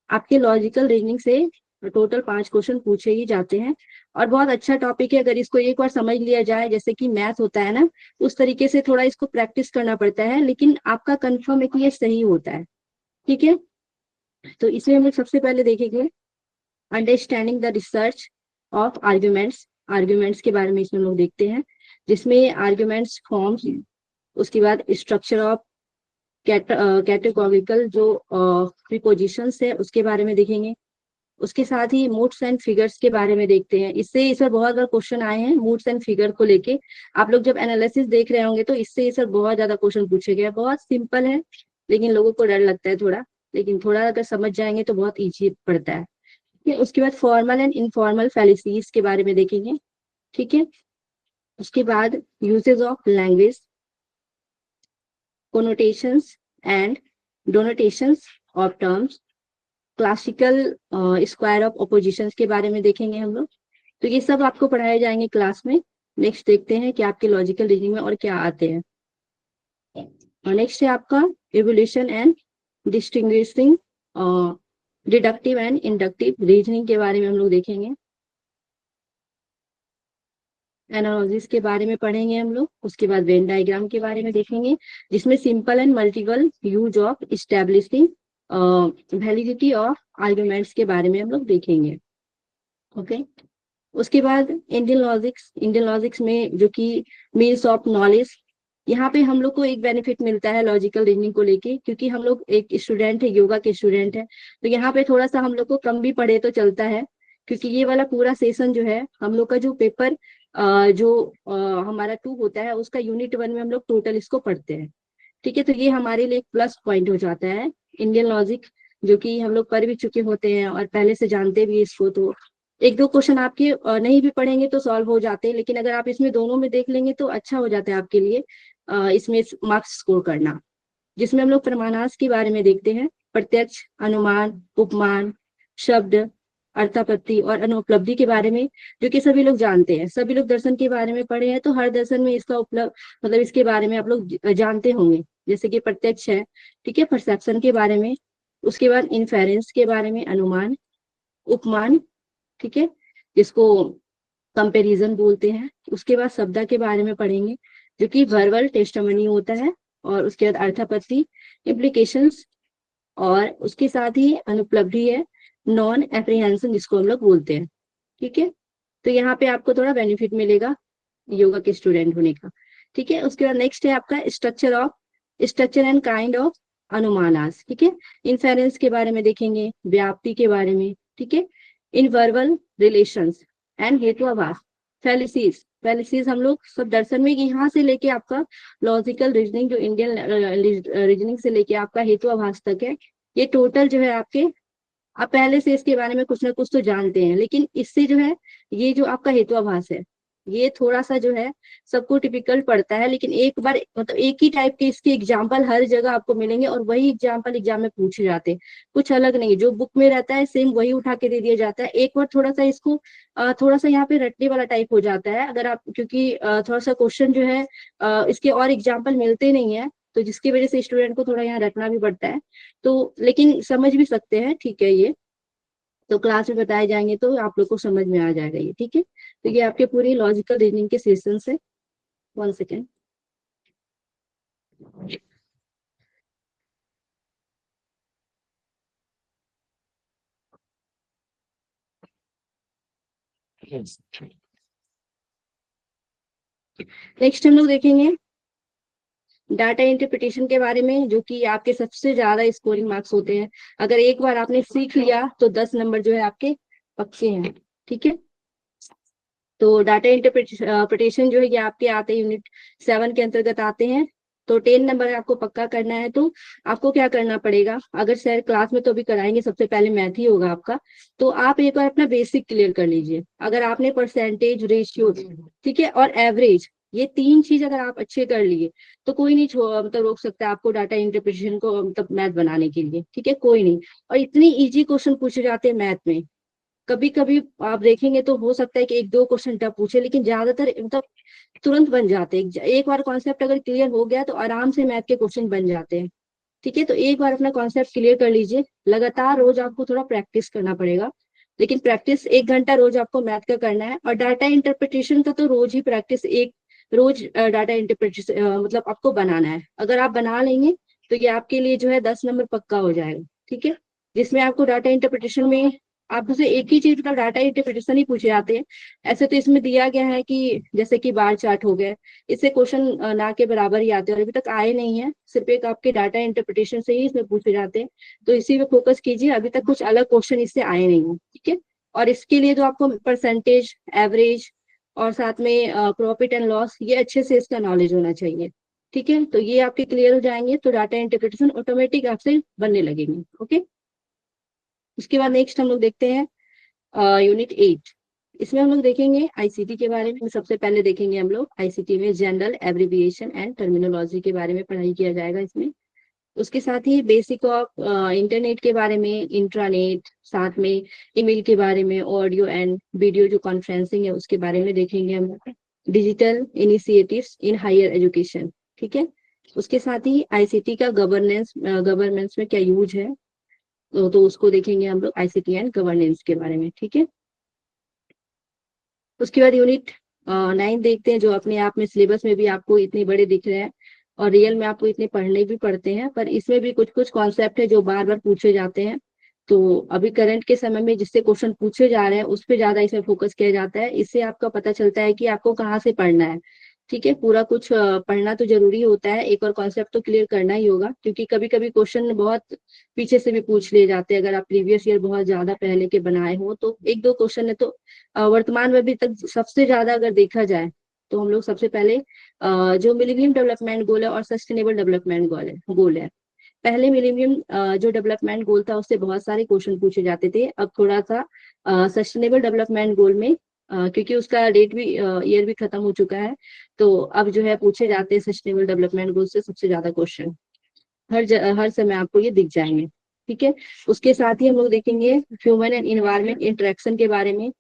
आपके लॉजिकल रीजनिंग से टोटल 5 क्वेश्चन पूछे ही जाते हैं। और बहुत अच्छा टॉपिक है, अगर इसको एक बार समझ लिया जाए, जैसे कि मैथ होता है ना, उस तरीके से थोड़ा इसको प्रैक्टिस करना पड़ता है, लेकिन आपका कंफर्म है कि ये सही होता है। ठीक है, तो इसमें हम लोग सबसे पहले देखेंगे understanding the research of arguments. Arguments के बारे में इसमें हम लोग देखते हैं, जिसमें आर्ग्यूमेंट्स फॉर्म्स, उसके बाद स्ट्रक्चर ऑफ कैटेगोरिकल जो प्रीपोजिशंस है उसके बारे में देखेंगे। उसके साथ ही मूड्स एंड फिगर्स के बारे में देखते हैं। इससे इस पर बहुत बार क्वेश्चन आए हैं मूड्स एंड फिगर को लेके। आप लोग जब एनालिसिस देख रहे होंगे तो इससे इस पर बहुत ज्यादा क्वेश्चन पूछे गए। बहुत सिंपल है लेकिन लोगों को डर लगता है थोड़ा, लेकिन थोड़ा अगर समझ जाएंगे तो बहुत इजी पड़ता है। उसके बाद फॉर्मल एंड इनफॉर्मल फैलिसीज के बारे में देखेंगे। ठीक है, उसके बाद usages of language, connotations and denotations of terms, classical square of oppositions के बारे में देखेंगे हम लोग। तो ये सब आपको पढ़ाए जाएंगे क्लास में। नेक्स्ट देखते हैं कि आपके लॉजिकल रीजनिंग में और क्या आते हैं। और नेक्स्ट है आपका evolution and distinguishing deductive and inductive reasoning के बारे में हम लोग देखेंगे। एनालॉजिस के बारे में पढ़ेंगे हम लोग। उसके बाद वेन डायग्राम के बारे में देखेंगे, जिसमें simple and multiple use of establishing validity of arguments के बारे में हम लोग देखेंगे। ओके, उसके बाद इंडियन लॉजिक्स में जो कि मीन्स ऑफ नॉलेज, यहाँ पे हम लोग को एक बेनिफिट मिलता है लॉजिकल रीजनिंग को लेके, क्योंकि हम लोग एक स्टूडेंट है, योगा के स्टूडेंट है, तो यहाँ पे थोड़ा सा हम लोग को कम भी पढ़े तो चलता है, क्योंकि ये वाला पूरा सेशन जो है हम लोग का जो पेपर हमारा 2 होता है उसका यूनिट 1 में हम लोग टोटल इसको पढ़ते हैं। ठीक है, तो ये हमारे लिए एक प्लस पॉइंट हो जाता है इंडियन लॉजिक, जो कि हम लोग पढ़ भी चुके होते हैं और पहले से जानते भी इसको। तो 1-2 क्वेश्चन आपके नहीं भी पढ़ेंगे तो सॉल्व हो जाते हैं, लेकिन अगर आप इसमें दोनों में देख लेंगे तो अच्छा हो जाता है आपके लिए इसमें मार्क्स स्कोर करना। जिसमें हम लोग प्रमाणांश के बारे में देखते हैं, प्रत्यक्ष, अनुमान, उपमान, शब्द, अर्थापत्ति और अनुपलब्धि के बारे में, जो कि सभी लोग जानते हैं। सभी लोग दर्शन के बारे में पढ़े हैं, तो हर दर्शन में इसका मतलब इसके बारे में आप लोग जानते होंगे। जैसे कि प्रत्यक्ष है, ठीक है, परसेप्शन के बारे में। उसके बाद इन्फेरेंस के बारे में, अनुमान, उपमान, ठीक है, जिसको कंपैरिजन बोलते हैं। उसके बाद शब्द के बारे में पढ़ेंगे, जो कि वर्बल टेस्टिमनी होता है। और उसके बाद अर्थापत्ति, इम्प्लीकेशंस, और उसके साथ ही अनुपलब्धि है, नॉन एप्रीहेंशन जिसको हम लोग बोलते हैं। ठीक है, तो यहाँ पे आपको थोड़ा बेनिफिट मिलेगा योगा के स्टूडेंट होने का। ठीक है, उसके बाद नेक्स्ट है आपका स्ट्रक्चर एंड काइंड ऑफ अनुमानास। ठीक है, इन्फेरेंस के बारे में देखेंगे, व्याप्ति के बारे में, ठीक है, इन वर्बल रिलेशंस एंड हेतुआभास, फैलिसीज हम लोग सब दर्शन में, यहाँ से लेके आपका लॉजिकल रीजनिंग जो इंडियन रीजनिंग से लेके आपका हेतुआभास तक है, ये टोटल जो है आपके, आप पहले से इसके बारे में कुछ ना कुछ तो जानते हैं, लेकिन इससे जो है ये जो आपका हेतुआभास है ये थोड़ा सा जो है सबको टिपिकल पड़ता है, लेकिन एक बार मतलब एक ही टाइप के इसके एग्जाम्पल हर जगह आपको मिलेंगे और वही एग्जाम्पल एग्जाम में पूछे जाते हैं, कुछ अलग नहीं। जो बुक में रहता है सेम वही उठा के दे दिया जाता है। एक बार थोड़ा सा इसको थोड़ा सा यहाँ पे रटने वाला टाइप हो जाता है अगर आप, क्योंकि थोड़ा सा क्वेश्चन जो है इसके और एग्जाम्पल मिलते नहीं है, तो जिसकी वजह से स्टूडेंट को थोड़ा यहाँ रटना भी पड़ता है। तो लेकिन समझ भी सकते हैं, ठीक है, ये तो क्लास में बताए जाएंगे तो आप लोग को समझ में आ जाएगा ये। ठीक है, तो ये आपके पूरी लॉजिकल रीजनिंग के सेशन है। 1 सेकेंड। नेक्स्ट हम लोग देखेंगे डाटा इंटरप्रिटेशन के बारे में, जो कि आपके सबसे ज्यादा स्कोरिंग मार्क्स होते हैं। अगर एक बार आपने सीख लिया तो 10 नंबर जो है आपके पक्के हैं। ठीक है, तो डाटा इंटरप्रिटेशन जो है ये आपके आते हैं यूनिट 7 के अंतर्गत आते हैं। तो 10 नंबर आपको पक्का करना है तो आपको क्या करना पड़ेगा, अगर सर क्लास में तो अभी कराएंगे, सबसे पहले मैथ ही होगा आपका, तो आप एक बार अपना बेसिक क्लियर कर लीजिए। अगर आपने परसेंटेज, रेशियो, ठीक है, और एवरेज, ये 3 चीज अगर आप अच्छे कर लिए तो कोई नहीं मतलब रोक सकता आपको डाटा इंटरप्रिटेशन को मतलब मैथ बनाने के लिए, ठीक है, कोई नहीं। और इतनी इजी क्वेश्चन पूछे जाते हैं मैथ में, कभी कभी आप देखेंगे तो हो सकता है कि 1-2 क्वेश्चन टफ पूछे, लेकिन ज्यादातर मतलब तुरंत बन जाते हैं। एक बार कॉन्सेप्ट अगर क्लियर हो गया तो आराम से मैथ के क्वेश्चन बन जाते हैं, ठीक है। तो एक बार अपना कॉन्सेप्ट क्लियर कर लीजिए, लगातार रोज आपको थोड़ा प्रैक्टिस करना पड़ेगा, लेकिन प्रैक्टिस 1 घंटा रोज आपको मैथ का करना है। और डाटा इंटरप्रिटेशन का तो रोज ही प्रैक्टिस, एक रोज डाटा इंटरप्रिटेशन मतलब आपको बनाना है। अगर आप बना लेंगे तो ये आपके लिए जो है 10 नंबर पक्का हो जाएगा, ठीक है। जिसमें आपको डाटा इंटरप्रिटेशन में आपसे एक ही चीज, मतलब डाटा इंटरप्रिटेशन ही पूछे जाते हैं। ऐसे तो इसमें दिया गया है कि जैसे कि बार चार्ट हो गया, इससे क्वेश्चन ना के बराबर ही आते हैं और अभी तक आए नहीं है, सिर्फ एक आपके डाटा इंटरप्रिटेशन से ही इसमें पूछे जाते हैं। तो इसी पे फोकस कीजिए, अभी तक कुछ अलग क्वेश्चन इससे आए नहीं है, ठीक है। और इसके लिए तो आपको परसेंटेज, एवरेज और साथ में प्रॉफिट एंड लॉस, ये अच्छे से इसका नॉलेज होना चाहिए, ठीक है। तो ये आपके क्लियर हो जाएंगे तो डाटा इंटरप्रिटेशन ऑटोमेटिक आपसे बनने लगेंगे, ओके। उसके बाद नेक्स्ट हम लोग देखते हैं यूनिट 8। इसमें हम लोग देखेंगे आईसीटी के बारे में। सबसे पहले देखेंगे हम लोग आईसीटी में जनरल एब्रिविएशन एंड टर्मिनोलॉजी के बारे में पढ़ाई किया जाएगा इसमें। उसके साथ ही बेसिक ऑफ इंटरनेट के बारे में, इंट्रानेट, साथ में ईमेल के बारे में, ऑडियो एंड वीडियो जो कॉन्फ्रेंसिंग है उसके बारे में देखेंगे हम लोग। Digital initiatives in higher education, ठीक है। उसके साथ ही आईसीटी का गवर्नेंस में क्या यूज है, तो उसको देखेंगे हम लोग, आईसीटी एंड गवर्नेंस के बारे में, ठीक है। उसके बाद यूनिट 9 देखते हैं, जो अपने आप में सिलेबस में भी आपको इतने बड़े दिख रहे हैं और रियल में आपको इतने पढ़ने भी पड़ते हैं, पर इसमें भी कुछ कुछ कॉन्सेप्ट है जो बार बार पूछे जाते हैं। तो अभी करंट के समय में जिससे क्वेश्चन पूछे जा रहे हैं उस पर ज्यादा इसमें फोकस किया जाता है। इससे आपका पता चलता है कि आपको कहाँ से पढ़ना है, ठीक है। पूरा कुछ पढ़ना तो जरूरी होता है, एक और कॉन्सेप्ट तो क्लियर करना ही होगा, क्योंकि कभी कभी क्वेश्चन बहुत पीछे से भी पूछ लिए जाते हैं। अगर आप प्रीवियस ईयर बहुत ज्यादा पहले के बनाए हो तो 1-2 क्वेश्चन है, तो वर्तमान में भी तक सबसे ज्यादा अगर देखा जाए तो हम लोग सबसे पहले जो मिलेनियम डेवलपमेंट गोल है और सस्टेनेबल डेवलपमेंट गोल है, पहले मिलेनियम जो डेवलपमेंट गोल था उससे बहुत सारे क्वेश्चन पूछे जाते थे। अब थोड़ा सा सस्टेनेबल डेवलपमेंट गोल में क्योंकि उसका डेट भी ईयर भी खत्म हो चुका है, तो अब जो है पूछे जाते हैं सस्टेनेबल डेवलपमेंट गोल से सबसे ज्यादा क्वेश्चन। हर समय आपको ये दिख जाएंगे, ठीक है। उसके साथ ही हम लोग देखेंगे ह्यूमन एंड इन्वायरमेंट इंटरेक्शन के बारे में,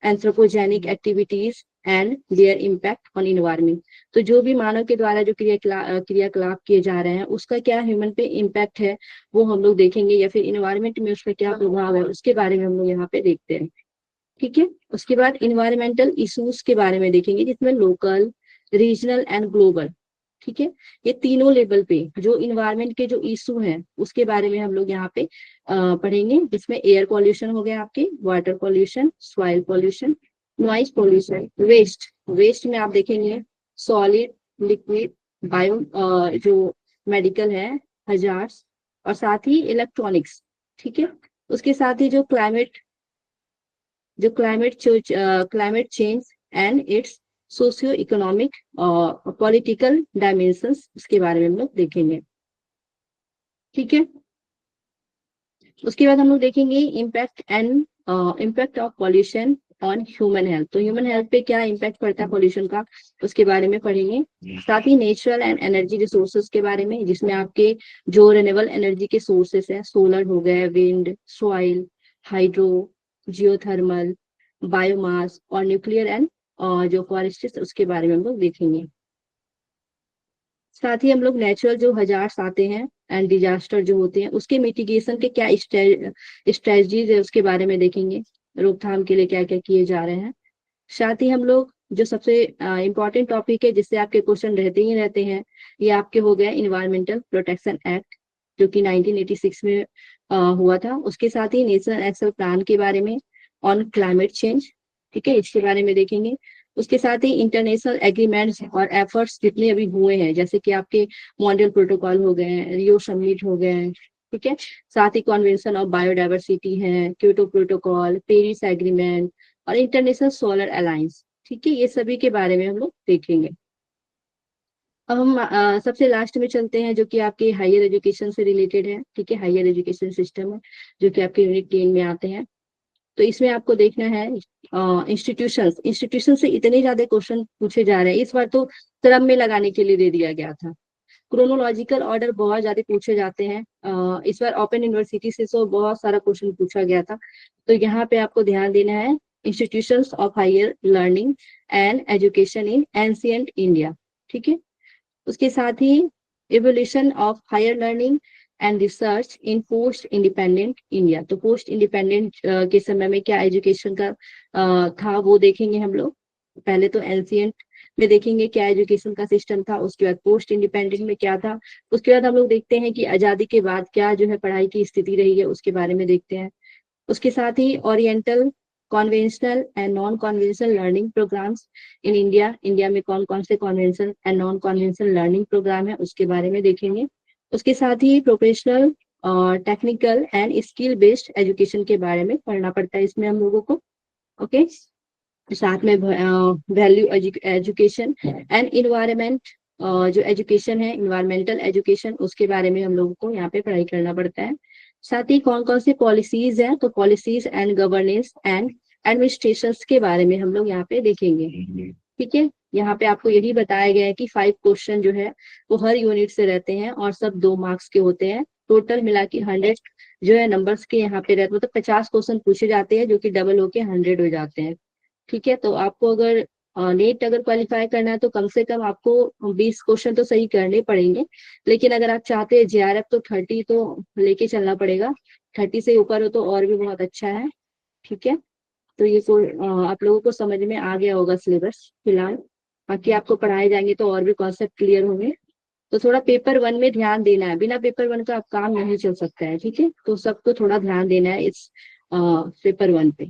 anthropogenic activities and there impact on environment. तो जो भी मानव के द्वारा जो क्रियाकलाप किए जा रहे हैं उसका क्या ह्यूमन पे इम्पैक्ट है वो हम लोग देखेंगे, या फिर इन्वायरमेंट में उसका क्या प्रभाव है उसके बारे में हम लोग यहाँ पे देखते हैं, ठीक है। उसके बाद इन्वायरमेंटल इश्यूज के बारे में देखेंगे, जिसमें लोकल, रीजनल एंड ग्लोबल, ठीक है। ये तीनों लेवल पे जो इन्वायरमेंट के जो इशू हैं उसके बारे में हम लोग यहाँ पे पढ़ेंगे, जिसमें एयर पॉल्यूशन हो गया आपके, water pollution, soil pollution, noise pollution, waste में आप देखेंगे सॉलिड, लिक्विड, बायो जो मेडिकल है, हजार्ड्स, और साथ ही इलेक्ट्रॉनिक्स, ठीक है। उसके साथ ही जो climate change and it's socio economic और पॉलिटिकल डायमेंशंस, उसके बारे में हम लोग देखेंगे, ठीक है। उसके बाद हम लोग देखेंगे impact of pollution on human health. तो ह्यूमन हेल्थ पे क्या इम्पैक्ट पड़ता है पॉल्यूशन का, उसके बारे में पढ़ेंगे। साथ ही नेचुरल एंड एनर्जी रिसोर्सेज के बारे में, जिसमें आपके जो रिन्यूएबल एनर्जी के सोर्सेस हैं, सोलर हो गए, wind, soil, hydro, geothermal, biomass और न्यूक्लियर एंड जो फॉरेस्ट, उसके बारे में हम लोग देखेंगे। साथ ही हम लोग नेचुरल जो हजार्ड्स आते हैं एंड डिजास्टर जो होते हैं उसके मिटिगेशन के क्या स्ट्रेटजीज है उसके बारे में देखेंगे, रोकथाम के लिए क्या क्या किए जा रहे हैं। साथ ही हम लोग जो सबसे इम्पोर्टेंट टॉपिक है जिससे आपके क्वेश्चन रहते ही रहते हैं, ये आपके हो गया इन्वायरमेंटल प्रोटेक्शन एक्ट, जो कि 1986 में हुआ था। उसके साथ ही नेशनल एक्शन प्लान के बारे में ऑन क्लाइमेट चेंज, ठीक है, इसके बारे में देखेंगे। उसके साथ ही इंटरनेशनल एग्रीमेंट्स और एफर्ट्स जितने अभी हुए हैं, जैसे कि आपके मॉन्ट्रियल प्रोटोकॉल हो गए, रियो समिट हो गए, ठीक है। साथ ही कन्वेंशन ऑफ बायोडाइवर्सिटी है, क्योटो प्रोटोकॉल, पेरिस एग्रीमेंट और इंटरनेशनल सोलर अलायंस, ठीक है। ये सभी के बारे में हम लोग देखेंगे। अब हम सबसे लास्ट में चलते हैं, जो कि आपके हायर एजुकेशन से रिलेटेड है। ठीक है, हायर एजुकेशन सिस्टम है जो कि आपके यूनिट 10 में आते हैं। तो इसमें आपको देखना है इंस्टीट्यूशन से इतने ज्यादा क्वेश्चन पूछे जा रहे हैं, इस बार तो क्रम में लगाने के लिए दे दिया गया था। क्रोनोलॉजिकल ऑर्डर बहुत ज्यादा पूछे जाते हैं। इस बार ओपन यूनिवर्सिटी से तो बहुत सारा क्वेश्चन पूछा गया था। तो यहाँ पे आपको ध्यान देना है institutions of higher learning and education in ancient India. ठीक है, उसके साथ ही evolution of higher learning and research in post independent India. तो पोस्ट इंडिपेंडेंट के समय में क्या एजुकेशन का था वो देखेंगे हम लोग। पहले तो एंशिएंट में देखेंगे क्या एजुकेशन का सिस्टम था, उसके बाद पोस्ट इंडिपेंडेंट में क्या था, उसके बाद हम लोग देखते हैं कि आजादी के बाद क्या जो है पढ़ाई की स्थिति रही है, उसके बारे में देखते हैं। उसके साथ ही oriental, conventional and non conventional learning programmes in India. India में कौन कौन से conventional and non conventional learning programme है, उसके बारे में देखेंगे। उसके साथ ही professional, technical and skill based education के बारे में पढ़ना पड़ता है इसमें हम लोगों को। ओके, साथ में वैल्यू एजुकेशन एंड इन्वायरमेंट, जो एजुकेशन है इन्वायरमेंटल एजुकेशन, उसके बारे में हम लोगों को यहाँ पे पढ़ाई करना पड़ता है। साथ ही कौन कौन सी पॉलिसीज हैं, तो policies and governance and administration के बारे में हम लोग यहाँ पे देखेंगे। ठीक है, यहाँ पे आपको यही बताया गया है कि 5 क्वेश्चन जो है वो हर यूनिट से रहते हैं और सब 2 मार्क्स के होते हैं। टोटल मिला के 100 जो है नंबर्स के यहाँ पे रहते, मतलब 50 क्वेश्चन पूछे जाते हैं जो कि डबल होके 100 हो जाते हैं। ठीक है, तो आपको अगर नेट अगर क्वालिफाई करना है तो कम से कम आपको 20 क्वेश्चन तो सही करने पड़ेंगे। लेकिन अगर आप चाहते हैं JRF तो 30 तो लेके चलना पड़ेगा। 30 से ऊपर हो तो और भी बहुत अच्छा है। ठीक है, तो ये आप लोगों को समझ में आ गया होगा सिलेबस फिलहाल। बाकी आपको पढ़ाए जाएंगे तो और भी कॉन्सेप्ट क्लियर होंगे। तो थोड़ा पेपर 1 में ध्यान देना है, बिना पेपर 1 का आप काम नहीं चल सकता है। ठीक है, तो सबको थोड़ा ध्यान देना है इस पेपर 1 पे।